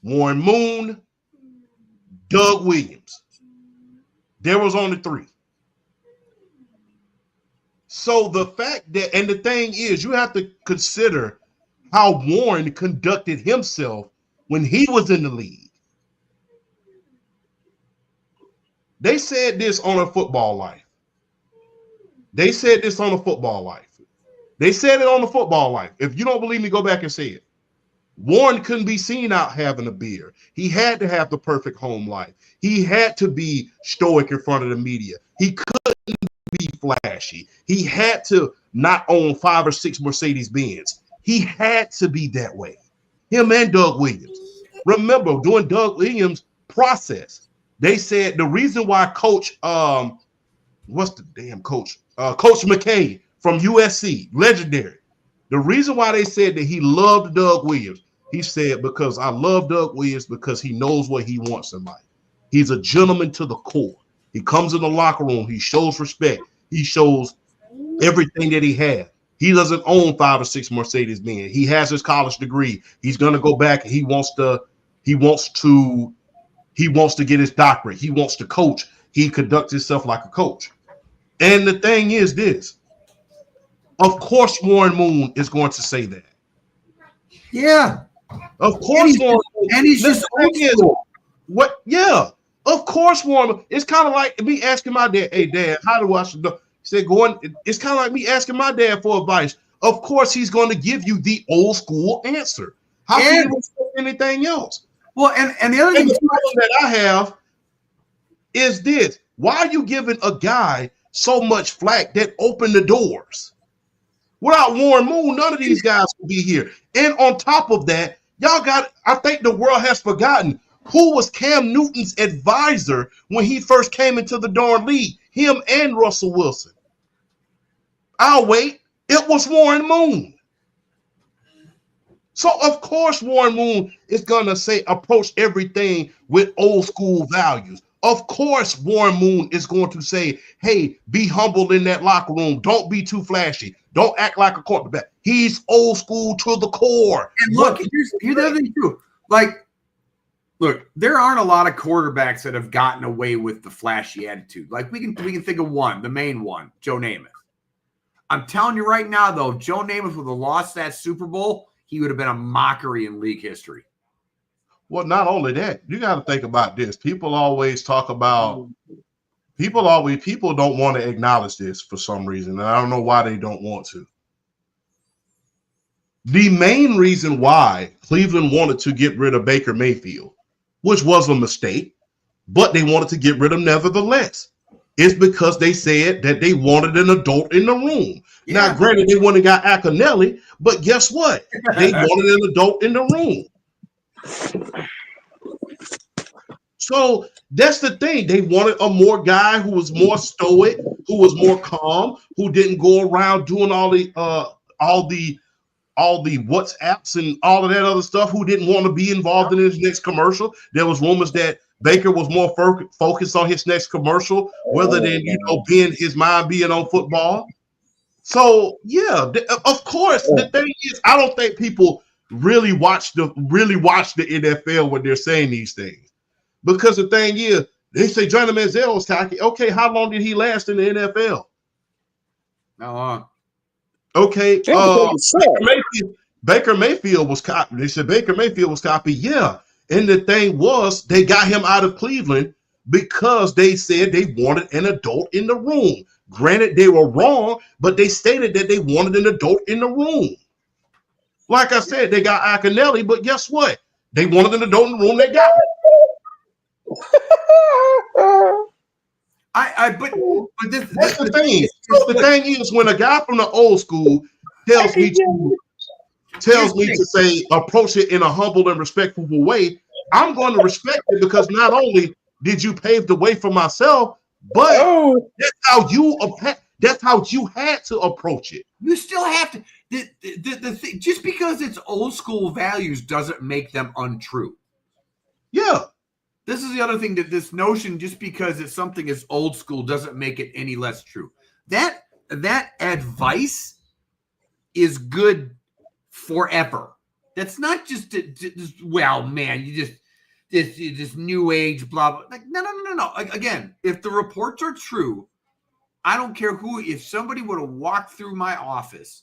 Warren Moon, Doug Williams. There was only three. So the fact that, and the thing is, you have to consider how Warren conducted himself when he was in the league. They said this on A Football Life. They said it on The Football Life. If you don't believe me, go back and see it. Warren couldn't be seen out having a beer. He had to have the perfect home life. He had to be stoic in front of the media. He couldn't be flashy. He had to not own 5 or 6 Mercedes-Benz. He had to be that way. Him and Doug Williams. Remember, during Doug Williams' process, they said the reason why Coach, what's the damn coach? Coach McKay from USC, legendary. The reason why they said that he loved Doug Williams, he said, because I love Doug Williams because he knows what he wants in life. He's a gentleman to the core. He comes in the locker room. He shows respect. He shows everything that he has. He doesn't own 5 or 6 Mercedes-Benz. He has his college degree. He's going to go back. He wants to get his doctorate. He wants to coach. He conducts himself like a coach. And the thing is this. Of course, Warren Moon is going to say that. Yeah. Of course, Warren Moon. And he's just what? Yeah. Of course, Warren. It's kind of like me asking my dad, "Hey, Dad, how do I should do?" He said, It's kind of like me asking my dad for advice. Of course, he's going to give you the old school answer. How can you expect anything else? Well, and the other thing that I have is this: why are you giving a guy so much flack that opened the doors? Without Warren Moon, none of these guys would be here. And on top of that, I think the world has forgotten who was Cam Newton's advisor when he first came into the darn league, him and Russell Wilson. I'll wait. It was Warren Moon. So, of course, Warren Moon is going to approach everything with old school values. Of course, Warren Moon is going to say, hey, be humble in that locker room. Don't be too flashy. Don't act like a quarterback. He's old school to the core. And look, here's the other thing, too. Like, Look, there aren't a lot of quarterbacks that have gotten away with the flashy attitude. Like we can think of one, the main one, Joe Namath. I'm telling you right now, though, if Joe Namath would have lost that Super Bowl, he would have been a mockery in league history. Well, not only that, you got to think about this. People always talk about people don't want to acknowledge this for some reason, and I don't know why they don't want to. The main reason why Cleveland wanted to get rid of Baker Mayfield, which was a mistake, but they wanted to get rid of him nevertheless, is because they said that they wanted an adult in the room. Yeah. Now, granted, they went and got Akinelli, but guess what? They wanted an adult in the room. So that's the thing. They wanted a more guy who was more stoic, who was more calm, who didn't go around doing all the WhatsApps and all of that other stuff, who didn't want to be involved in his next commercial. There was rumors that Baker was more focused on his next commercial rather than, being his mind being on football. So, yeah, of course, the thing is, I don't think people really watch the NFL when they're saying these things. Because the thing is, they say Johnny Manziel was cocky. Okay, how long did he last in the NFL? Not long. Okay, Baker Mayfield was copied. They said Baker Mayfield was copied. Yeah, and the thing was, they got him out of Cleveland because they said they wanted an adult in the room. Granted, they were wrong, but they stated that they wanted an adult in the room. Like I said, they got Akinelli, but guess what? They wanted an adult in the room. They got it. But that's the thing. The thing is, when a guy from the old school tells me to say approach it in a humble and respectful way, I'm going to respect it because not only did you pave the way for myself, but that's how you had to approach it. You still have to. The thing, just because it's old school values doesn't make them untrue. Yeah. This is the other thing, that this notion, just because it's something is old school doesn't make it any less true. That advice is good forever. That's not just well, man, you just this new age blah blah. Like, no. Again, if the reports are true, I don't care who. If somebody would have walked through my office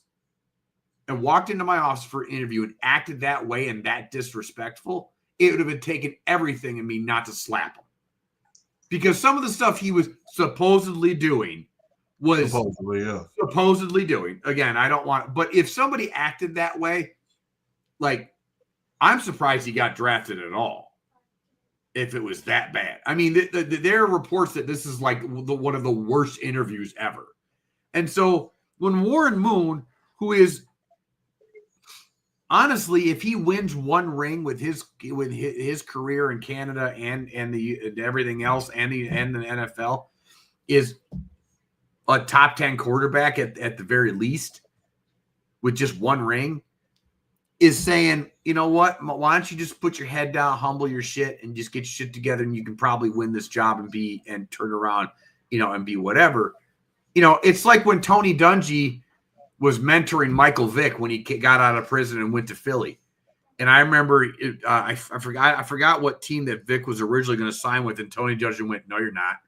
and walked into my office for an interview and acted that way and that disrespectful, it would have been taking everything in me not to slap him. Because some of the stuff he was supposedly doing was supposedly doing. Again, I don't want, but if somebody acted that way, like, I'm surprised he got drafted at all. If it was that bad. I mean, there are reports that this is like one of the worst interviews ever. And so when Warren Moon, who is, honestly, if he wins one ring with his career in Canada and everything else and the NFL, is a top 10 quarterback at the very least with just one ring, is saying, you know what, why don't you just put your head down, humble your shit, and just get your shit together, and you can probably win this job and turn around, and be whatever. It's like when Tony Dungy was mentoring Michael Vick when he got out of prison and went to Philly. And I remember I forgot what team that Vick was originally going to sign with, and Tony Dungy went, "No, you're not.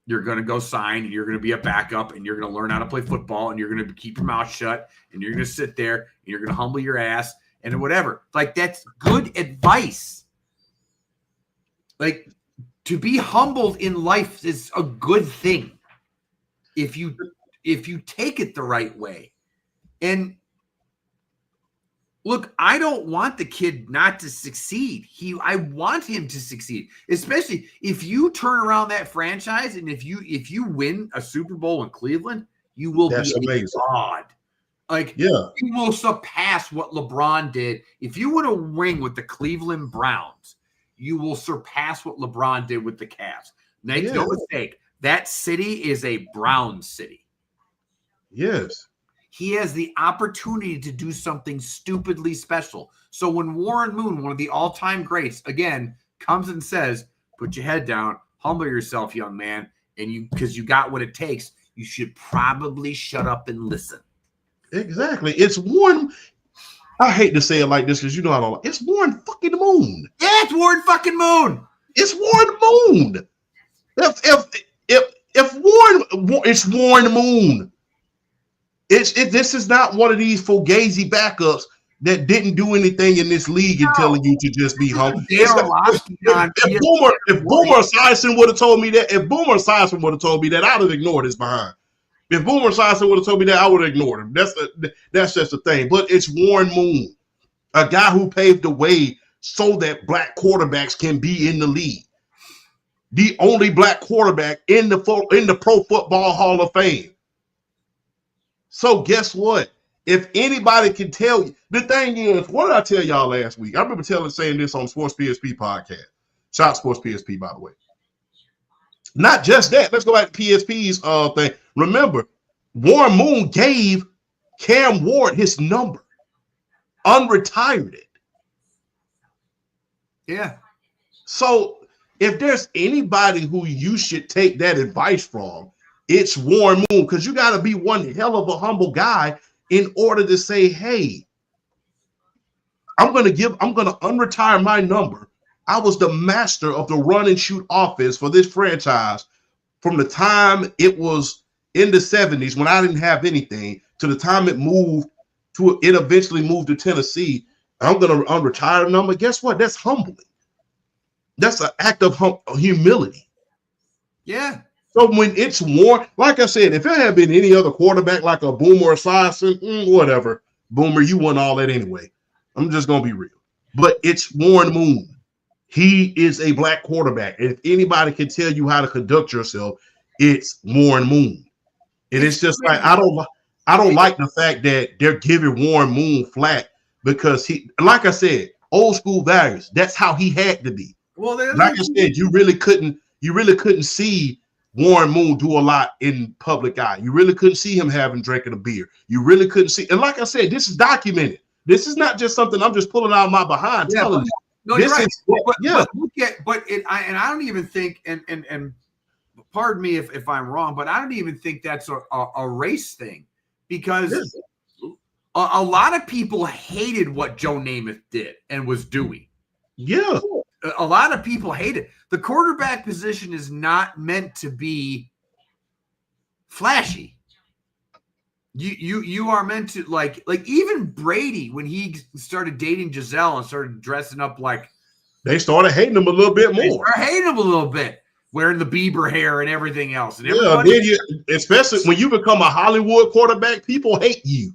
You're going to go sign, and you're going to be a backup, and you're going to learn how to play football, and you're going to keep your mouth shut, and you're going to sit there, and you're going to humble your ass, and whatever." Like, that's good advice. Like, to be humbled in life is a good thing if you take it the right way. And look, I don't want the kid not to succeed. I want him to succeed, especially if you turn around that franchise, and if you win a Super Bowl in Cleveland, you will be amazing. God. Like, you will surpass what LeBron did. If you win a ring with the Cleveland Browns, you will surpass what LeBron did with the Cavs. Make no mistake, that city is a Brown city. Yes. He has the opportunity to do something stupidly special. So when Warren Moon, one of the all-time greats, again, comes and says, put your head down, humble yourself, young man, and because you got what it takes, you should probably shut up and listen. Exactly. It's Warren. I hate to say it like this because you know I don't like it's Warren fucking Moon. Yeah, it's Warren fucking Moon. It's Warren Moon. If Warren, it's Warren Moon. This is not one of these fugazi backups that didn't do anything in this league and telling you to just be home. If Boomer Esiason would have told me that, I'd have ignored his behind. If Boomer Esiason would have told me that, I would have ignored him. That's just the thing. But it's Warren Moon, a guy who paved the way so that black quarterbacks can be in the league. The only black quarterback in the Pro Football Hall of Fame. So guess what? If anybody can tell you, the thing is, what did I tell y'all last week? I remember saying this on Sports PSP podcast. Shout out Sports PSP, by the way. Not just that. Let's go back to PSP's thing. Remember, Warren Moon gave Cam Ward his number, unretired it. Yeah. So if there's anybody who you should take that advice from, it's Warren Moon, because you got to be one hell of a humble guy in order to say, hey, I'm going to unretire my number. I was the master of the run and shoot offense for this franchise from the time it was in the 70s when I didn't have anything to the time it eventually moved to Tennessee. I'm going to unretire the number. Guess what? That's humbling. That's an act of humility. Yeah. So when it's Warren, like I said, if it had been any other quarterback like a Boomer Esiason, whatever, Boomer, you won all that anyway. I'm just going to be real. But it's Warren Moon. He is a black quarterback. And if anybody can tell you how to conduct yourself, it's Warren Moon. And it's just like, I don't like the fact that they're giving Warren Moon flack because he, like I said, old school values. That's how he had to be. Well, like I said, you really couldn't see Warren Moon do a lot in public eye. You really couldn't see him drinking a beer. You really couldn't see. And like I said, this is documented. This is not just something I'm just pulling out of my behind telling you. No, this you're right. is, But I don't even think, and pardon me if I'm wrong, but I don't even think that's a race thing, because a lot of people hated what Joe Namath did and was doing. Yeah. A lot of people hate it. The quarterback position is not meant to be flashy. You are meant to like even Brady, when he started dating Giselle and started dressing up like, they started hating him a little bit more. They started hating him a little bit, wearing the Bieber hair and everything else. And especially when you become a Hollywood quarterback, people hate you.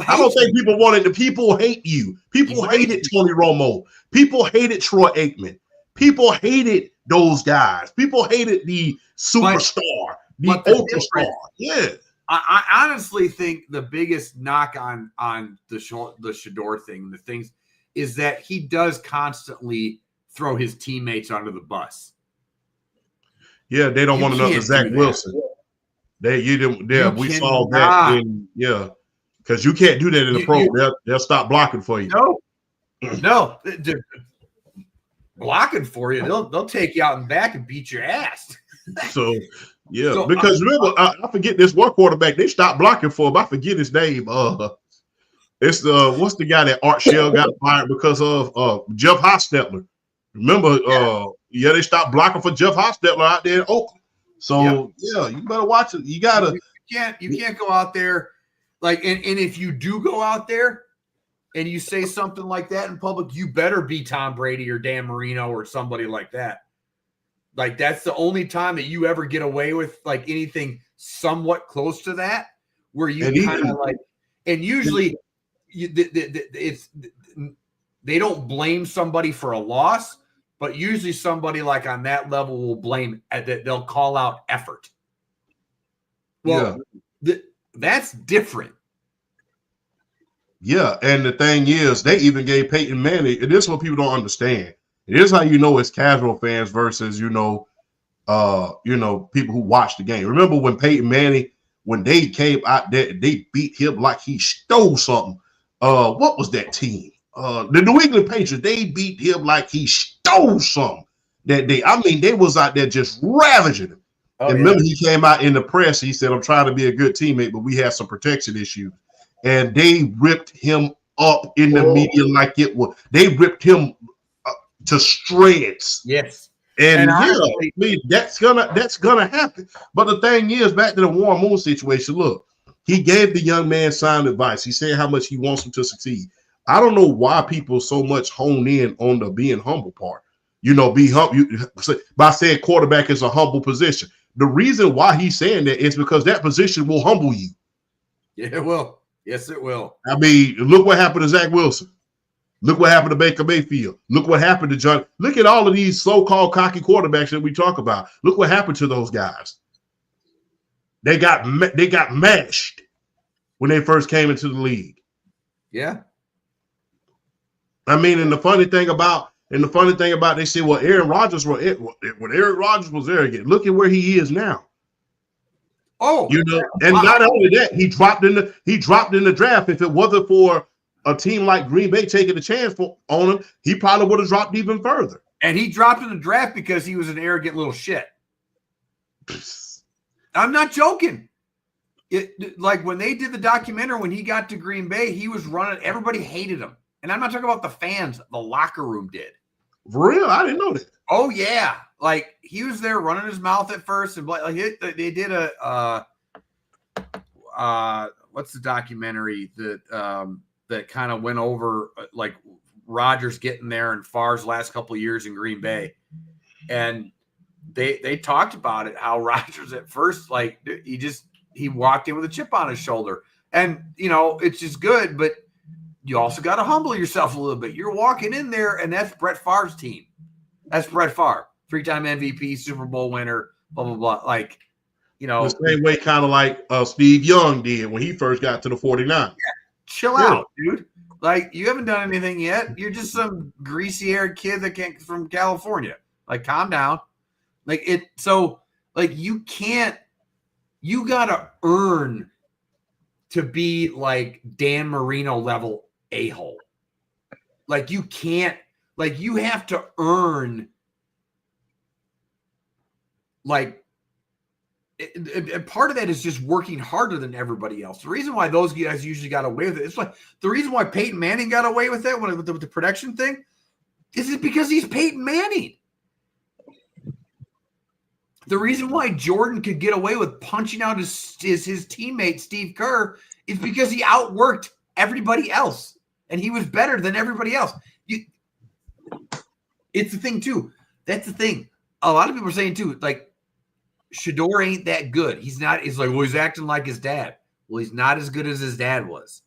I don't think people wanted to. People hate you. People hated Tony Romo. People hated Troy Aikman. People hated those guys. People hated the superstar, the ultra star. Yeah. I honestly think the biggest knock on the Shador thing, the things, is that he does constantly throw his teammates under the bus. Yeah, they don't want another Zach Wilson. We saw that because you can't do that in the pro. They'll stop blocking for you. No, blocking for you. They'll take you out and back and beat your ass. Because remember, I forget this one quarterback. They stopped blocking for him. I forget his name. It's what's the guy that Art Shell got fired because of Jeff Hostetler. Remember, they stopped blocking for Jeff Hostetler out there in Oakland. So you better watch it. You gotta. You can't go out there and if you do go out there and you say something like that in public, you better be Tom Brady or Dan Marino or somebody like that. Like, that's the only time that you ever get away with like anything somewhat close to that, where you kind of and usually they don't blame somebody for a loss, but usually somebody like on that level will blame that. They'll call out effort. Well, that's different. Yeah, and the thing is, they even gave Peyton Manning, and this is what people don't understand. Here's how you know it's casual fans versus people who watch the game. Remember when Peyton Manning, when they came out there, they beat him like he stole something. What was that team? The New England Patriots. They beat him like he stole something that day. I mean, they was out there just ravaging him. Remember, he came out in the press. He said, "I'm trying to be a good teammate, but we have some protection issues." And they ripped him up in the media like it was. They ripped him to shreds. Yes. And honestly, I mean, that's gonna happen. But the thing is, back to the Warren Moon situation. Look, he gave the young man sound advice. He said how much he wants him to succeed. I don't know why people so much hone in on the being humble part. You know, be humble by saying quarterback is a humble position. The reason why he's saying that is because that position will humble you. Yeah, it will. Yes, it will. I mean, look what happened to Zach Wilson. Look what happened to Baker Mayfield. Look what happened to John. Look at all of these so-called cocky quarterbacks that we talk about. Look what happened to those guys. They got mashed when they first came into the league. Yeah. I mean, and the funny thing about they say, well, Aaron Rodgers when Aaron Rodgers was arrogant. Look at where he is now. Oh, you know, and not only that, he dropped in the draft. If it wasn't for a team like Green Bay taking a chance on him, he probably would have dropped even further. And he dropped in the draft because he was an arrogant little shit. I'm not joking. Like when they did the documentary, when he got to Green Bay, he was running. Everybody hated him. And I'm not talking about the fans. The locker room did. For real? I didn't know that. Oh, yeah. Like he was there running his mouth at first. And like they did what's the documentary that kind of went over like Rodgers getting there and Favre's last couple of years in Green Bay. And they talked about it, how Rodgers at first, like he walked in with a chip on his shoulder. And, you know, it's just good, but you also got to humble yourself a little bit. You're walking in there, and that's Brett Favre's team. That's Brett Favre, 3-time MVP, Super Bowl winner, blah, blah, blah. Like, you know. The same way kind of like Steve Young did when he first got to the 49ers. Yeah, chill out, dude. Like, you haven't done anything yet. You're just some greasy-haired kid that came from California. Like, calm down. Like, you can't – you got to earn to be like Dan Marino level a-hole. Like, you can't – like, you have to earn – like, and part of that is just working harder than everybody else. The reason why those guys usually got away with it, it's like the reason why Peyton Manning got away with that with the production thing is because he's Peyton Manning. The reason why Jordan could get away with punching out his teammate Steve Kerr is because he outworked everybody else, and he was better than everybody else. It's the thing too. That's the thing. A lot of people are saying too, like, Shador ain't that good. He's not. He's like, well, he's acting like his dad. Well, he's not as good as his dad was.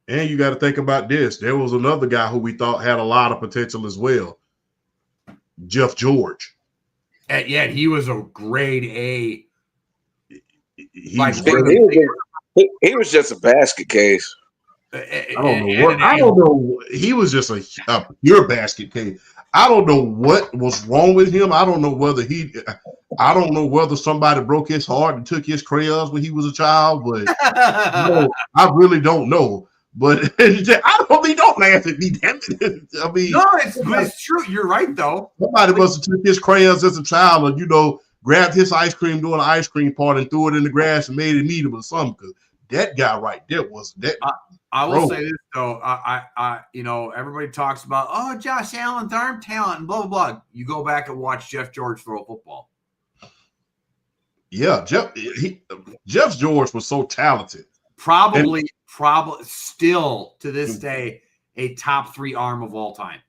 And you got to think about this. There was another guy who we thought had a lot of potential as well, Jeff George. And yet he was a grade A. He was just a basket case. I don't know. He was just a pure basket case. I don't know what was wrong with him. I don't know whether somebody broke his heart and took his crayons when he was a child, but I really don't know. But I don't laugh at me. Damn it. I mean, no, it's true. You're right, though. Somebody must have took his crayons as a child and, grabbed his ice cream during the ice cream party and threw it in the grass and made it eatable or something. Because that guy right there was that. I will say this though, everybody talks about Josh Allen's arm talent and blah blah blah. You go back and watch Jeff George throw a football. Yeah, Jeff George was so talented. Probably still to this day a top 3 arm of all time.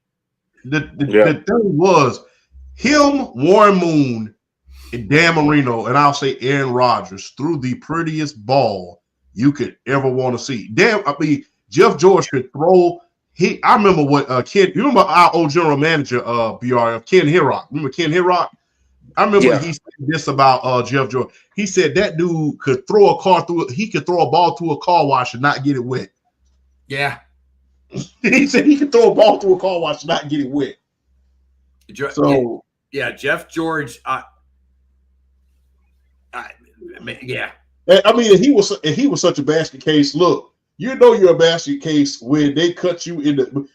The thing was him, Warren Moon, and Dan Marino, and I'll say Aaron Rodgers threw the prettiest ball you could ever want to see. Jeff George could throw. I remember what Ken. You remember our old general manager, BRF, Ken Hirock. Remember Ken Hirock? I remember he said this about Jeff George. He said that dude could throw a car through. He could throw a ball through a car wash and not get it wet. Yeah. He said he could throw a ball through a car wash and not get it wet. So Jeff George. Yeah. I mean, he was such a basket case. Look, you're a basket case when they cut you in the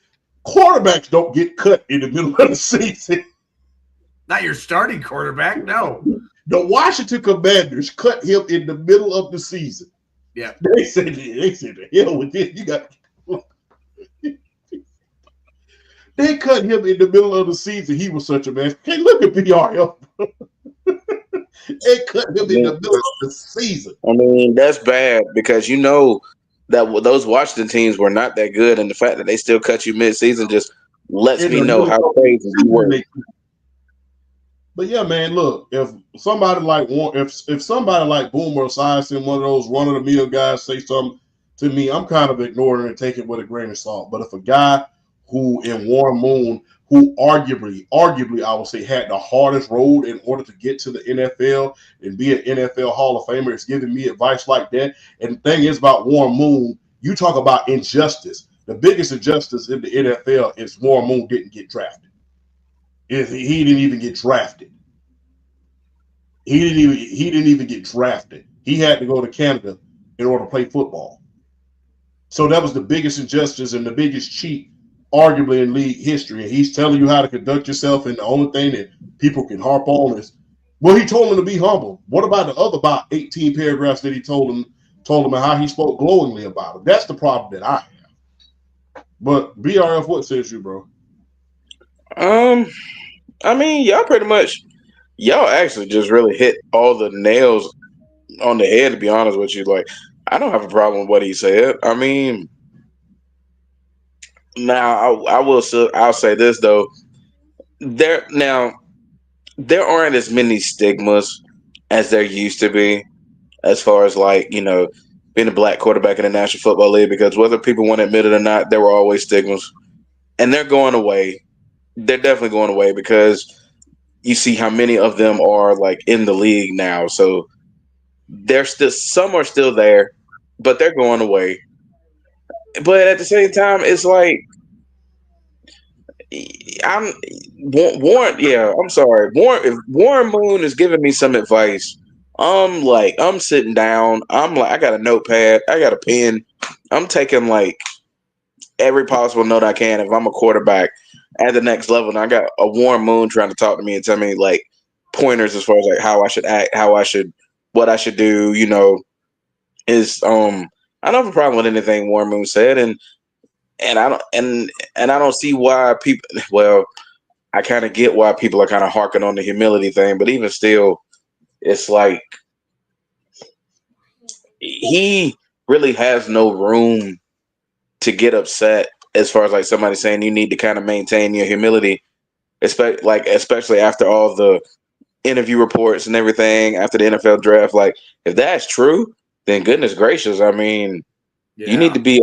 quarterbacks don't get cut in the middle of the season. Not your starting quarterback, no. The Washington Commanders cut him in the middle of the season. Yeah. They said the hell with this. You got they cut him in the middle of the season. He was such a man. Hey, look at BRF. They cut him in the middle of the season. I mean, that's bad because you know that those Washington teams were not that good, and the fact that they still cut you mid-season just lets In me the know middle how of the crazy you were. season, but yeah, man, look, if somebody like if somebody like Boomer Esiason, one of those run of the mill guys, say something to me, I'm kind of ignoring it and taking it with a grain of salt. But if a guy who in Warren Moon, who arguably, I would say had the hardest road in order to get to the NFL and be an NFL Hall of Famer, is giving me advice like that. And the thing is about Warren Moon, you talk about injustice. The biggest injustice in the NFL is Warren Moon didn't get drafted. He didn't even get drafted. He didn't even get drafted. He had to go to Canada in order to play football. So that was the biggest injustice and the biggest cheat, arguably, in league history. And he's telling you how to conduct yourself, and the only thing that people can harp on is, well, he told him to be humble. What about the other about 18 paragraphs that he told him and how he spoke glowingly about him? That's the problem that I have. But BRF, what says you, bro? I mean, y'all actually just really hit all the nails on the head. To be honest with you, like I don't have a problem with what he said. I mean, now I'll say this though. There aren't as many stigmas as there used to be as far as like being a black quarterback in the National Football League, because whether people want to admit it or not, there were always stigmas, and they're going away. They're definitely going away because you see how many of them are like in the league now. So they're still, some are still there, but they're going away. But at the same time, it's like I'm Warren. Yeah, I'm sorry, Warren. If Warren Moon is giving me some advice, I'm sitting down. I'm like, I got a notepad, I got a pen. I'm taking like every possible note I can if I'm a quarterback at the next level. And I got a Warren Moon trying to talk to me and tell me like pointers as far as like how I should act, what I should do. Is I don't have a problem with anything Warren Moon said, and I don't and I don't see why people. Well, I kind of get why people are kind of harking on the humility thing, but even still, it's like he really has no room to get upset as far as like somebody saying you need to kind of maintain your humility, especially after all the interview reports and everything after the NFL draft. Like, if that's true, then goodness gracious, I mean, you need to be.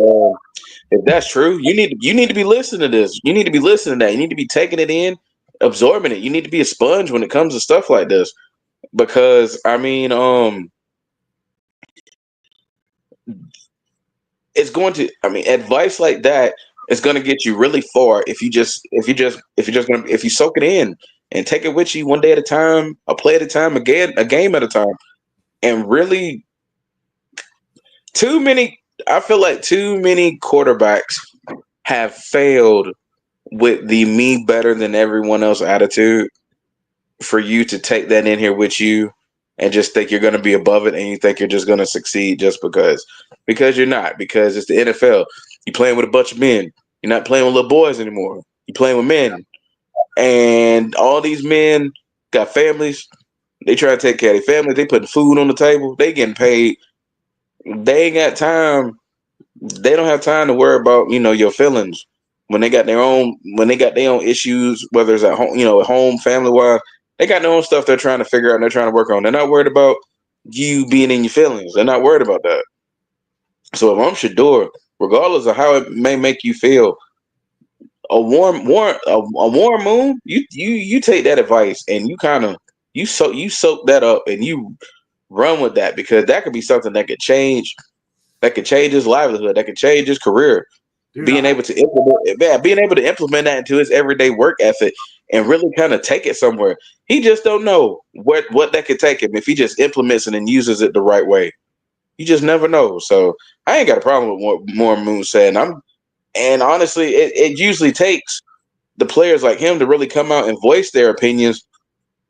If that's true, you need to be listening to this. You need to be listening to that. You need to be taking it in, absorbing it. You need to be a sponge when it comes to stuff like this, because I mean, it's going to. I mean, advice like that is going to get you really far if you soak it in and take it with you one day at a time, a play at a time, a game at a time, and really too many. I feel like too many quarterbacks have failed with the me better than everyone else attitude for you to take that in here with you and just think you're going to be above it and you think you're just going to succeed just because you're not, because it's the NFL. You're playing with a bunch of men. You're not playing with little boys anymore. You're playing with men, and all these men got families. They try to take care of their families. They putting food on the table. They getting paid. They ain't got time. They don't have time to worry about your feelings when they got their own issues, whether it's at home, at home, family wise. They got their own stuff they're trying to figure out and they're trying to work on. They're not worried about you being in your feelings. They're not worried about that. So if I'm Shador, regardless of how it may make you feel, a warm moon, you take that advice and you soak that up and you run with that, because that could be something that could change his livelihood, that could change his career. Dude, being able to implement that into his everyday work ethic and really kind of take it somewhere. He just don't know what that could take him if he just implements it and uses it the right way. You just never know. So I ain't got a problem with what More Moon said. And honestly, it usually takes the players like him to really come out and voice their opinions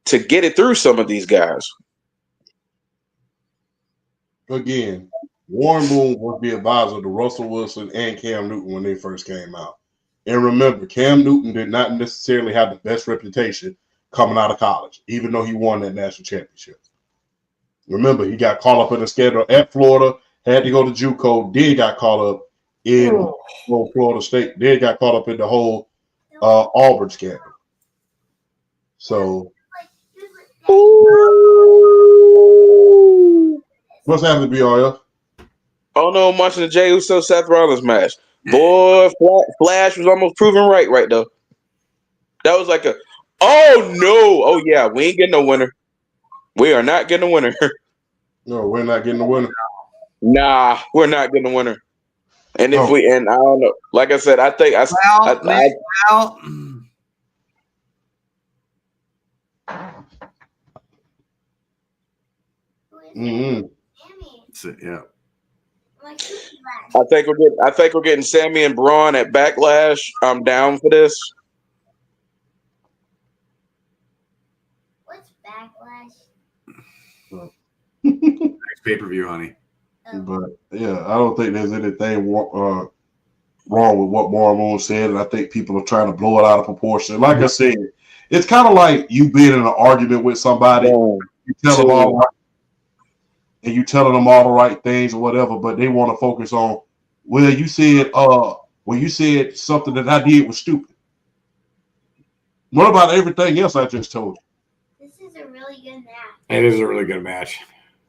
to get it through some of these guys. Again, Warren Moon was the advisor to Russell Wilson and Cam Newton when they first came out. And remember, Cam Newton did not necessarily have the best reputation coming out of college, even though he won that national championship. Remember, he got caught up in a scandal at Florida, had to go to JUCO, then got caught up in Florida State, then got caught up in the whole Auburn scandal. So, what's happening, BRF? Oh no, I'm watching the Jey Uso Seth Rollins match. Boy, Flash was almost proven right though. That was like oh no, oh yeah, we ain't getting no winner. We are not getting a winner. No, we're not getting a winner. Nah, we're not getting a winner. And if we, and I don't know, like I said, I think Yeah. I think we're getting Sammy and Braun at Backlash. I'm down for this. What's Backlash? Next pay-per-view, honey. But yeah, I don't think there's anything wrong with what Warren Moon said, and I think people are trying to blow it out of proportion. Like I said, it's kind of like you being in an argument with somebody, you tell them all right, and you telling them all the right things or whatever, but they want to focus on, well, you said something that I did was stupid. What about everything else I just told you? This is a really good match. It is a really good match.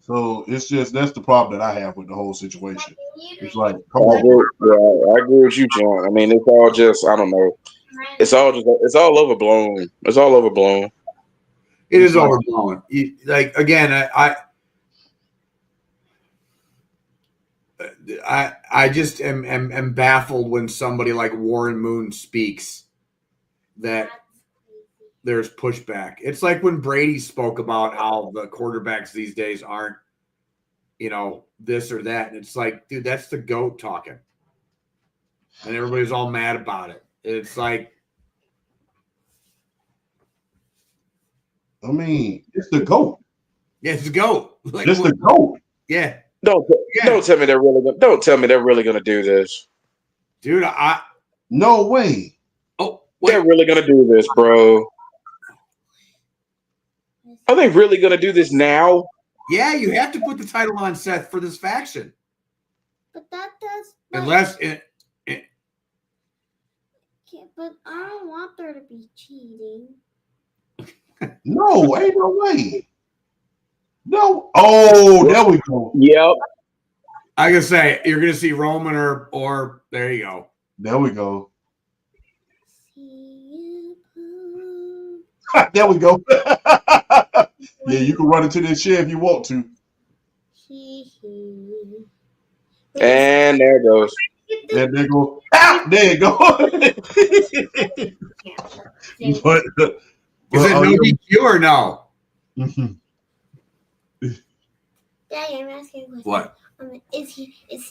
So it's just that's the problem that I have with the whole situation. It's like, I agree with you, John. I mean, it's all just, I don't know. It's all overblown. It's all overblown. It is overblown. Like again, I just am baffled when somebody like Warren Moon speaks that there's pushback. It's like when Brady spoke about how the quarterbacks these days aren't, this or that. And it's like, dude, that's the GOAT talking. And everybody's all mad about it. It's like, I mean, it's the GOAT. Yeah, it's the GOAT. Like, it's the GOAT. Yeah. Don't tell me they're really gonna do this. Dude, no way. Oh, they're really gonna do this, bro. Are they really gonna do this now? Yeah, you have to put the title on Seth for this faction. But that does. Unless but I don't want there to be cheating. No, ain't no way. No. Oh, there we go. Yep. I gotta say, you're gonna see Roman or there you go. There we go. There we go. Yeah, you can run into this chair if you want to. And there it goes. And there go. Ah, there you go. But is it no DQ or no? Daddy, I'm asking a question. What? Is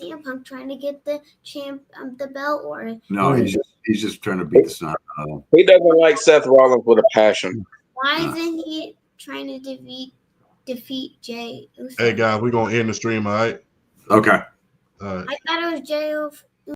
CM Punk trying to get the the belt or no? He's just trying to beat the snot out of him. He doesn't like Seth Rollins with a passion. Why isn't he trying to defeat Jey Uso? Hey guys, we're gonna end the stream, all right? Okay. All right. I thought it was Jey